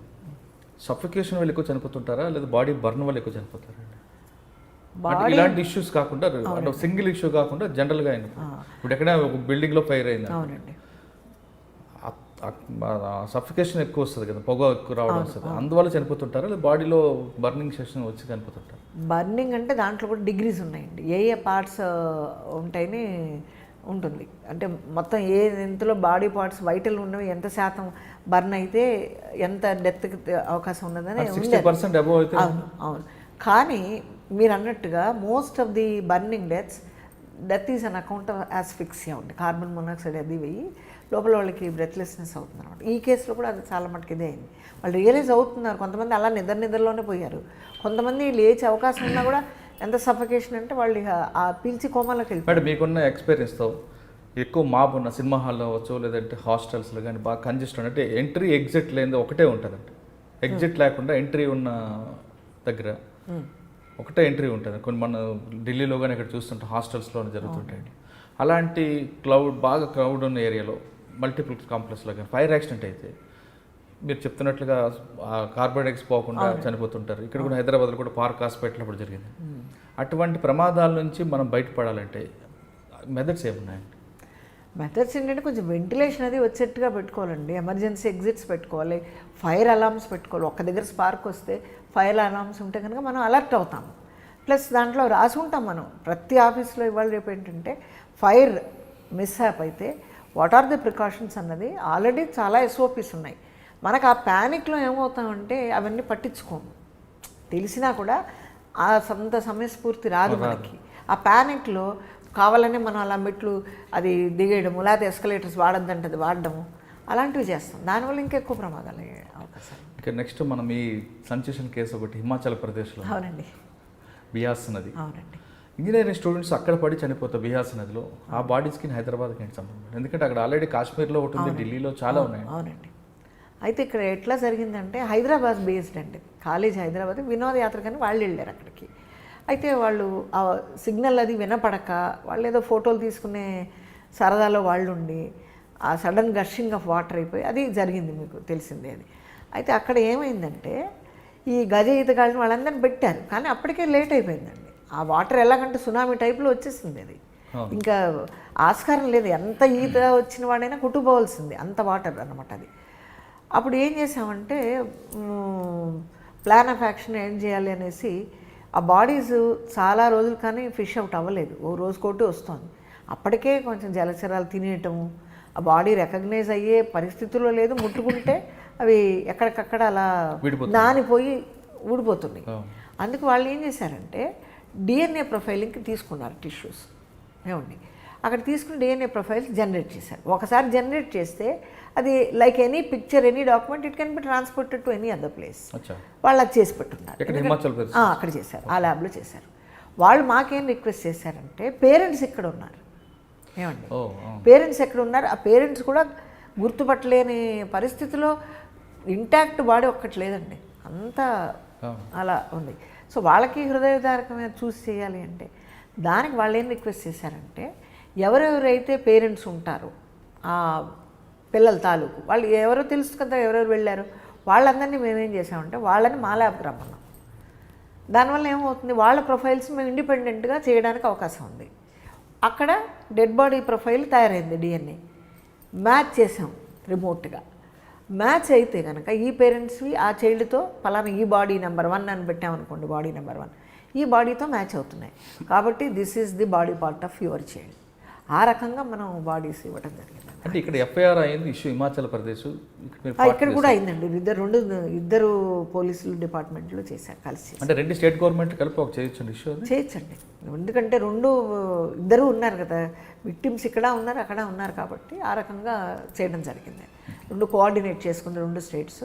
సఫికేషన్ వల్ల ఎక్కువ చనిపోతుంటారా, లేదా బాడీ బర్న్ వల్ల ఎక్కువ చనిపోతారా? ఇలాంటి ఇష్యూస్ కాకుండా సింగిల్ ఇష్యూ కాకుండా జనరల్గా అయింది. ఇప్పుడు ఎక్కడ ఒక బిల్డింగ్లో ఫైర్ అయింది, సఫికేషన్ ఎక్కువ వస్తుంది కదా, పొగ ఎక్కువ రావడం వస్తుంది, అందువల్ల చనిపోతుంటారా, లేదా బాడీలో బర్నింగ్ సెషన్ వచ్చి చనిపోతుంటారు? బర్నింగ్ అంటే దాంట్లో కూడా డిగ్రీస్ ఉన్నాయండి, ఏ పార్ట్స్ ఉంటాయని ఉంటుంది. అంటే మొత్తం ఎంతలో బాడీ పార్ట్స్ వైటల్ ఉన్నవి ఎంత శాతం బర్న్ అయితే ఎంత డెత్కి అవకాశం ఉన్నదని. 60% అబోవ్ అయితే. అవును. కానీ మీరు అన్నట్టుగా most of the burning death is on account of asphyxia ఉంది, కార్బన్ మోనాక్సైడ్ అది వెయ్యి లోపల వాళ్ళకి బ్రెత్లెస్నెస్ అవుతుంది అనమాట. ఈ కేసులో కూడా అది చాలా మటుకు ఇదే అయింది. వాళ్ళు రియలైజ్ అవుతున్నారు, కొంతమంది అలా నిద్రలోనే పోయారు, కొంతమంది లేచే అవకాశం ఉన్నా కూడా ఎంత సఫకేషన్ అంటే వాళ్ళు ఆ పీల్చి కోమాలోకి వెళ్ళిపోయారు. మీకున్న ఎక్స్పీరియన్స్తో ఎక్కువ మాబ్ ఉన్న సినిమా హాల్లో అవ్వచ్చు, లేదంటే హాస్టల్స్లో కానీ బాగా కంజెస్టెడ్ అంటే ఎంట్రీ ఎగ్జిట్ లేనిది ఒకటే ఉంటుందండి, ఎగ్జిట్ లేకుండా ఎంట్రీ ఉన్న దగ్గర ఒకటే ఎంట్రీ ఉంటుంది. కొన్ని మన ఢిల్లీలో కానీ ఇక్కడ చూస్తుంటే హాస్టల్స్లో జరుగుతుంటాయండి. అలాంటి బాగా క్రౌడ్ ఉన్న ఏరియాలో మల్టిపుల్ కాంప్లెక్స్లో కానీ ఫైర్ యాక్సిడెంట్ అయితే మీరు చెప్తున్నట్లుగా కార్బన్ డైఆక్సైడ్ పోకుండా చనిపోతుంటారు. ఇక్కడ కూడా హైదరాబాద్లో కూడా పార్క్ హాస్పిటల్ అప్పుడు జరిగింది. అటువంటి ప్రమాదాల నుంచి మనం బయటపడాలంటే మెథడ్స్ ఏమున్నాయండి? మెథడ్స్ ఏంటంటే కొంచెం వెంటిలేషన్ అది వచ్చేట్టుగా పెట్టుకోవాలండి, ఎమర్జెన్సీ ఎగ్జిట్స్ పెట్టుకోవాలి, ఫైర్ అలార్మ్స్ పెట్టుకోవాలి. ఒక్క దగ్గర స్పార్క్ వస్తే ఫైర్ అలార్మ్స్ ఉంటే కనుక మనం అలర్ట్ అవుతాము. ప్లస్ దాంట్లో రాసి ఉంటాం మనం ప్రతి ఆఫీస్లో ఇవాళ రేపు ఏంటంటే ఫైర్ మిస్హ్యాప్ అయితే వాట్ ఆర్ ది ప్రికాషన్స్ అన్నది ఆల్రెడీ చాలా ఎస్ఓపీస్ ఉన్నాయి. మనకు ఆ ప్యానిక్లో ఏమవుతామంటే అవన్నీ పట్టించుకోము, తెలిసినా కూడా ఆ సొంత సమయస్ఫూర్తి రాదు మనకి. ఆ ప్యానిక్లో కావాలనే మనం అలా మెట్లు అది దిగేయడము, లేకపోతే ఎస్కలేటర్స్ వాడద్దంటది వాడడము, అలాంటివి చేస్తాం. దానివల్ల ఇంకా ఎక్కువ ప్రమాదాలు అయ్యే అవకాశాలు. ఇక నెక్స్ట్ మనం ఈ సంచేషన్ కేసు ఒకటి హిమాచల్ ప్రదేశ్లో. అవునండి, బియాస్ నది. అవునండి. ఇంజనీరింగ్ స్టూడెంట్స్ అక్కడ పడి చనిపోతారు బియాస్ నదిలో. ఆ బాడీస్కి హైదరాబాద్కి ఏంటి సంబంధం? ఎందుకంటే అక్కడ ఆల్రెడీ కాశ్మీర్లో ఒకటి ఉంది, ఢిల్లీలో చాలా ఉన్నాయి. అవునండి. అయితే ఇక్కడ ఎట్లా జరిగిందంటే హైదరాబాద్ బేస్డ్ అండి, కాలేజ్ హైదరాబాద్, వినోదయాత్ర కానీ వాళ్ళు వెళ్ళారు అక్కడికి. అయితే వాళ్ళు ఆ సిగ్నల్ అది వినపడక వాళ్ళు ఏదో ఫోటోలు తీసుకునే సరదాలో వాళ్ళు ఉండి ఆ సడన్ గషింగ్ ఆఫ్ వాటర్ అయిపోయి అది జరిగింది, మీకు తెలిసిందే అది. అయితే అక్కడ ఏమైందంటే ఈ గజ ఈతగాళ్ళని వాళ్ళందరినీ పెట్టారు, కానీ అప్పటికే లేట్ అయిపోయిందండి. ఆ వాటర్ ఎలాగంటే సునామీ టైప్లో వచ్చేసింది అది, ఇంకా ఆస్కారం లేదు. ఎంత ఈత వచ్చిన వాడైనా కొట్టుకోవాల్సింది, అంత వాటర్ అన్నమాట అది. అప్పుడు ఏం చేసామంటే ప్లాన్ ఆఫ్ యాక్షన్ ఏం చేయాలి అనేసి ఆ బాడీస్ చాలా రోజులు కానీ ఫిష్ అవుట్ అవ్వలేదు, ఓ రోజుకోటి వస్తుంది. అప్పటికే కొంచెం జలచరాలు తినేయటము, ఆ బాడీ రికగ్నైజ్ అయ్యే పరిస్థితుల్లో లేదు, ముట్టుకుంటే అవి ఎక్కడికక్కడ అలా నానిపోయి ఊడిపోతున్నాయి. అందుకు వాళ్ళు ఏం చేశారంటే డిఎన్ఏ ప్రొఫైలింగ్కి తీసుకున్నారు టిష్యూస్. ఏమండి, అక్కడ తీసుకుని డిఎన్ఏ ప్రొఫైల్స్ జనరేట్ చేశారు. ఒకసారి జనరేట్ చేస్తే అది like any picture, any document, it can be transported to any other place. వాళ్ళు అది చేసి పెట్టున్నారు, అక్కడ చేశారు, ఆ ల్యాబ్లో చేశారు. వాళ్ళు మాకేం రిక్వెస్ట్ చేశారంటే పేరెంట్స్ ఇక్కడ ఉన్నారు, ఏమండి, పేరెంట్స్ ఎక్కడ ఉన్నారు, ఆ పేరెంట్స్ కూడా గుర్తుపట్టలేని పరిస్థితిలో ఇంటాక్ట్ బాడీ ఒక్కటి లేదండి, అంతా అలా ఉంది. సో వాళ్ళకి హృదయధారకమైన చూసి చేయాలి అంటే దానికి వాళ్ళు ఏం రిక్వెస్ట్ చేశారంటే ఎవరెవరైతే పేరెంట్స్ ఉంటారో ఆ పిల్లల తాలూకు వాళ్ళు ఎవరో తెలుసు కదా, ఎవరెవరు వెళ్ళారు వాళ్ళందరినీ మేమేం చేసామంటే వాళ్ళని మా ల్యాబ్కి రమ్మన్నాం. దానివల్ల ఏమవుతుంది, వాళ్ళ ప్రొఫైల్స్ మేము ఇండిపెండెంట్గా చేయడానికి అవకాశం ఉంది. అక్కడ డెడ్ బాడీ ప్రొఫైల్ తయారైంది, డిఎన్ఏ మ్యాచ్ చేసాం రిమోట్గా. మ్యాచ్ అయితే కనుక ఈ పేరెంట్స్వి ఆ చైల్డ్తో పలానా ఈ బాడీ నెంబర్ 1 అని పెట్టామనుకోండి, బాడీ నెంబర్ 1 ఈ బాడీతో మ్యాచ్ అవుతున్నాయి కాబట్టి this is the body part of your child. ఆ రకంగా మనం బాడీస్ ఇవ్వడం జరిగింది. అంటే ఇక్కడ ఎఫ్ఐఆర్ అయింది ఇష్యూ హిమాచల్ ప్రదేశ్, ఇక్కడ కూడా అయిందండి. ఇద్దరు పోలీసులు డిపార్ట్మెంట్లో చేశారు కలిసి. అంటే 2 స్టేట్ గవర్నమెంట్ కలిపి ఒక చేయొచ్చండి ఇష్యూ? చేయొచ్చండి, ఎందుకంటే ఇద్దరు ఉన్నారు కదా, విక్టిమ్స్ ఇక్కడ ఉన్నారు అక్కడ ఉన్నారు కాబట్టి ఆ రకంగా చేయడం జరిగింది. 2 కోఆర్డినేట్ చేసుకుంది 2 స్టేట్స్.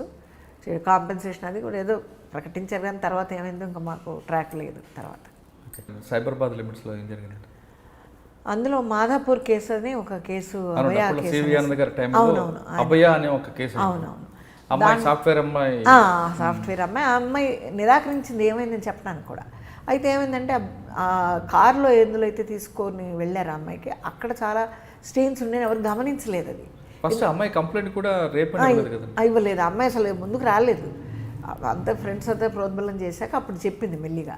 కాంపెన్సేషన్ అది కూడా ఏదో ప్రకటించారు కానీ తర్వాత ఏమైందో ఇంకా మాకు ట్రాక్ లేదు. తర్వాత సైబరాబాద్ లిమిట్స్లో ఏం జరిగింది? అందులో మాధాపూర్ కేసు అని ఒక కేసు, సాఫ్ట్వేర్ అమ్మాయి, ఆ అమ్మాయి నిరాకరించింది ఏమైందని చెప్పడానికి కూడా. అయితే ఏమైందంటే ఆ కారులో ఎందులో అయితే తీసుకొని వెళ్ళారు ఆ అమ్మాయికి, అక్కడ చాలా స్టెయిన్స్ ఉన్నాయి, ఎవరు గమనించలేదు. అది ఫస్ట్ అమ్మాయి కంప్లైంట్ కూడా ఇవ్వలేదు, అమ్మాయి అసలు ముందుకు రాలేదు. అంతా ఫ్రెండ్స్ అంతా ప్రోద్బలం చేశాక అప్పుడు చెప్పింది మెల్లిగా.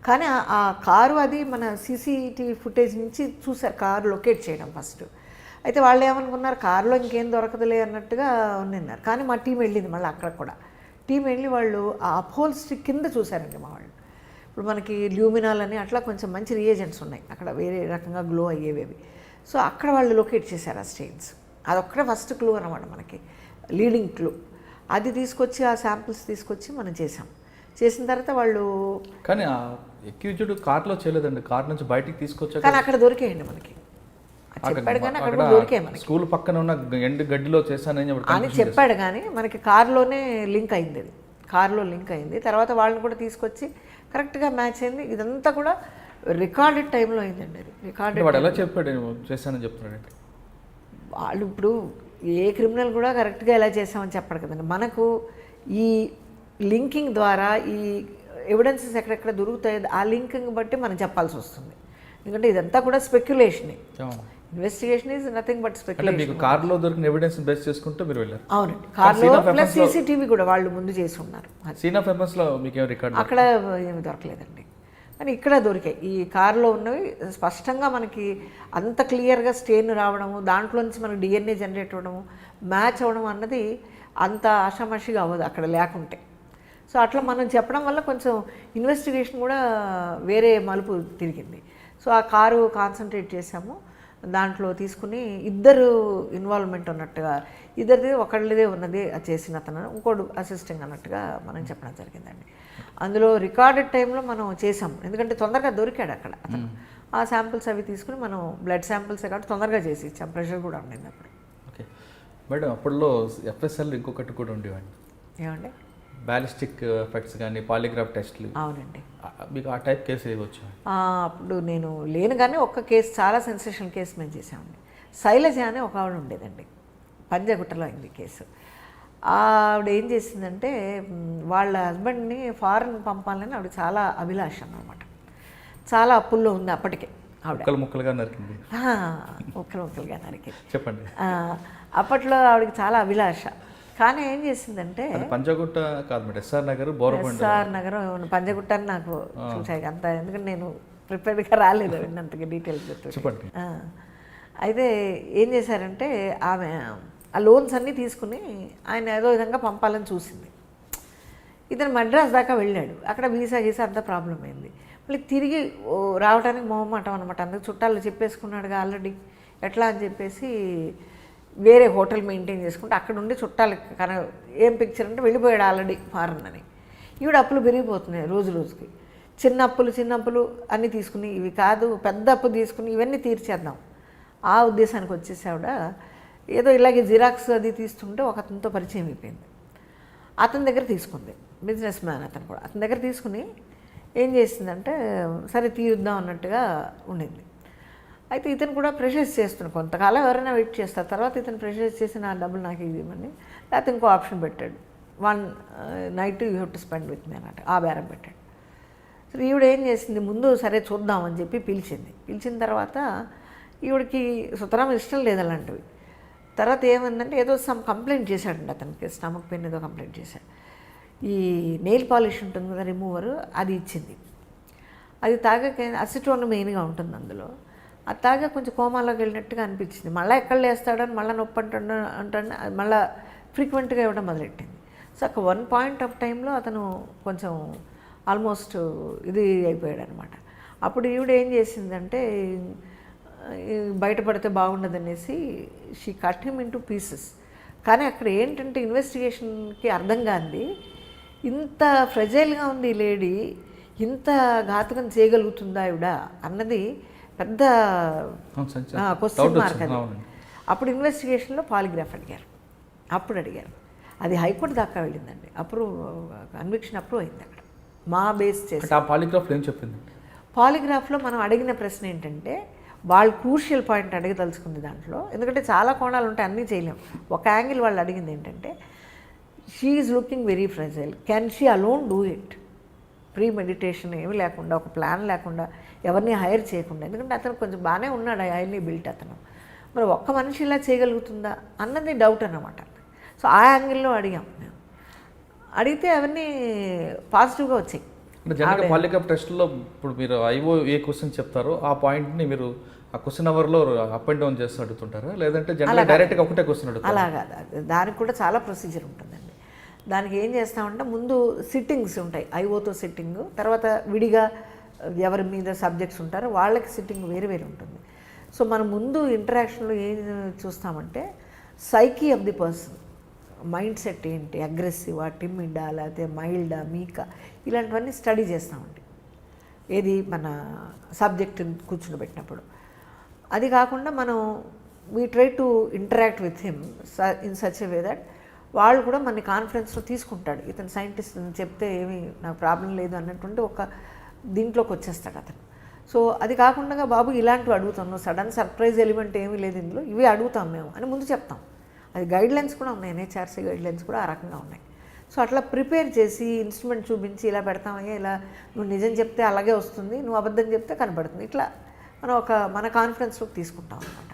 కానీ ఆ కారు అది మన సీసీటీవీ ఫుటేజ్ నుంచి చూశారు, కారు లొకేట్ చేయడం ఫస్ట్. అయితే వాళ్ళు ఏమనుకున్నారు, కారులో ఇంకేం దొరకదులే అన్నట్టుగా ఉన్నారు. కానీ మా టీం వెళ్ళింది మళ్ళీ అక్కడ కూడా. టీం వెళ్ళి వాళ్ళు ఆ అప్హోల్స్ట్రీ కింద చూశారండి మా వాళ్ళు. ఇప్పుడు మనకి ల్యూమినాల్ అని అట్లా కొంచెం మంచి రియేజెంట్స్ ఉన్నాయి అక్కడ, వేరే రకంగా గ్లో అయ్యేవేవి. సో అక్కడ వాళ్ళు లొకేట్ చేశారు ఆ స్టెయిన్స్. అదొక్కడే ఫస్ట్ క్లూ అనమాట మనకి, లీడింగ్ క్లూ. అది తీసుకొచ్చి ఆ శాంపిల్స్ తీసుకొచ్చి మనం చేసిన తర్వాత వాళ్ళు, కానీ ఎక్యూజ్డ్ కార్లో చేయలేదండి, కార్ నుంచి బయటికి తీసుకొచ్చాక. కానీ అక్కడ దొరికేయండి మనకి, చెప్పాడు కానీ అక్కడ దొరికాయి మనకి. స్కూల్ పక్కన ఉన్న ఎండు గడ్డిలో చేశానని అని చెప్పాడు కానీ మనకి కారులోనే లింక్ అయింది, అది కారులో లింక్ అయింది. తర్వాత వాళ్ళని కూడా తీసుకొచ్చి కరెక్ట్గా మ్యాచ్ అయింది. ఇదంతా కూడా రికార్డెడ్ టైంలో అయిందండి. అది రికార్డెడ్. వాడు ఎలా చెప్పాడు చేశానని చెప్తున్నాడు? వాళ్ళు ఇప్పుడు ఏ క్రిమినల్ కూడా కరెక్ట్గా ఎలా చేసామని చెప్పడు కదండి. మనకు ఈ లింకింగ్ ద్వారా ఈ ఎవిడెన్సెస్ ఎక్కడెక్కడ దొరుకుతాయి, ఆ లింకింగ్ బట్టి మనం చెప్పాల్సి వస్తుంది. ఎందుకంటే ఇదంతా కూడా స్పెక్యులేషనే, investigation is nothing but speculation. మీకు కార్లో దొరికిన ఎవిడెన్స్ బేస్ చేసుకుంటూ మీరు వెళ్ళారు? అవునండి, కార్లో ప్లస్ సీసీటీవీ కూడా వాళ్ళు ముందు చేసి ఉన్నారు. సీన్ ఆఫ్ ఎఫెన్స్లో మీకు ఏం రికార్డ్? అక్కడ ఏమి దొరకలేదండి, కానీ ఇక్కడ దొరికాయి. ఈ కారులో ఉన్నవి స్పష్టంగా మనకి అంత క్లియర్గా స్టెయిన్ రావడము, దాంట్లో నుంచి మనకి డిఎన్ఏ జనరేట్ అవ్వడము, మ్యాచ్ అవ్వడం అన్నది అంత ఆషామాషిగా అవ్వదు అక్కడ లేకుంటే. సో అట్లా మనం చెప్పడం వల్ల కొంచెం ఇన్వెస్టిగేషన్ కూడా వేరే మలుపు తిరిగింది. సో ఆ కారు కాన్సన్ట్రేట్ చేసాము, దాంట్లో తీసుకుని ఇద్దరు ఇన్వాల్వ్మెంట్ ఉన్నట్టుగా, ఇద్దరిది ఒకళ్ళదే ఉన్నది అది చేసిన అతను, ఇంకోటి అసిస్టింగ్ అన్నట్టుగా మనం చెప్పడం జరిగిందండి. అందులో రికార్డెడ్ టైంలో మనం చేసాము, ఎందుకంటే తొందరగా దొరికాడు అక్కడ అతను. ఆ శాంపిల్స్ అవి తీసుకుని మనం బ్లడ్ శాంపిల్సే కాబట్టి తొందరగా చేసి ఇచ్చాం, ప్రెషర్ కూడా ఉండేది అప్పుడు. ఓకే మేడం, అప్పట్లో FSL ఇంకొకటి కూడా ఉండేవండి, ఏమండి బ్యాలిస్టిక్ ఎఫెక్ట్స్ కానీ పాలిగ్రాఫ్ టెస్ట్లు. అవునండి. మీకు ఆ టైప్ కేసు ఏవచ్చు? అప్పుడు నేను లేను కానీ ఒక్క కేసు చాలా సెన్సేషనల్ కేసు మేము చేసామండి. శైలజ అని ఒక ఆవిడ ఉండేదండి, పంజగుట్టలో అయింది కేసు. ఆవిడ ఏం చేసిందంటే వాళ్ళ హస్బెండ్ని ఫారెన్ పంపాలని ఆవిడ చాలా అభిలాష అన్నమాట. చాలా అప్పుల్లో ఉంది అప్పటికే ఆవిడ. ముక్కలుగా నరికింది. ముక్కలుగా నరికింది. చెప్పండి. అప్పట్లో ఆవిడకి చాలా అభిలాష. కానీ ఏం చేసిందంటే పంజగుట్ట కాదు madam, SR Nagar, Borabanda. SR Nagar, Panjagutta అని నాకు చూసాయి అంత, ఎందుకంటే నేను ప్రిపేర్డ్గా రాలేదు అంతగా డీటెయిల్స్ చెప్పండి. అయితే ఏం చేశారంటే ఆమె ఆ లోన్స్ అన్నీ తీసుకుని ఆయన ఏదో విధంగా పంపాలని చూసింది. ఇతను మద్రాస్ దాకా వెళ్ళాడు, అక్కడ వీసా అంతా ప్రాబ్లం అయింది. మళ్ళీ తిరిగి రావడానికి మొహమాటం అనమాట. అందుకు చుట్టాలు చెప్పేసుకున్నాడుగా ఆల్రెడీ, ఎట్లా అని చెప్పేసి వేరే హోటల్ మెయింటైన్ చేసుకుంటే అక్కడ ఉండి చుట్టాలు ఏం పిక్చర్ అంటే వెళ్ళిపోయాడు ఆల్రెడీ ఫారెన్ అని. ఈవిడ అప్పులు పెరిగిపోతున్నాయి రోజు రోజుకి, చిన్న అప్పులు అన్నీ తీసుకుని, ఇవి కాదు పెద్ద అప్పు తీసుకుని ఇవన్నీ తీర్చేద్దాం ఆ ఉద్దేశానికి వచ్చేసి ఆవిడ ఏదో ఇలాగే జిరాక్స్ అది తీస్తుంటే ఒక అతనితో పరిచయం అయిపోయింది. అతని దగ్గర తీసుకుంది, బిజినెస్ మ్యాన్ అతను కూడా. అతని దగ్గర తీసుకుని ఏం చేసిందంటే సరే తీరుద్దాం అన్నట్టుగా ఉండింది. అయితే ఇతను కూడా ప్రెషర్స్ చేస్తున్నాడు, కొంతకాలం ఎవరైనా వెయిట్ చేస్తారు, తర్వాత ఇతను ప్రెషర్స్ చేసి నా డబ్బులు నాకు ఇవ్వమని, లేకపోతే ఇంకో ఆప్షన్ పెట్టాడు, 1 night you have to spend with me అన్నట్టు ఆ బేరం పెట్టాడు. సరే ఈవిడ ఏం చేసింది, ముందు సరే చూద్దామని చెప్పి పిలిచిన తర్వాత ఈవిడికి సుతరాం ఇష్టం లేదు అలాంటివి. తర్వాత ఏమైందంటే ఏదో కంప్లైంట్ చేశాడండి అతనికి, స్టమక్ పెయిన్ ఏదో కంప్లైంట్ చేశాడు. ఈ నెయిల్ పాలిష్ ఉంటుంది కదా రిమూవర్, అది ఇచ్చింది. అది తాగక అసిటోన్ మెయిన్గా ఉంటుంది అందులో, అది తాగా కొంచెం కోమాలోకి వెళ్ళినట్టుగా అనిపించింది. మళ్ళీ ఎక్కడ లేస్తాడని మళ్ళీ నొప్పి అంటాడు మళ్ళీ ఫ్రీక్వెంట్గా ఇవ్వడం మొదలెట్టింది. సో ఒక 1 point of టైంలో అతను కొంచెం ఆల్మోస్ట్ ఇది అయిపోయాడు అనమాట. అప్పుడు ఈవిడ ఏం చేసిందంటే బయటపడితే బాగుండదనేసి she cut him into pieces. కానీ అక్కడ ఏంటంటే ఇన్వెస్టిగేషన్కి అర్థం కాంది, ఇంత ఫ్రెజైల్గా ఉంది ఈ లేడీ, ఇంత ఘాతకం చేయగలుగుతుందా ఆవిడ అన్నది పెద్ద క్వశ్చన్ మార్క్ అది. అప్పుడు ఇన్వెస్టిగేషన్లో పాలిగ్రాఫ్ అడిగారు. అది హైకోర్టు దాకా వెళ్ళిందండి, అప్రూవ్ కన్విక్షన్ అప్రూవ్ అయింది అక్కడ. మా బేస్ చేసి పాలిగ్రాఫ్లో ఏం చెప్పింది? పాలిగ్రాఫ్లో మనం అడిగిన ప్రశ్న ఏంటంటే వాళ్ళు క్రూషియల్ పాయింట్ అడగదలుచుకుంది దాంట్లో, ఎందుకంటే చాలా కోణాలు ఉంటాయి, అన్నీ చేయలేం. ఒక యాంగిల్ వాళ్ళు అడిగింది ఏంటంటే she is looking very fragile, can she alone do it, pre meditation ఏమీ లేకుండా, ఒక ప్లాన్ లేకుండా, ఎవరిని హైర్ చేయకుండా. ఎందుకంటే అతను కొంచెం బాగానే ఉన్నాడు, హైలీ బిల్ట్ అతను, మరి ఒక్క మనిషి ఇలా చేయగలుగుతుందా అన్నది డౌట్ అన్నమాట. సో ఆ యాంగిల్లో అడిగాం మేము. అడిగితే అవన్నీ పాజిటివ్గా వచ్చాయి. అంటే జనరల్గా పాలిగ్రాఫ్ టెస్ట్లో ఇప్పుడు మీరు ఐఓ ఏ క్వశ్చన్ చెప్తారో ఆ పాయింట్ని మీరు ఆ క్వశ్చన్ అవర్లో అప్ అండ్ డౌన్ చేస్తూ అడుగుతుంటారా, లేదంటే జనరల్గా డైరెక్ట్గా ఒకటే క్వశ్చన్ అడుగుతారు? అలాగా, దానికి కూడా చాలా ప్రొసీజర్ ఉంటుందండి. దానికి ఏం చేస్తామంటే ముందు సిట్టింగ్స్ ఉంటాయి, ఐఓతో సిట్టింగ్, తర్వాత విడిగా ఎవరి మీద సబ్జెక్ట్స్ ఉంటారో వాళ్ళకి సిట్టింగ్ వేరు వేరు ఉంటుంది. సో మనం ముందు ఇంటరాక్షన్లో ఏం చూస్తామంటే psyche of the person, mindset ఏంటి, అగ్రెసివా, టిమ్మిడా, లేకపోతే మైల్డా, మీకా, ఇలాంటివన్నీ స్టడీ చేస్తామండి ఏది మన సబ్జెక్ట్ కూర్చుని. అది కాకుండా మనం we try to interact with him in such a way that వాళ్ళు కూడా మన కాన్ఫిడెన్స్లో తీసుకుంటాడు. ఇతను సైంటిస్ట్ చెప్తే ఏమీ నాకు ప్రాబ్లం లేదు అన్నటువంటి ఒక దీంట్లోకి వచ్చేస్తాడు అతను. సో అది కాకుండా బాబు ఇలాంటివి అడుగుతాను, సడన్ సర్ప్రైజ్ ఎలిమెంట్ ఏమీ లేదు ఇందులో, ఇవి అడుగుతాం మేము అని ముందు చెప్తాం. అది గైడ్లైన్స్ కూడా ఉన్నాయి, NHRC గైడ్లైన్స్ కూడా ఆ రకంగా ఉన్నాయి. సో అట్లా ప్రిపేర్ చేసి ఇన్స్ట్రుమెంట్ చూపించి ఇలా పెడతామయ్యా, ఇలా నువ్వు నిజం చెప్తే అలాగే వస్తుంది, నువ్వు అబద్ధం చెప్తే కనబడుతుంది, ఇట్లా మనం మన కాన్ఫిడెన్స్లోకి తీసుకుంటాం అనమాట.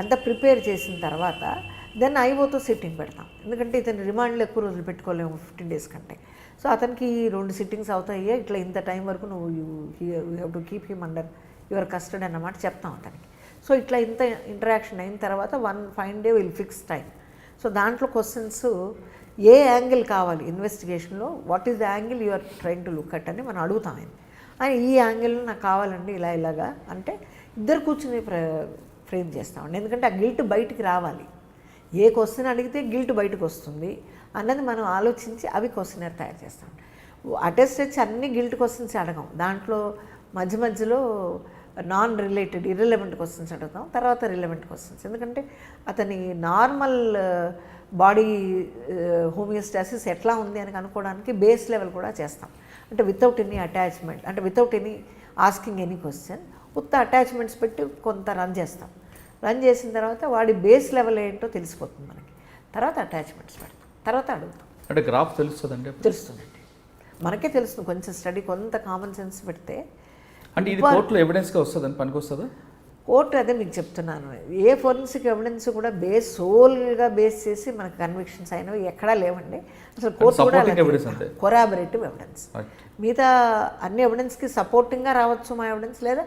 అంతా ప్రిపేర్ చేసిన తర్వాత దెన్ ఐఓతో సిట్టింగ్ పెడతాం, ఎందుకంటే ఇతను రిమాండ్లో ఎక్కువ రోజులు పెట్టుకోలేము 15 days కంటే. సో అతనికి 2 sittings అవుతాయి, ఇట్లా ఇంత టైం వరకు నువ్వు you have to keep him under your custody అన్నమాట చెప్తాం అతనికి. సో ఇట్లా ఇంత ఇంటరాక్షన్ అయిన తర్వాత 1 fine day will fix time. So దాంట్లో క్వశ్చన్స్ ఏ యాంగిల్ కావాలి ఇన్వెస్టిగేషన్లో, what is the angle you are trying to look at అని మనం అడుగుతాం ఆయన ఈ యాంగిల్లో నాకు కావాలండి ఇలాగా అంటే ఇద్దరు కూర్చుని ఫ్రేమ్ చేస్తామండి. ఎందుకంటే ఆ గిల్ట్ బయటికి రావాలి. ఏ క్వశ్చన్ అడిగితే గిల్ట్ బయటకు వస్తుంది అన్నది మనం ఆలోచించి అవి క్వశ్చనర్ తయారు చేస్తాం. అటెస్ట్ వచ్చి అన్ని గిల్ట్ క్వశ్చన్స్ అడగం, దాంట్లో మధ్యలో నాన్ రిలేటెడ్ ఇర్రిలవెంట్ క్వశ్చన్స్ అడుగుతాం, తర్వాత రిలవెంట్ క్వశ్చన్స్. ఎందుకంటే అతని నార్మల్ బాడీ హోమియోస్టాసిస్ ఎట్లా ఉంది అని కనుక్కోవడానికి బేస్ లెవెల్ కూడా చేస్తాం. అంటే వితౌట్ ఎనీ అటాచ్మెంట్, అంటే without any asking any question, ఉత్త అటాచ్మెంట్స్ పెట్టి కొంత రన్ చేస్తాం. రన్ చేసిన తర్వాత వాడి బేస్ లెవెల్ ఏంటో తెలిసిపోతుంది మనకి. తర్వాత అటాచ్మెంట్స్ పెడతాం, తర్వాత అడుగుతాం. అంటే గ్రాఫ్ తెలుస్తుందండి? తెలుస్తుందండి, మనకే తెలుస్తుంది. కొంచెం స్టడీ, కొంత కామన్ సెన్స్ పెడితే. అంటే ఇది కోర్టులో ఎవిడెన్స్గా వస్తుందని పనికి వస్తుందా? కోర్టు అదే మీకు చెప్తున్నాను, ఏ ఫోరెన్సిక్ ఎవిడెన్స్ కూడా సోల్గా బేస్ చేసి మనకు కన్విక్షన్స్ అయినవి ఎక్కడా లేవండి. అసలు కోర్టు కూడా కొరాబరేటివ్ ఎవిడెన్స్. మిగతా అన్ని ఎవిడెన్స్కి సపోర్టింగ్గా రావచ్చు మా ఎవిడెన్స్, లేదా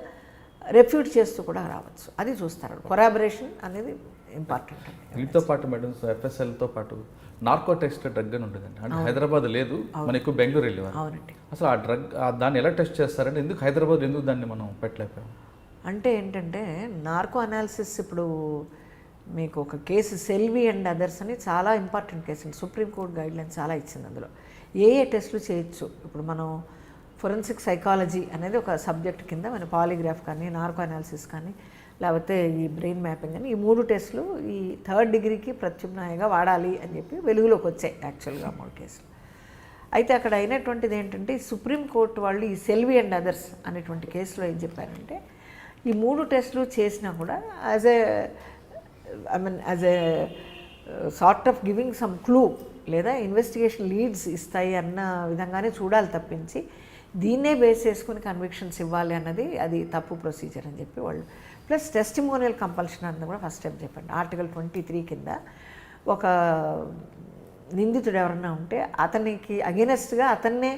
రెఫ్యూట్ చేస్తూ కూడా రావచ్చు, అది చూస్తారు. కొరాబరేషన్ అనేది ఇంపార్టెంట్ అండి. వీటితో పాటు మేడం ఎఫ్ఎస్ఎల్తో పాటు నార్కో టెస్ట్ డ్రగ్ అని ఉంటుందండి. అంటే హైదరాబాద్ లేదు, మన ఎక్కువ బెంగళూరు వెళ్ళేవారు. అవునండి. అసలు ఆ డ్రగ్ దాన్ని ఎలా టెస్ట్ చేస్తారంటే ఎందుకు హైదరాబాద్ ఎందుకు దాన్ని మనం పెట్టలేకపోయాం? అంటే ఏంటంటే నార్కో అనాలిసిస్ ఇప్పుడు మీకు ఒక కేసు సెల్వి అండ్ అదర్స్ అని చాలా ఇంపార్టెంట్ కేసు అండి. సుప్రీంకోర్టు గైడ్లైన్స్ చాలా ఇచ్చింది. అందులో ఏ టెస్టులు చేయొచ్చు. ఇప్పుడు మనం ఫొరెన్సిక్ సైకాలజీ అనేది ఒక సబ్జెక్ట్ కింద మన పాలిగ్రాఫ్ కానీ, నార్కో అనాలిసిస్ కానీ, లేకపోతే ఈ బ్రెయిన్ మ్యాపింగ్ అని, ఈ 3 టెస్టులు ఈ 3rd డిగ్రీకి ప్రత్యామ్నాయంగా వాడాలి అని చెప్పి వెలుగులోకి వచ్చాయి యాక్చువల్గా 3 కేసులు. అయితే అక్కడ అయినటువంటిది ఏంటంటే సుప్రీంకోర్టు వాళ్ళు ఈ సెల్వి అండ్ అదర్స్ అనేటువంటి కేసులో ఏం చెప్పారంటే ఈ 3 టెస్టులు చేసినా కూడా as a sort of giving some clue లేదా ఇన్వెస్టిగేషన్ లీడ్స్ ఇస్తాయి అన్న విధంగానే చూడాలి తప్పించి దీన్నే బేస్ చేసుకుని కన్విక్షన్స్ ఇవ్వాలి అన్నది అది తప్పు ప్రొసీజర్ అని చెప్పి వాళ్ళు. ప్లస్ టెస్టిమోనియల్ కంపల్షన్ అన్నది కూడా ఫస్ట్ స్టెప్ చెప్పండి. ఆర్టికల్ 23 కింద ఒక నిందితుడు ఎవరన్నా ఉంటే అతనికి అగెనెస్ట్గా అతన్నే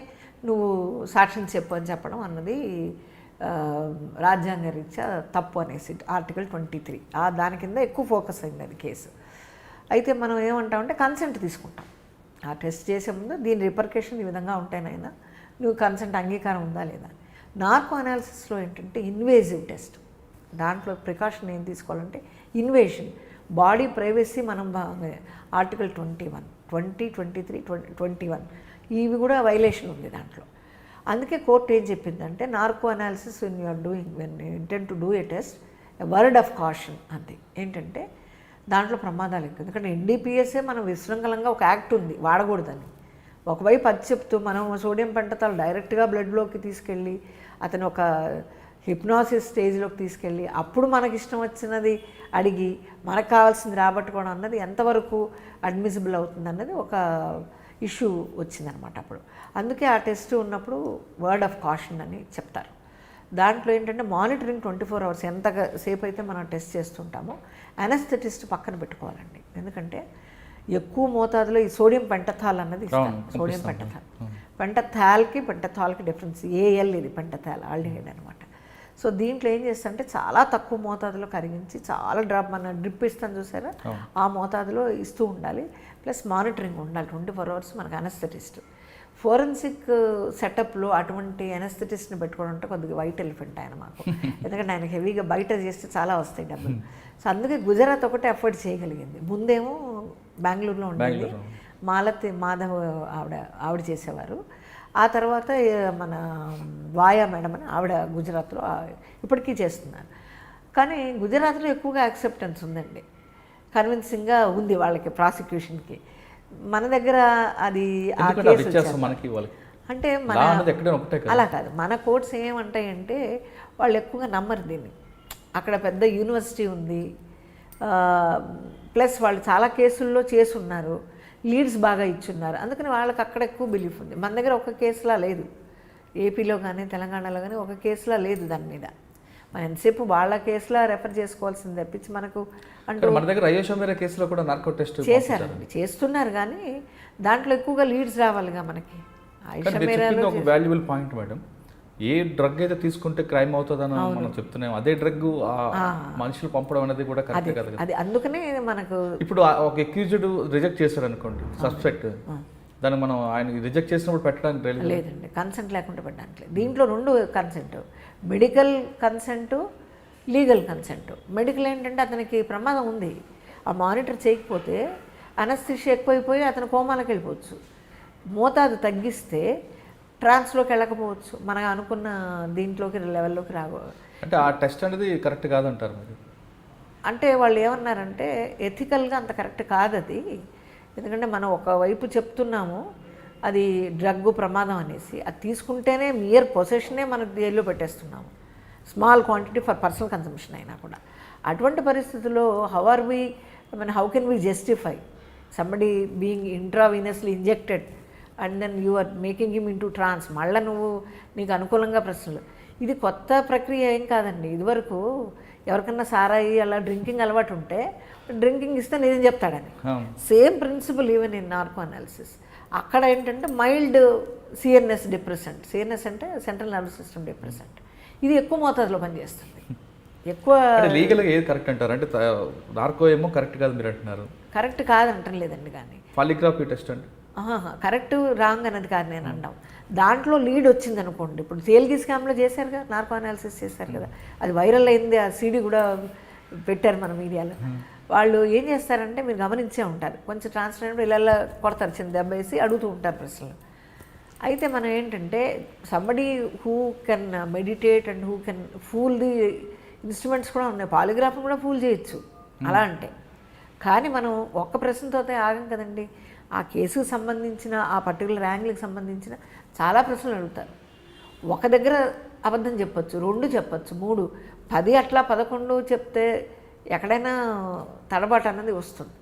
నువ్వు సాక్ష్యం చెప్పు అని చెప్పడం అన్నది రాజ్యాంగ రీత్యా తప్పు అనేసి ఆర్టికల్ 23 దాని కింద ఎక్కువ ఫోకస్ అయింది అది కేసు. అయితే మనం ఏమంటామంటే కన్సెంట్ తీసుకుంటాం. ఆ టెస్ట్ చేసే ముందు దీని రిపర్కేషన్ ఈ విధంగా ఉంటాయినైనా నువ్వు కన్సెంట్ అంగీకారం ఉందా లేదా. నార్కో అనాలిసిస్లో ఏంటంటే ఇన్వేజివ్ టెస్ట్, దాంట్లో ప్రికాషన్ ఏం తీసుకోవాలంటే ఇన్వేషన్, బాడీ ప్రైవసీ మనం ఆర్టికల్ 21, 20, 23, 21 ఇవి కూడా వైలేషన్ ఉంది దాంట్లో. అందుకే కోర్టు ఏం చెప్పిందంటే narco analysis when you intent to do a test word of caution అంతే. ఏంటంటే దాంట్లో ప్రమాదాలు ఎక్కువ. ఎందుకంటే ఎన్డీపీఎస్ఏ మనం విశృంఖలంగా ఒక యాక్ట్ ఉంది వాడకూడదని. ఒకవైపు అది చెప్తూ మనం సోడియం పెంటతాలు డైరెక్ట్గా బ్లడ్లోకి తీసుకెళ్ళి అతను ఒక హిప్నాసిస్ స్టేజ్లోకి తీసుకెళ్ళి అప్పుడు మనకి ఇష్టం వచ్చినది అడిగి మనకు కావాల్సింది రాబట్టుకోవడం అన్నది ఎంతవరకు అడ్మిసిబుల్ అవుతుంది అన్నది ఒక ఇష్యూ వచ్చిందనమాట అప్పుడు. అందుకే ఆ టెస్ట్ ఉన్నప్పుడు వర్డ్ ఆఫ్ కాషన్ అని చెప్తారు. దాంట్లో ఏంటంటే మానిటరింగ్ 24 hours ఎంత సేపు అయితే మనం టెస్ట్ చేస్తుంటామో అనస్థెటిస్ట్ పక్కన పెట్టుకోవాలండి. ఎందుకంటే ఎక్కువ మోతాదులో ఈ సోడియం పెంటథాల్ అన్నది ఇస్తారు. సోడియం పెంటథాల్కి డిఫరెన్స్ ఏఎల్, ఇది పెంటథాల్ ఆల్డిహైడ్ అనమాట. సో దీంట్లో ఏం చేస్తారంటే చాలా తక్కువ మోతాదులో కరిగించి చాలా మన డ్రిప్ ఇస్తాను చూసారా ఆ మోతాదులో ఇస్తూ ఉండాలి. ప్లస్ మానిటరింగ్ ఉండాలి 24 hours మనకు అనస్థెటిస్ట్. ఫోరెన్సిక్ సెటప్లో అటువంటి అనస్థెటిస్ట్ని పెట్టుకోవడం అంటే కొద్దిగా వైట్ ఎలిఫెంట్ ఆయన మాకు. ఎందుకంటే ఆయన హెవీగా బయట చేస్తే చాలా వస్తాయి డబ్బులు. సో అందుకే గుజరాత్ ఒకటే అఫోర్డ్ చేయగలిగింది. ముందేమో బెంగళూరులో ఉండేది మాధవ్ ఆవిడ చేసేవారు. ఆ తర్వాత మన వాయా మేడం అని ఆవిడ గుజరాత్లో ఇప్పటికీ చేస్తున్నారు. కానీ గుజరాత్లో ఎక్కువగా యాక్సెప్టెన్స్ ఉందండి, కన్విన్సింగ్గా ఉంది వాళ్ళకి ప్రాసిక్యూషన్కి. మన దగ్గర అది ఆ కేసు అంటే మన అలా కాదు. మన కోర్ట్స్ ఏమంటాయంటే వాళ్ళు ఎక్కువగా నమ్మరు దీన్ని. అక్కడ పెద్ద యూనివర్సిటీ ఉంది, ప్లస్ వాళ్ళు చాలా కేసుల్లో చేసున్నారు, లీడ్స్ బాగా ఇచ్చున్నారు, అందుకని వాళ్ళకి అక్కడ ఎక్కువ బిలీఫ్ ఉంది. మన దగ్గర ఒక కేసులా లేదు, ఏపీలో కానీ తెలంగాణలో కానీ ఒక కేసులా లేదు దాని మీద. మనం ఎంతసేపు వాళ్ళ కేసులా రెఫర్ చేసుకోవాల్సింది తప్పించి మనకు అంటే మన దగ్గర అయోషమేరా కేసులో కూడా నార్కో టెస్ట్ చేశారండి, చేస్తున్నారు. కానీ దాంట్లో ఎక్కువగా లీడ్స్ రావాలిగా మనకి. ఒక వాల్యుబుల్ పాయింట్ మేడం, ఏ డ్రగ్ అయితే తీసుకుంటే క్రైమ్ అవుతుందని మనం చెప్తున్నాం, అదే డ్రగ్ మనుషులు పంపడం అనేది కూడా కరెక్ట్ కదా. అది అందుకనే మనకు ఇప్పుడు ఒక అక్యూజ్డ్ రిజెక్ట్ చేశారు అనుకోండి, సస్పెక్ట్, దాన్ని మనం ఆయన రిజెక్ట్ చేసినప్పుడు పెట్టడానికి లేదండి, కన్సెంట్ లేకుండా పెట్టడానికి లేదు. దీంట్లో 2 consent, medical consent, legal consent. Medical ఏంటంటే అతనికి ప్రమాదం ఉంది, ఆ మానిటర్ చేయకపోతే అనస్థిషియా ఎక్కువైపోయి అతను కోమాలకు వెళ్ళిపోవచ్చు. మోతాదు తగ్గిస్తే ట్రాన్స్లోకి వెళ్ళకపోవచ్చు, మనం అనుకున్న దీంట్లోకి లెవెల్లోకి అంటే ఆ టెస్ట్ అనేది కరెక్ట్ కాదంటారు మరి. అంటే వాళ్ళు ఏమన్నారంటే ఎథికల్గా అంత కరెక్ట్ కాదు అది, ఎందుకంటే మనం ఒకవైపు చెప్తున్నాము అది డ్రగ్ ప్రమాదం అనేసి, అది తీసుకుంటేనే మియర్ పొసెషనే మనం జైల్లో పెట్టేస్తున్నాము, small quantity for personal consumption అయినా కూడా. అటువంటి పరిస్థితుల్లో how can we justify somebody being intravenously injected and then you are making him into trance, మళ్ళీ నీకు అనుకూలంగా ప్రశ్నలు. ఇది కొత్త ప్రక్రియ ఏం కాదండి. ఇదివరకు ఎవరికన్నా సారాయి అలా డ్రింకింగ్ అలవాటు ఉంటే డ్రింకింగ్ ఇస్తే నిజం చెప్తాడని, same principle even in narco analysis. అక్కడ ఏంటంటే మైల్డ్ సిఎన్ఎస్ డిప్రెసెంట్, సిఎన్ఎస్ అంటే సెంట్రల్ నర్వస్ సిస్టమ్ డిప్రెసెంట్, ఇది ఎక్కువ మోతాదులో పనిచేస్తుంది. ఎక్కువ లీగల్గా ఏది కరెక్ట్ అంటారు? అంటే నార్కో ఏమో కరెక్ట్ కాదు మీరు అంటున్నారు. కరెక్ట్ కాదంటం లేదండి, కానీ పాలిగ్రాఫీ టెస్ట్ అండి కరెక్ట్ రాంగ్ అనేది కాదు నేను అన్నాం. దాంట్లో లీడ్ వచ్చింది అనుకోండి, ఇప్పుడు తేల్గి స్కామ్లో చేశారు కదా, నార్కో అనాలిసిస్ చేశారు కదా, అది వైరల్ అయింది, ఆ సీడీ కూడా పెట్టారు మన మీడియాలో. వాళ్ళు ఏం చేస్తారంటే మీరు గమనించే ఉంటారు, కొంచెం ట్రాన్స్జెండర్ ఇలా కొడతారు, చిన్న దెబ్బ వేసి అడుగుతూ ఉంటారు ప్రశ్నలు. అయితే మనం ఏంటంటే somebody who can meditate and who can pool the instruments కూడా ఉన్నాయి, పాలిగ్రాఫ్ కూడా ఫూల్ చేయొచ్చు అలా అంటే. కానీ మనం ఒక్క ప్రశ్నతో ఆగం కదండి, ఆ కేసుకు సంబంధించిన ఆ పర్టికులర్ యాంగిల్కి సంబంధించిన చాలా ప్రశ్నలు అడుగుతారు. ఒక దగ్గర అబద్ధం చెప్పచ్చు, 2 చెప్పచ్చు, 3, 10 అట్లా 11 చెప్తే ఎక్కడైనా తడబాటు అన్నది వస్తుంది.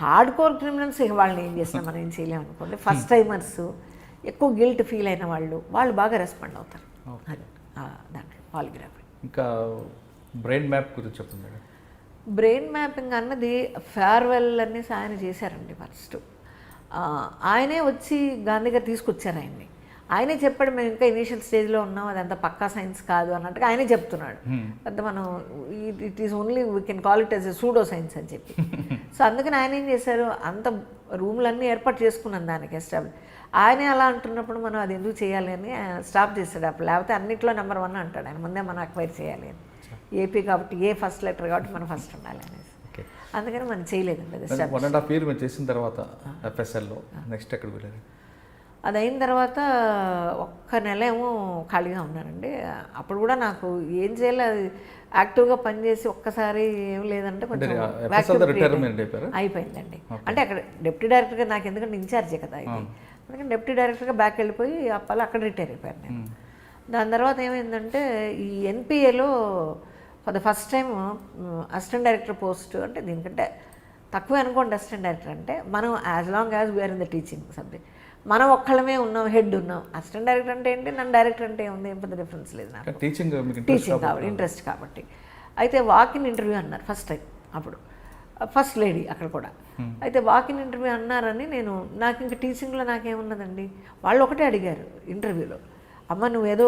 హార్డ్ కోర్ క్రిమినల్స్ వాళ్ళని ఏం చేసినా మనం ఏం చేయలేము అనుకోండి. ఫస్ట్ టైమర్స్, ఎక్కువ గిల్ట్ ఫీల్ అయిన వాళ్ళు బాగా రెస్పాండ్ అవుతారు. అది దాంట్లో పాలిగ్రాఫీ. ఇంకా బ్రెయిన్ మ్యాప్ గురించి చెప్పండి మేడం. బ్రెయిన్ మ్యాపింగ్ అన్నది ఫేర్వెల్ అనేసి ఆయన చేశారండి ఫస్ట్. ఆయనే వచ్చి గాంధీ గారు తీసుకొచ్చారు ఆయన్ని. ఆయనే చెప్పాడు మేము ఇంకా ఇనీషియల్ స్టేజ్లో ఉన్నాం, అదంతా పక్కా సైన్స్ కాదు అన్నట్టుగా ఆయనే చెప్తున్నాడు. పెద్ద మనం it is only we can call it as a pseudo science అని చెప్పి. సో అందుకని ఆయన ఏం చేశారు, అంత రూమ్లన్నీ ఏర్పాటు చేసుకున్నాను దానికి ఎస్టాబ్లిష్. ఆయనే అలా అంటున్నప్పుడు మనం అది ఎందుకు చేయాలి అని స్టాప్ చేశాడు అప్పుడు. లేకపోతే అన్నింటిలో నెంబర్ 1 అంటాడు ఆయన, ముందే మనం అక్వైర్ చేయాలి అని. ఏపీ కాబట్టి ఏ ఫస్ట్ లెటర్ కాబట్టి మనం ఫస్ట్ ఉండాలి అనేసి, అందుకని మనం చేయలేదండి. అది 1.5 years మీరు చేసిన తర్వాత ఎఫ్ఎస్ఎల్లో నెక్స్ట్ ఎక్కడ వెళ్ళారు? అది అయిన తర్వాత ఒక్క నెల ఏమో ఖాళీగా ఉన్నానండి. అప్పుడు కూడా నాకు ఏం చేయాలి, అది యాక్టివ్గా పనిచేసి ఒక్కసారి ఏం లేదంటే కొంచెం అయిపోయిందండి. అంటే అక్కడ డిప్యూటీ డైరెక్టర్గా నాకు ఎందుకంటే ఇన్ఛార్జే కదా ఇది, అందుకని డిప్యూటీ డైరెక్టర్గా బ్యాక్ వెళ్ళిపోయి అప్పలా అక్కడ రిటైర్ అయిపోయాను నేను. దాని తర్వాత ఏమైందంటే ఈ ఎన్పిఏలో for the first time assistant director post, అంటే దీనికంటే తక్కువే అనుకోండి అసిస్టెంట్ డైరెక్టర్ అంటే, మనం as long as we are in the teaching subject, మనం ఒక్కళ్ళమే ఉన్నాం, హెడ్ ఉన్నాం. అసిస్టెంట్ డైరెక్టర్ అంటే ఏంటి, నన్ను డైరెక్టర్ అంటే ఉంది, ఏం పెద్ద డిఫరెన్స్ లేదు నాకు, టీచింగ్ కాబట్టి ఇంట్రెస్ట్ కాబట్టి. అయితే వాకిన్ ఇంటర్వ్యూ అన్నారు ఫస్ట్ టైం, అప్పుడు ఫస్ట్ లేడీ అక్కడ కూడా. అయితే వాకిన్ ఇంటర్వ్యూ అన్నారని నాకు ఇంకా టీచింగ్లో నాకేమున్నదండి, వాళ్ళు ఒకటే అడిగారు ఇంటర్వ్యూలో, అమ్మ నువ్వేదో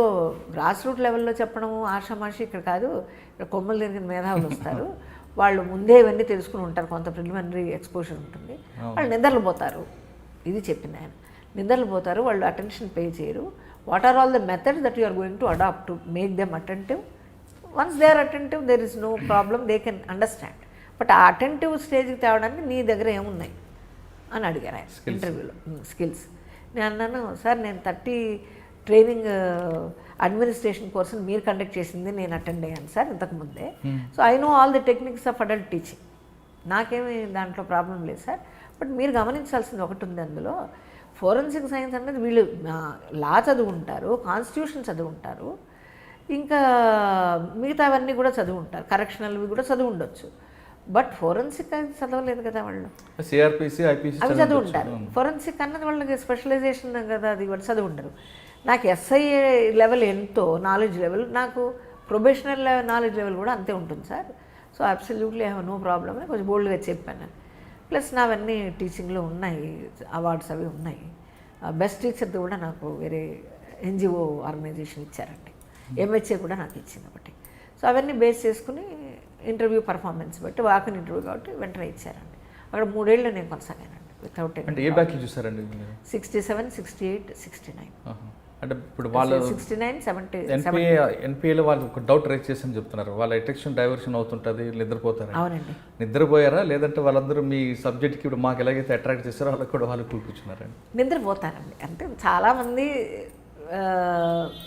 గ్రాస్ రూట్ లెవెల్లో చెప్పడం ఆషామాషి ఇక్కడ కాదు, ఇక్కడ కొమ్మలు తిరిగిన మేధావులు వస్తారు, వాళ్ళు ముందే ఇవన్నీ తెలుసుకుని ఉంటారు, కొంత ప్రిలిమినరీ ఎక్స్పోజర్ ఉంటుంది, వాళ్ళు నిద్రలు పోతారు, ఇది చెప్పింది ఆయన. నిద్రలు పోతారు, వాళ్ళు అటెన్షన్ పే చేయరు. What are all the methods that you are going to adapt to make them attentive? Once they are attentive there is no problem, they can understand. But ఆ అటెంటివ్ స్టేజ్కి తేవడానికి నీ దగ్గర ఏమున్నాయి అని అడిగారు ఆయన ఇంటర్వ్యూలో. స్కిల్స్. నేను అన్నాను, సార్ నేను 30 ట్రైనింగ్ అడ్మినిస్ట్రేషన్ కోర్సుని మీరు కండక్ట్ చేసింది నేను అటెండ్ అయ్యాను సార్ ఇంతకుముందే. So I know all the techniques of adult teaching, నాకేమీ దాంట్లో ప్రాబ్లం లేదు సార్. బట్ మీరు గమనించాల్సింది ఒకటి ఉంది అందులో, ఫోరెన్సిక్ సైన్స్ అనేది వీళ్ళు లా చదువుకుంటారు, కాన్స్టిట్యూషన్ చదువుకుంటారు, ఇంకా మిగతావన్నీ కూడా చదువుకుంటారు, కరెక్షనల్వి కూడా చదువు ఉండొచ్చు. బట్ ఫోరెన్సిక్ అది చదవలేదు కదా వాళ్ళు, సిఆర్పిసి ఐపీసీ అవి చదువుకుంటారు. ఫోరెన్సిక్ అన్నది వాళ్ళకి స్పెషలైజేషన్ కదా, అది వాళ్ళు చదువుకుంటారు. నాకు ఎస్ఐఏ లెవెల్ ఎంతో నాలెడ్జ్ లెవెల్, నాకు ప్రొబేషనల్ నాలెడ్జ్ లెవెల్ కూడా అంతే ఉంటుంది sir. So absolutely I have no problem అని కొంచెం బోల్డ్గా చెప్పాను. ప్లస్ నావన్నీ టీచింగ్లో ఉన్నాయి, అవార్డ్స్ అవి ఉన్నాయి. బెస్ట్ టీచర్ది కూడా నాకు వేరే ఎన్జిఓ ఆర్గనైజేషన్ ఇచ్చారండి. ఎంహెచ్ఏ కూడా నాకు ఇచ్చింది ఒకటి. సో అవన్నీ బేస్ చేసుకుని ఇంటర్వ్యూ పర్ఫార్మెన్స్ బట్టి వాకిన్ ఇంటర్వ్యూ కాబట్టి వెంటనే ఇచ్చారండి. అక్కడ 3 ఏళ్ళు నేను కొనసాగానండి వితౌట్ అంటే ఏ బ్యాచ్లు చూసారండి మీరు? 67, 68, 69. అంటే ఇప్పుడు వాళ్ళు 69, 70. ఎన్పిఏలో వాళ్ళు ఒక డౌట్ రైజ్ చేసి చెప్తున్నారు, వాళ్ళ అటెన్షన్ డైవర్షన్ అవుతుంటుంది, నిద్రపోతారు. అవునండి. నిద్రపోయారా లేదంటే వాళ్ళందరూ మీ సబ్జెక్ట్కి ఇప్పుడు మాకు ఎలాగైతే అట్రాక్ట్ చేస్తారో వాళ్ళకి కూడా వాళ్ళు కూర్చున్నారండి? నిద్రపోతానండి. అంటే చాలామంది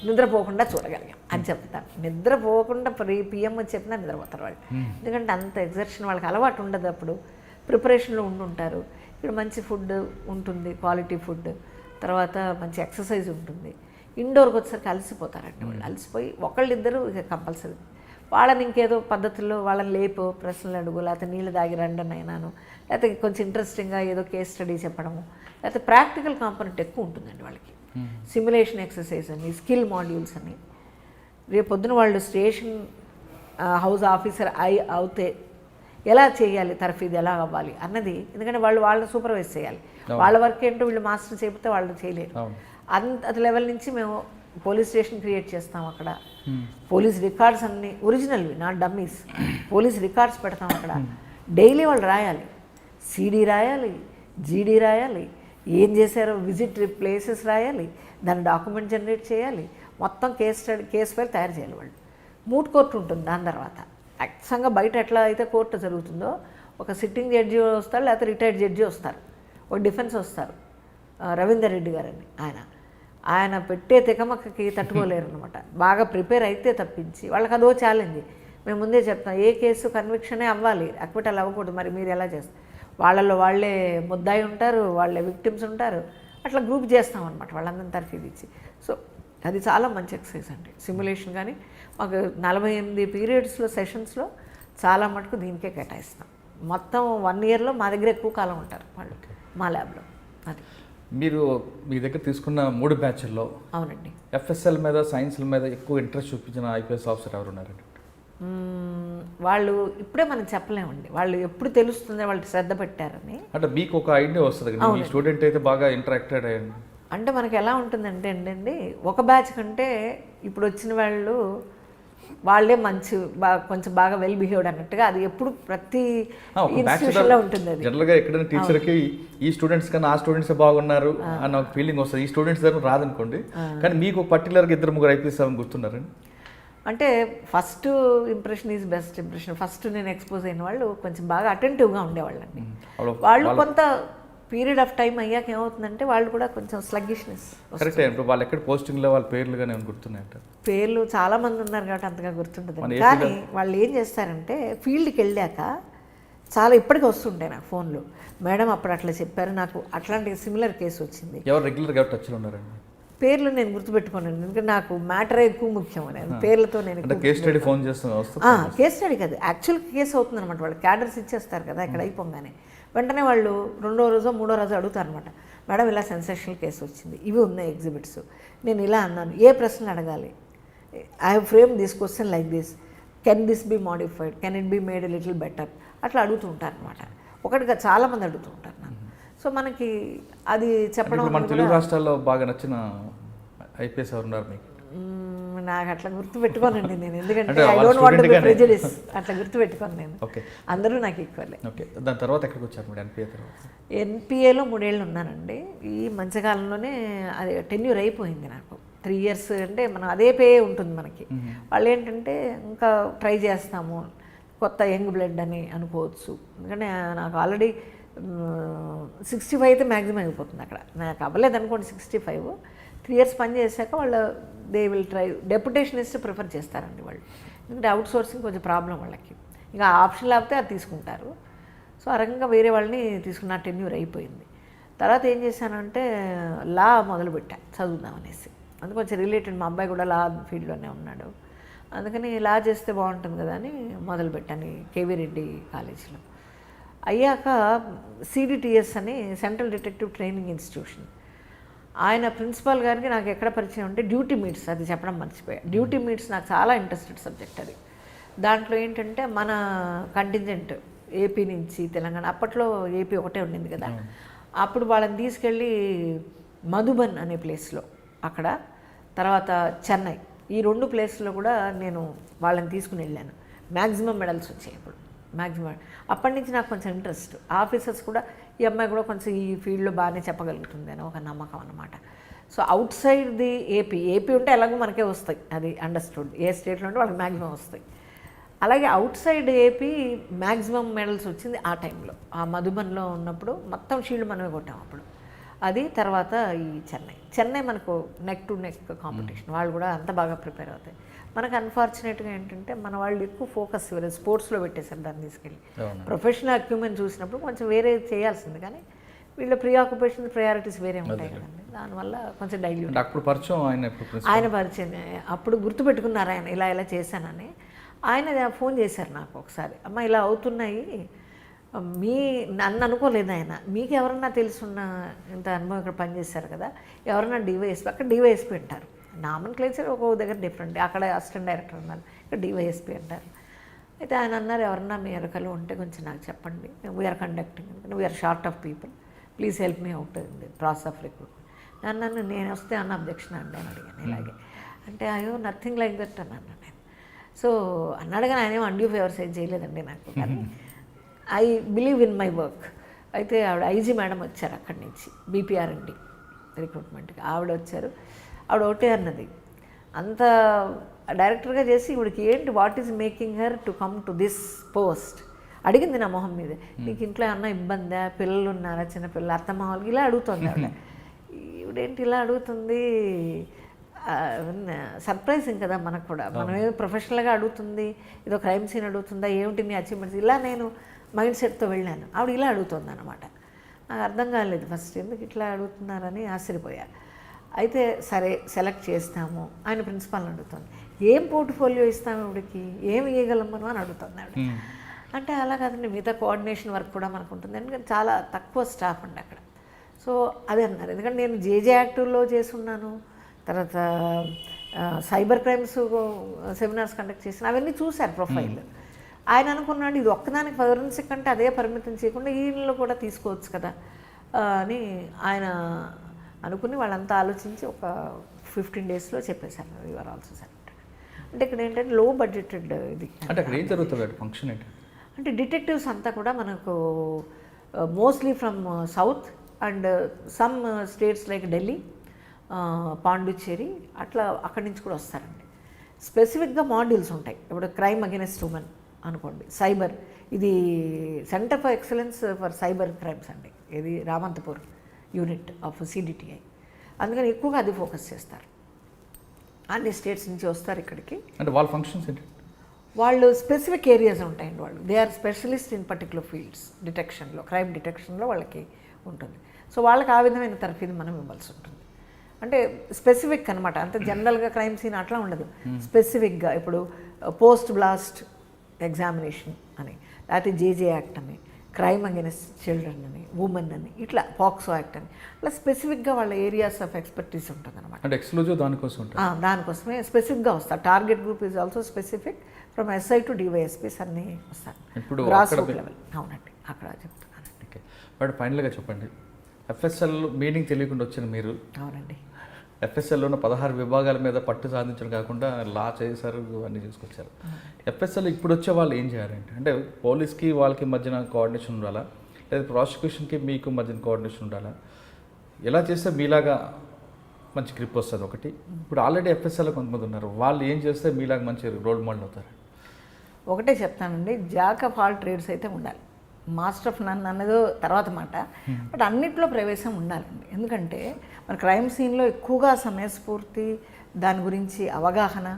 నిద్రపోకుండా చూడగలిగాం అని చెప్తాను. నిద్రపోకుండా పిఎం అని చెప్పినా నిద్రపోతారు వాళ్ళు. ఎందుకంటే అంత ఎగ్జర్షన్ వాళ్ళకి అలవాటు ఉండదు. అప్పుడు ప్రిపరేషన్లో ఉండుంటారు. ఇక్కడ మంచి ఫుడ్ ఉంటుంది, క్వాలిటీ ఫుడ్, తర్వాత మంచి ఎక్సర్సైజ్ ఉంటుంది. ఇండోర్కి వచ్చేసరికి అలసిపోతారండి వాళ్ళు. అలసిపోయి ఒకళ్ళిద్దరూ ఇక కంపల్సరీ వాళ్ళని ఇంకేదో పద్ధతుల్లో వాళ్ళని లేపు, ప్రశ్నలు అడుగు, లేకపోతే నీళ్ళు దాగి రండి అయినాను, లేకపోతే కొంచెం ఇంట్రెస్టింగ్గా ఏదో కేస్ స్టడీ చెప్పడము, లేకపోతే ప్రాక్టికల్ కాంపోనెంట్ ఎక్కువ ఉంటుందండి వాళ్ళకి. సిమ్యులేషన్ ఎక్సర్సైజ్ అని, స్కిల్ మాడ్యూల్స్ అని. రేపు పొద్దున వాళ్ళు స్టేషన్ హౌస్ ఆఫీసర్ అవుతే ఎలా చేయాలి, తర్ఫీదు ఎలా అవ్వాలి అన్నది, ఎందుకంటే వాళ్ళని సూపర్వైజ్ చేయాలి. వాళ్ళ వర్క్ ఏంటో వీళ్ళు మాస్టర్ చెబితే వాళ్ళు చేయలేరు. అంత లెవెల్ నుంచి మేము పోలీస్ స్టేషన్ క్రియేట్ చేస్తాం అక్కడ. పోలీస్ రికార్డ్స్ అన్నీ ఒరిజినల్వి, నాట్ డమ్మీస్. పోలీస్ రికార్డ్స్ పెడతాం అక్కడ. డైలీ వాళ్ళు రాయాలి, సిడి రాయాలి, జీడీ రాయాలి, ఏం చేశారో విజిట్ ప్లేసెస్ రాయాలి, దాన్ని డాక్యుమెంట్ జనరేట్ చేయాలి, మొత్తం కేస్ ఫైల్ తయారు చేయాలి వాళ్ళు. మూట్ కోర్టు ఉంటుంది. దాని తర్వాత యాక్చువల్గా బయట ఎట్లా అయితే కోర్టు జరుగుతుందో, ఒక సిట్టింగ్ జడ్జి వస్తారు, లేకపోతే రిటైర్డ్ జడ్జి వస్తారు, ఒక డిఫెన్స్ వస్తారు, రవీందర్ రెడ్డి గారని ఆయన పెట్టే తికమక్కకి తట్టుకోలేరు అనమాట. బాగా ప్రిపేర్ అయితే తప్పించి వాళ్ళకి అదో ఛాలెంజ్. మేము ముందే చెప్తాం, ఏ కేసు కన్విక్షనే అవ్వాలి, అక్విటల్ అవ్వకూడదు. మరి మీరు ఎలా చేస్తారు? వాళ్ళల్లో వాళ్ళే ముద్దాయి ఉంటారు, వాళ్ళే విక్టిమ్స్ ఉంటారు. అట్లా గ్రూప్ చేస్తాం అనమాట వాళ్ళందరినీ తర్ఫీదు ఇచ్చి. సో అది చాలా మంచి ఎక్సర్సైజ్ అండి. సిమ్యులేషన్ కానీ మాకు 48 పీరియడ్స్లో సెషన్స్లో చాలా మటుకు దీనికే కేటాయిస్తాం. మొత్తం 1 ఇయర్లో మా దగ్గర ఎక్కువ కాలం ఉంటారు వాళ్ళు మా ల్యాబ్లో. అది మీరు మీ దగ్గర తీసుకున్న 3 బ్యాచ్ల్లో అవునండి. ఎఫ్ఎస్ఎల్ మీద, సైన్స్ల మీద ఎక్కువ ఇంట్రెస్ట్ చూపించిన ఐపీఎస్ ఆఫీసర్ ఎవరు ఉన్నారండి? వాళ్ళు ఇప్పుడే మనం చెప్పలేమండి. వాళ్ళు ఎప్పుడు తెలుస్తుంది వాళ్ళు శ్రద్ధ పెట్టారని. అంటే మీకు ఒక ఐడియా వస్తుంది, మీ స్టూడెంట్ అయితే బాగా ఇంటరాక్టెడ్ అయ్యండి. అంటే మనకి ఎలా ఉంటుందంటే అండి, ఒక బ్యాచ్ కంటే ఇప్పుడు వచ్చిన వాళ్ళే మంచి కొంచెం బాగా వెల్ బిహేవ్డ్ అన్నట్టుగా అది ఎప్పుడు ప్రతి ఇన్స్టిట్యూషన్లో ఉంటుంది. అది జనరల్గా ఎక్కడైనా టీచర్కి ఈ స్టూడెంట్స్ కన్నా ఆ స్టూడెంట్స్ బాగున్నారు అన్న ఒక ఫీలింగ్ వస్తుంది. ఈ స్టూడెంట్స్ దగ్గర రాదనుకోండి, కానీ మీకు పర్టికులర్గా 2-3 ఐపీఎస్ గుర్తున్నారండి? అంటే first impression is best impression. First నేను ఎక్స్పోజ్ అయిన వాళ్ళు కొంచెం బాగా అటెంటివ్గా ఉండేవాళ్ళండి. వాళ్ళు కొంత పీరియడ్ ఆఫ్ టైం అయ్యాక ఏమవుతుందంటే వాళ్ళు కూడా కొంచెం స్లగ్గిష్నెస్. కరెక్టే. ఇప్పుడు వాళ్ళు ఎక్కడ పోస్టింగ్లో వాళ్ళ పేర్లుగానే గుర్తున్నాయంట. పేర్లు చాలామంది ఉన్నారు కాబట్టి అంతగా గుర్తుంటుంది. కానీ వాళ్ళు ఏం చేస్తారంటే ఫీల్డ్కి వెళ్ళాక చాలా ఇప్పటికీ వస్తుంటాయి నాకు ఫోన్లో, మేడం అప్పుడు అట్లా చెప్పారు, నాకు అట్లాంటి సిమిలర్ కేసు వచ్చింది. ఎవరు రెగ్యులర్గా టచ్లో ఉన్నారండి? పేర్లు నేను గుర్తుపెట్టుకున్నాను, ఎందుకంటే నాకు మ్యాటరే ఎక్కువ ముఖ్యం అని. పేర్లతో నేను కేస్ స్టడీ ఫోన్ చేస్తాను. కేస్ స్టడీ కాదు, యాక్చువల్ కేసు అవుతుంది అనమాట. వాళ్ళు క్యాడర్స్ ఇచ్చేస్తారు కదా ఇక్కడ అయిపోగానే. వెంటనే వాళ్ళు 2వ రోజో 3వ రోజో అడుగుతారు అనమాట, మేడం ఇలా సెన్సేషనల్ కేసు వచ్చింది, ఇవి ఉన్నాయి ఎగ్జిబిట్స్, నేను ఇలా అన్నాను, ఏ ప్రశ్నలు అడగాలి, I have frame this question like this, can this be modified, can it be made a little better, అట్లా అడుగుతూ ఉంటారు అనమాట. ఒకటిగా చాలామంది అడుగుతూ ఉంటారు నన్ను. సో మనకి అది చెప్పడం. మన తెలుగు రాష్ట్రాల్లో బాగా నచ్చిన ఐపీఎస్ ఎవరు ఉన్నారు మీకు? నాకు అట్లా గుర్తుపెట్టుకోనండి నేను, ఎందుకంటే I don't want to be prejudice. అట్లా గుర్తుపెట్టుకోను నేను. అందరూ నాకు ఈక్వలే. దాని తర్వాత ఎక్కడికి వచ్చారు మీరు? ఎన్పిఏ తర్వాత? ఎన్పిఏలో 3 ఏళ్ళు ఉన్నానండి. ఈ మధ్యకాలంలోనే అది టెన్యూర్ అయిపోయింది నాకు. 3 ఇయర్స్ అంటే మనం అదే పే ఉంటుంది మనకి. వాళ్ళు ఏంటంటే ఇంకా ట్రై చేస్తాము, కొత్త యంగ్ బ్లడ్ అని అనుకోవచ్చు. ఎందుకంటే నాకు ఆల్రెడీ 65 అయితే మ్యాక్సిమం అయిపోతుంది అక్కడ. నాకు అవ్వలేదు అనుకోండి 65. 3 ఇయర్స్ పని చేశాక వాళ్ళు దే విల్ ట్రై డెప్యుటేషనిస్ట్ ప్రిఫర్ చేస్తారండి వాళ్ళు. ఎందుకంటే అవుట్ సోర్సింగ్ కొంచెం ప్రాబ్లం వాళ్ళకి. ఇంకా ఆప్షన్ లేకపోతే అది తీసుకుంటారు. సో ఆ రకంగా వేరే వాళ్ళని తీసుకున్న టెన్యూర్ అయిపోయింది. తర్వాత ఏం చేశానంటే లా మొదలుపెట్టా చదువుదామనేసి. అందుకు కొంచెం రిలేటెడ్, మా అబ్బాయి కూడా లా ఫీల్డ్లోనే ఉన్నాడు, అందుకని లా చేస్తే బాగుంటుంది కదా అని మొదలుపెట్టాను కేవీ రెడ్డి కాలేజీలో. అయ్యాక సిడిటిఎస్ అని సెంట్రల్ డిటెక్టివ్ ట్రైనింగ్ ఇన్స్టిట్యూషన్, ఆయన ప్రిన్సిపాల్ గారికి నాకు ఎక్కడ పరిచయం అంటే డ్యూటీ మీట్స్, అది చెప్పడం మర్చిపోయా. డ్యూటీ మీట్స్ నాకు చాలా ఇంట్రెస్టెడ్ సబ్జెక్ట్ అది. దాంట్లో ఏంటంటే మన కంటింజెంట్ ఏపీ నుంచి తెలంగాణ, అప్పట్లో ఏపీ ఒకటే ఉండింది కదా, అప్పుడు వాళ్ళని తీసుకెళ్ళి మధుబన్ అనే ప్లేస్లో అక్కడ తర్వాత చెన్నై, ఈ 2 ప్లేస్లో కూడా నేను వాళ్ళని తీసుకుని వెళ్ళాను. మ్యాక్సిమం మెడల్స్ వచ్చాయి ఇప్పుడు, మ్యాక్సిమం. అప్పటి నుంచి నాకు కొంచెం ఇంట్రెస్ట్, ఆఫీసర్స్ కూడా ఈ అమ్మాయి కూడా కొంచెం ఈ ఫీల్డ్లో బాగానే చెప్పగలుగుతుంది అని ఒక నమ్మకం అన్నమాట. So out side the AP ఉంటే ఎలాగో మనకే వస్తాయి, అది అండర్స్టూడ్. ఏ స్టేట్లో ఉంటే వాళ్ళకి మ్యాక్సిమం వస్తాయి. అలాగే out side AP maximum medals వచ్చింది ఆ టైంలో, ఆ మధుబన్లో ఉన్నప్పుడు మొత్తం షీల్డ్ మనమే కొట్టాం అప్పుడు. అది తర్వాత ఈ చెన్నై మనకు నెక్ టు నెక్ కాంపిటీషన్, వాళ్ళు కూడా అంత బాగా ప్రిపేర్ అవుతాయి. మనకు అన్ఫార్చునేట్గా ఏంటంటే మన వాళ్ళు ఎక్కువ ఫోకస్ ఇవ్వలేదు, స్పోర్ట్స్లో పెట్టేశారు దాన్ని తీసుకెళ్ళి. ప్రొఫెషనల్ అక్యూమెంట్ చూసినప్పుడు కొంచెం వేరే చేయాల్సింది, కానీ వీళ్ళ ప్రీ ఆక్యుపేషన్ ప్రయారిటీస్ వేరే ఉంటాయి కదండి, దానివల్ల కొంచెం డైల్యూట్. అప్పుడు పరిచయం ఆయన పరిచయం, అప్పుడు గుర్తుపెట్టుకున్నారు ఆయన ఇలా చేశానని. ఆయన ఫోన్ చేశారు నాకు ఒకసారి, అమ్మ ఇలా అవుతున్నాయి, నన్ను అనుకోలేదు ఆయన, మీకు ఎవరన్నా తెలుసున్న ఇంత అనుభవం ఇక్కడ పనిచేశారు కదా, ఎవరన్నా డివైఎస్పీ, అక్కడ డివైఎస్పీ అంటారు, నామన్ క్లేచర్ ఒక్కొక్క దగ్గర డిఫరెంట్, అక్కడ అసిస్టెంట్ డైరెక్టర్ ఉన్నారు, ఇక్కడ డివైఎస్పీ అంటారు. అయితే ఆయన అన్నారు, ఎవరన్నా మీ ఎరకలో ఉంటే కొంచెం నాకు చెప్పండి, we are conducting, we are short of people, please help me out in the process of recruitment. నన్ను నేను వస్తే అన్న అబ్జెక్షన్ అండి అని అడిగాను ఇలాగే. అంటే అయ్యో నథింగ్ లైక్ దట్ అన్నాను నేను. సో అన్నాడు, కానీ ఆయన ఏమో అన్డ్యూ ఫేవర్స్ ఏం చేయలేదండి నాకు, కానీ I believe in my work. అయితే ఆవిడ ఐజీ మేడం వచ్చారు అక్కడి నుంచి, బీపీఆర్ఎండి రిక్రూట్మెంట్కి ఆవిడ వచ్చారు. ఆవిడ ఒకటే అన్నది, అంత డైరెక్టర్గా చేసి ఇవిడికి ఏంటి, what is making her to come to this post అడిగింది నా మొహం మీద. నీకు ఇంట్లో ఏమన్నా ఇబ్బందా, పిల్లలు ఉన్నారా, చిన్నపిల్లలు, అత్తమ్మ వాళ్ళకి ఇలా అడుగుతుంది ఆవిడ. ఇవిడేంటి ఇలా అడుగుతుంది, సర్ప్రైజింగ్ కదా మనకు కూడా. మనం ఏదో ప్రొఫెషనల్గా అడుగుతుంది, ఏదో క్రైమ్ సీన్ అడుగుతుందా, ఏమిటి నీ అచీవ్మెంట్స్, ఇలా నేను మైండ్ సెట్తో వెళ్ళాను. ఆవిడ ఇలా అడుగుతుంది అనమాట. నాకు అర్థం కాలేదు ఫస్ట్, ఎందుకు ఇట్లా అడుగుతున్నారని ఆశ్చర్యపోయా. అయితే సరే సెలెక్ట్ చేస్తాము, ఆయన ప్రిన్సిపాల్ని అడుగుతుంది, ఏం పోర్ట్ఫోలియో ఇస్తాము ఇవిడికి, ఏమి ఇవ్వగలం మనం అని అడుగుతుంది ఆవిడ. అంటే అలా కాదండి, మిగతా కోఆర్డినేషన్ వర్క్ కూడా మనకు ఉంటుంది, ఎందుకంటే చాలా తక్కువ స్టాఫ్ అండి అక్కడ. సో అదే అన్నారు, ఎందుకంటే నేను జేజే యాక్టివ్లో చేసున్నాను, తర్వాత సైబర్ క్రైమ్స్ సెమినార్స్ కండక్ట్ చేసిన, అవన్నీ చూశారు ప్రొఫైల్. ఆయన అనుకున్నాడు, ఇది ఒక్కదానికి ఫోరెన్సిక్ కంటే అదే పరిమితం చేయకుండా ఈయనలో కూడా తీసుకోవచ్చు కదా అని ఆయన అనుకుని వాళ్ళంతా ఆలోచించి ఒక 15 daysలో చెప్పేశారు, యువర్ ఆల్సో సెలెక్టెడ్. అంటే ఇక్కడ ఏంటంటే లో బడ్జెటెడ్ ఇది. అంటే అక్కడ ఏం జరుగుతుంది ఫంక్షన్ ఏంటి అంటే డిటెక్టివ్స్ అంతా కూడా మనకు mostly from south and some states like Delhi, Pondicherry, అట్లా అక్కడి నుంచి కూడా వస్తారండి. స్పెసిఫిక్గా మాడ్యూల్స్ ఉంటాయి. ఇప్పుడు క్రైమ్ అగెనిస్ట్ ఉమెన్ అనుకోండి, సైబర్, ఇది centre for excellence for cyber crimes అండి, ఇది రామంతపూర్ యూనిట్ ఆఫ్ సిడిటిఐ. అందుకని ఎక్కువగా అది ఫోకస్ చేస్తారు. అన్ని స్టేట్స్ నుంచి వస్తారు ఇక్కడికి. అంటే వాళ్ళ ఫంక్షన్స్ ఏంటి, వాళ్ళు స్పెసిఫిక్ ఏరియాస్ ఉంటాయండి, వాళ్ళు they are specialist in particular fields, డిటెక్షన్లో, క్రైమ్ డిటెక్షన్లో వాళ్ళకి ఉంటుంది. సో వాళ్ళకి ఆ విధమైన తరఫీదు మనం ఇవ్వాల్సి ఉంటుంది. అంటే స్పెసిఫిక్ అనమాట, అంత జనరల్గా క్రైమ్ సీన్ అట్లా ఉండదు. స్పెసిఫిక్గా ఇప్పుడు పోస్ట్ బ్లాస్ట్ ఎగ్జామినేషన్ అని, లేకపోతే జేజే యాక్ట్ అని, క్రైమ్ అగెనిస్ట్ చిల్డ్రన్ అని, ఉమెన్ అని, ఇట్లా పాక్సో యాక్ట్ అని, అట్లా స్పెసిఫిక్గా వాళ్ళ ఏరియాస్ ఆఫ్ ఎక్స్పర్టీస్ ఉంటుంది అనమాట. అంటే ఎక్స్క్లూజివ్ దానికోసం ఉంటుంది, దానికోసమే స్పెసిఫిక్గా వస్తారు. Target group is also specific, from SI to DYSPs అన్నీ వస్తారు. ఇప్పుడు గ్రాస్ రూట్ లెవెల్. అవునండి, అక్కడ చెప్తున్నానండి. ఓకే, బట్ ఫైనల్గా చెప్పండి, ఎఫ్ఎస్ఎల్ మీనింగ్ తెలియకుండా వచ్చిన మీరు, అవునండి, ఎఫ్ఎస్ఎల్లో ఉన్న 16 విభాగాల మీద పట్టు సాధించడం కాకుండా లా చేశారు, అన్నీ తీసుకొచ్చారు. ఎఫ్ఎస్ఎల్ ఇప్పుడు వచ్చే వాళ్ళు ఏం చేయాలంటే, అంటే పోలీస్కి వాళ్ళకి మధ్యన కోఆర్డినేషన్ ఉండాలా, లేదా ప్రాసిక్యూషన్కి మీకు మధ్యన కోఆర్డినేషన్ ఉండాలా, ఎలా చేస్తే మీలాగా మంచి గ్రిప్ వస్తుంది ఒకటి. ఇప్పుడు ఆల్రెడీ ఎఫ్ఎస్ఎల్లో కొంతమంది ఉన్నారు, వాళ్ళు ఏం చేస్తే మీలాగా మంచి రోల్ మోడల్ అవుతారు? ఒకటే చెప్తానండి, జాక్ ఆఫ్ ఆల్ ట్రేడ్స్ అయితే ఉండాలి. మాస్టర్ ఆఫ్ నన్ అన్నదో తర్వాత మాట, బట్ అన్నిట్లో ప్రవేశం ఉండాలండి. ఎందుకంటే మన క్రైమ్ సీన్లో ఎక్కువగా సమయస్ఫూర్తి, దాని గురించి అవగాహన,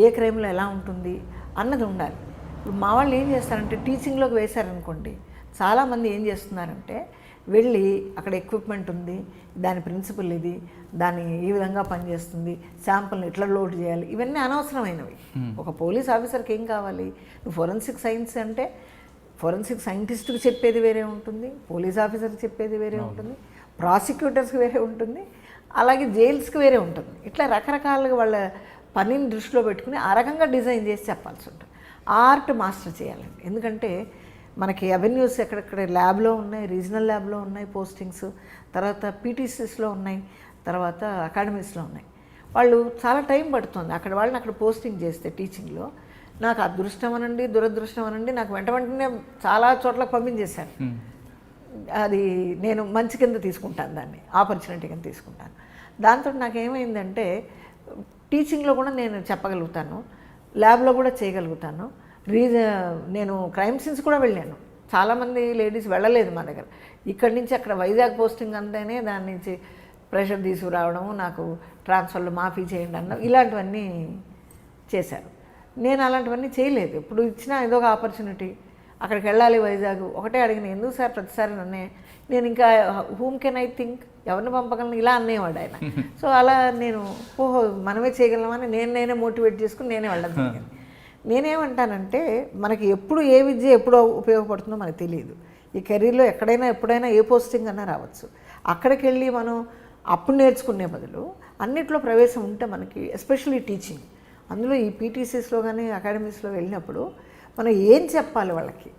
ఏ క్రైమ్లో ఎలా ఉంటుంది అన్నది ఉండాలి. ఇప్పుడు మా వాళ్ళు ఏం చేస్తారంటే, టీచింగ్లోకి వేశారనుకోండి, చాలామంది ఏం చేస్తున్నారంటే వెళ్ళి అక్కడ ఎక్విప్మెంట్ ఉంది, దాని ప్రిన్సిపల్ ఇది, దాన్ని ఈ విధంగా పనిచేస్తుంది, శాంపుల్ని ఎట్లా లోడ్ చేయాలి, ఇవన్నీ అనవసరమైనవి. ఒక పోలీస్ ఆఫీసర్కి ఏం కావాలి, ఫోరెన్సిక్ సైన్స్ అంటే ఫోరెన్సిక్ సైంటిస్ట్కి చెప్పేది వేరే ఉంటుంది, పోలీస్ ఆఫీసర్కి చెప్పేది వేరే ఉంటుంది, ప్రాసిక్యూటర్స్కి వేరే ఉంటుంది, అలాగే జైల్స్కి వేరే ఉంటుంది. ఇట్లా రకరకాలుగా వాళ్ళ పనిని దృష్టిలో పెట్టుకుని ఆ రకంగా డిజైన్ చేసి చెప్పాల్సి ఉంటుంది. ఆర్ట్ మాస్టర్ చేయాలండి. ఎందుకంటే మనకి అవెన్యూస్ ఎక్కడెక్కడ ల్యాబ్లో ఉన్నాయి, రీజనల్ ల్యాబ్లో ఉన్నాయి పోస్టింగ్స్, తర్వాత పీటీసీస్లో ఉన్నాయి, తర్వాత అకాడమీస్లో ఉన్నాయి. వాళ్ళు చాలా టైం పడుతుంది అక్కడ వాళ్ళని అక్కడ పోస్టింగ్ చేస్తే టీచింగ్లో. నాకు అదృష్టం అనండి దురదృష్టం అనండి నాకు వెంటనే చాలా చోట్లకు పంపించేశారు. అది నేను మంచి కింద తీసుకుంటాను, దాన్ని ఆపర్చునిటీ కింద తీసుకుంటాను. దాంతో నాకేమైందంటే టీచింగ్లో కూడా నేను చెప్పగలుగుతాను, ల్యాబ్లో కూడా చేయగలుగుతాను. నేను క్రైమ్ సీన్స్ కూడా వెళ్ళాను. చాలామంది లేడీస్ వెళ్ళలేదు మా దగ్గర. ఇక్కడి నుంచి అక్కడ వైజాగ్ పోస్టింగ్ అంటేనే దాని నుంచి ప్రెషర్ తీసుకురావడం, నాకు ట్రాన్స్ఫర్లు మాఫీ చేయండి అన్న ఇలాంటివన్నీ చేశారు. నేను అలాంటివన్నీ చేయలేదు. ఇప్పుడు ఇచ్చినా ఏదో ఒక ఆపర్చునిటీ, అక్కడికి వెళ్ళాలి వైజాగ్ ఒకటే అడిగిన, ఎందుకు సార్ ప్రతిసారి నన్నే, నేను ఇంకా హూమ్ కెన్ ఐ థింక్, ఎవరిని పంపగలను ఇలా అనేవాడు ఆయన. సో అలా నేను ఓహో మనమే చేయగలమని నేనే మోటివేట్ చేసుకుని నేనే వెళ్ళడం జరిగింది. నేనేమంటానంటే మనకి ఎప్పుడు ఏ విద్య ఎప్పుడు ఉపయోగపడుతుందో మనకు తెలియదు. ఈ కెరీర్లో ఎక్కడైనా ఎప్పుడైనా ఏ పోస్టింగ్ అన్నా రావచ్చు. అక్కడికి వెళ్ళి మనం అప్పుడు నేర్చుకునే బదులు అన్నిట్లో ప్రవేశం ఉంటే మనకి, ఎస్పెషల్లీ టీచింగ్, అందులో ఈ పీటీసీస్లో కానీ అకాడమీస్లో వెళ్ళినప్పుడు మనం ఏం చెప్పాలి,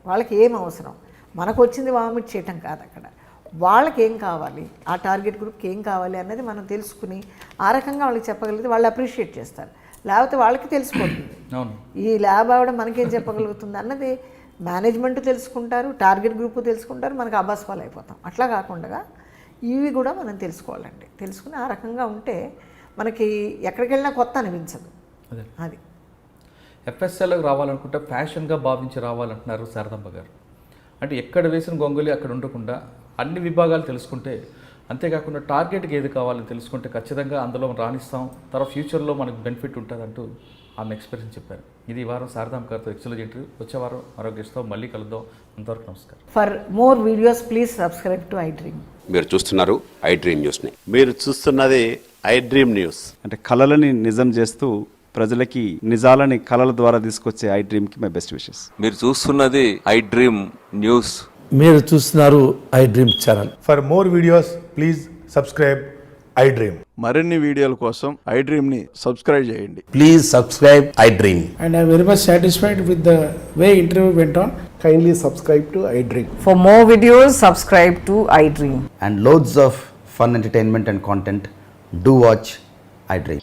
వాళ్ళకి ఏం అవసరం, మనకు వచ్చింది వామిట్ చేయటం కాదు, అక్కడ వాళ్ళకి ఏం కావాలి, ఆ టార్గెట్ గ్రూప్కి ఏం కావాలి అన్నది మనం తెలుసుకుని ఆ రకంగా వాళ్ళకి చెప్పగలిగితే వాళ్ళు అప్రిషియేట్ చేస్తారు. లేకపోతే వాళ్ళకి తెలిసిపోతుంది ఈ ల్యాబ్ ఆవిడ మనకేం చెప్పగలుగుతుంది అన్నది. మేనేజ్మెంట్ తెలుసుకుంటారు, టార్గెట్ గ్రూప్ తెలుసుకుంటారు, మనకు అబాస్పాలు అయిపోతాం. అట్లా కాకుండా ఇవి కూడా మనం తెలుసుకోవాలండి. తెలుసుకుని ఆ రకంగా ఉంటే మనకి ఎక్కడికి వెళ్ళినా కొత్త అనిపించదు. అది ఎఫ్ఎస్ఎల్కి రావాలనుకుంటే ప్యాషన్గా భావించి రావాలంటున్నారు శారదాంబ గారు. అంటే ఎక్కడ వేసిన గొంగలి అక్కడ ఉండకుండా అన్ని విభాగాలు తెలుసుకుంటే, అంతేకాకుండా టార్గెట్కి ఏది కావాలని తెలుసుకుంటే ఖచ్చితంగా అందులో రాణిస్తాం, తర్వాత ఫ్యూచర్లో మనకు బెనిఫిట్ ఉంటుంది అంటూ ఆమె ఎక్స్పీరియన్స్ చెప్పారు. ఇది ఈ వారం శారదాంబ గారితో ఎక్సలెంట్ ఇంటర్వ్యూ. వచ్చే వారం మరో గెస్ట్తో మళ్ళీ కలుద్దాం. అంతవరకు నమస్కారం. For more videos please subscribe to I dream. మీరు చూస్తున్నారు ఐ డ్రీమ్ న్యూస్ని. మీరు చూస్తున్నది ఐ డ్రీమ్ న్యూస్. అంటే కళలని నిజం చేస్తూ ప్రజలకి నిజాలని కళల ద్వారా తీసుకొచ్చే ఐ డ్రీమ్కి మై బెస్ట్ విషెస్. మీరు చూస్తున్నది ఐ డ్రీమ్ న్యూస్. మీరు చూస్తున్నారు I dream channel. For more videos please subscribe I dream. మరిన్ని వీడియోల కోసం ఐ డ్రీమ్ని సబ్స్క్రైబ్ చేయండి. Please subscribe I dream. And I'm very much satisfied with the way interview went on. Kindly subscribe to I Dream. For more videos, subscribe to I Dream. And loads of fun entertainment and content. Do watch I Dream.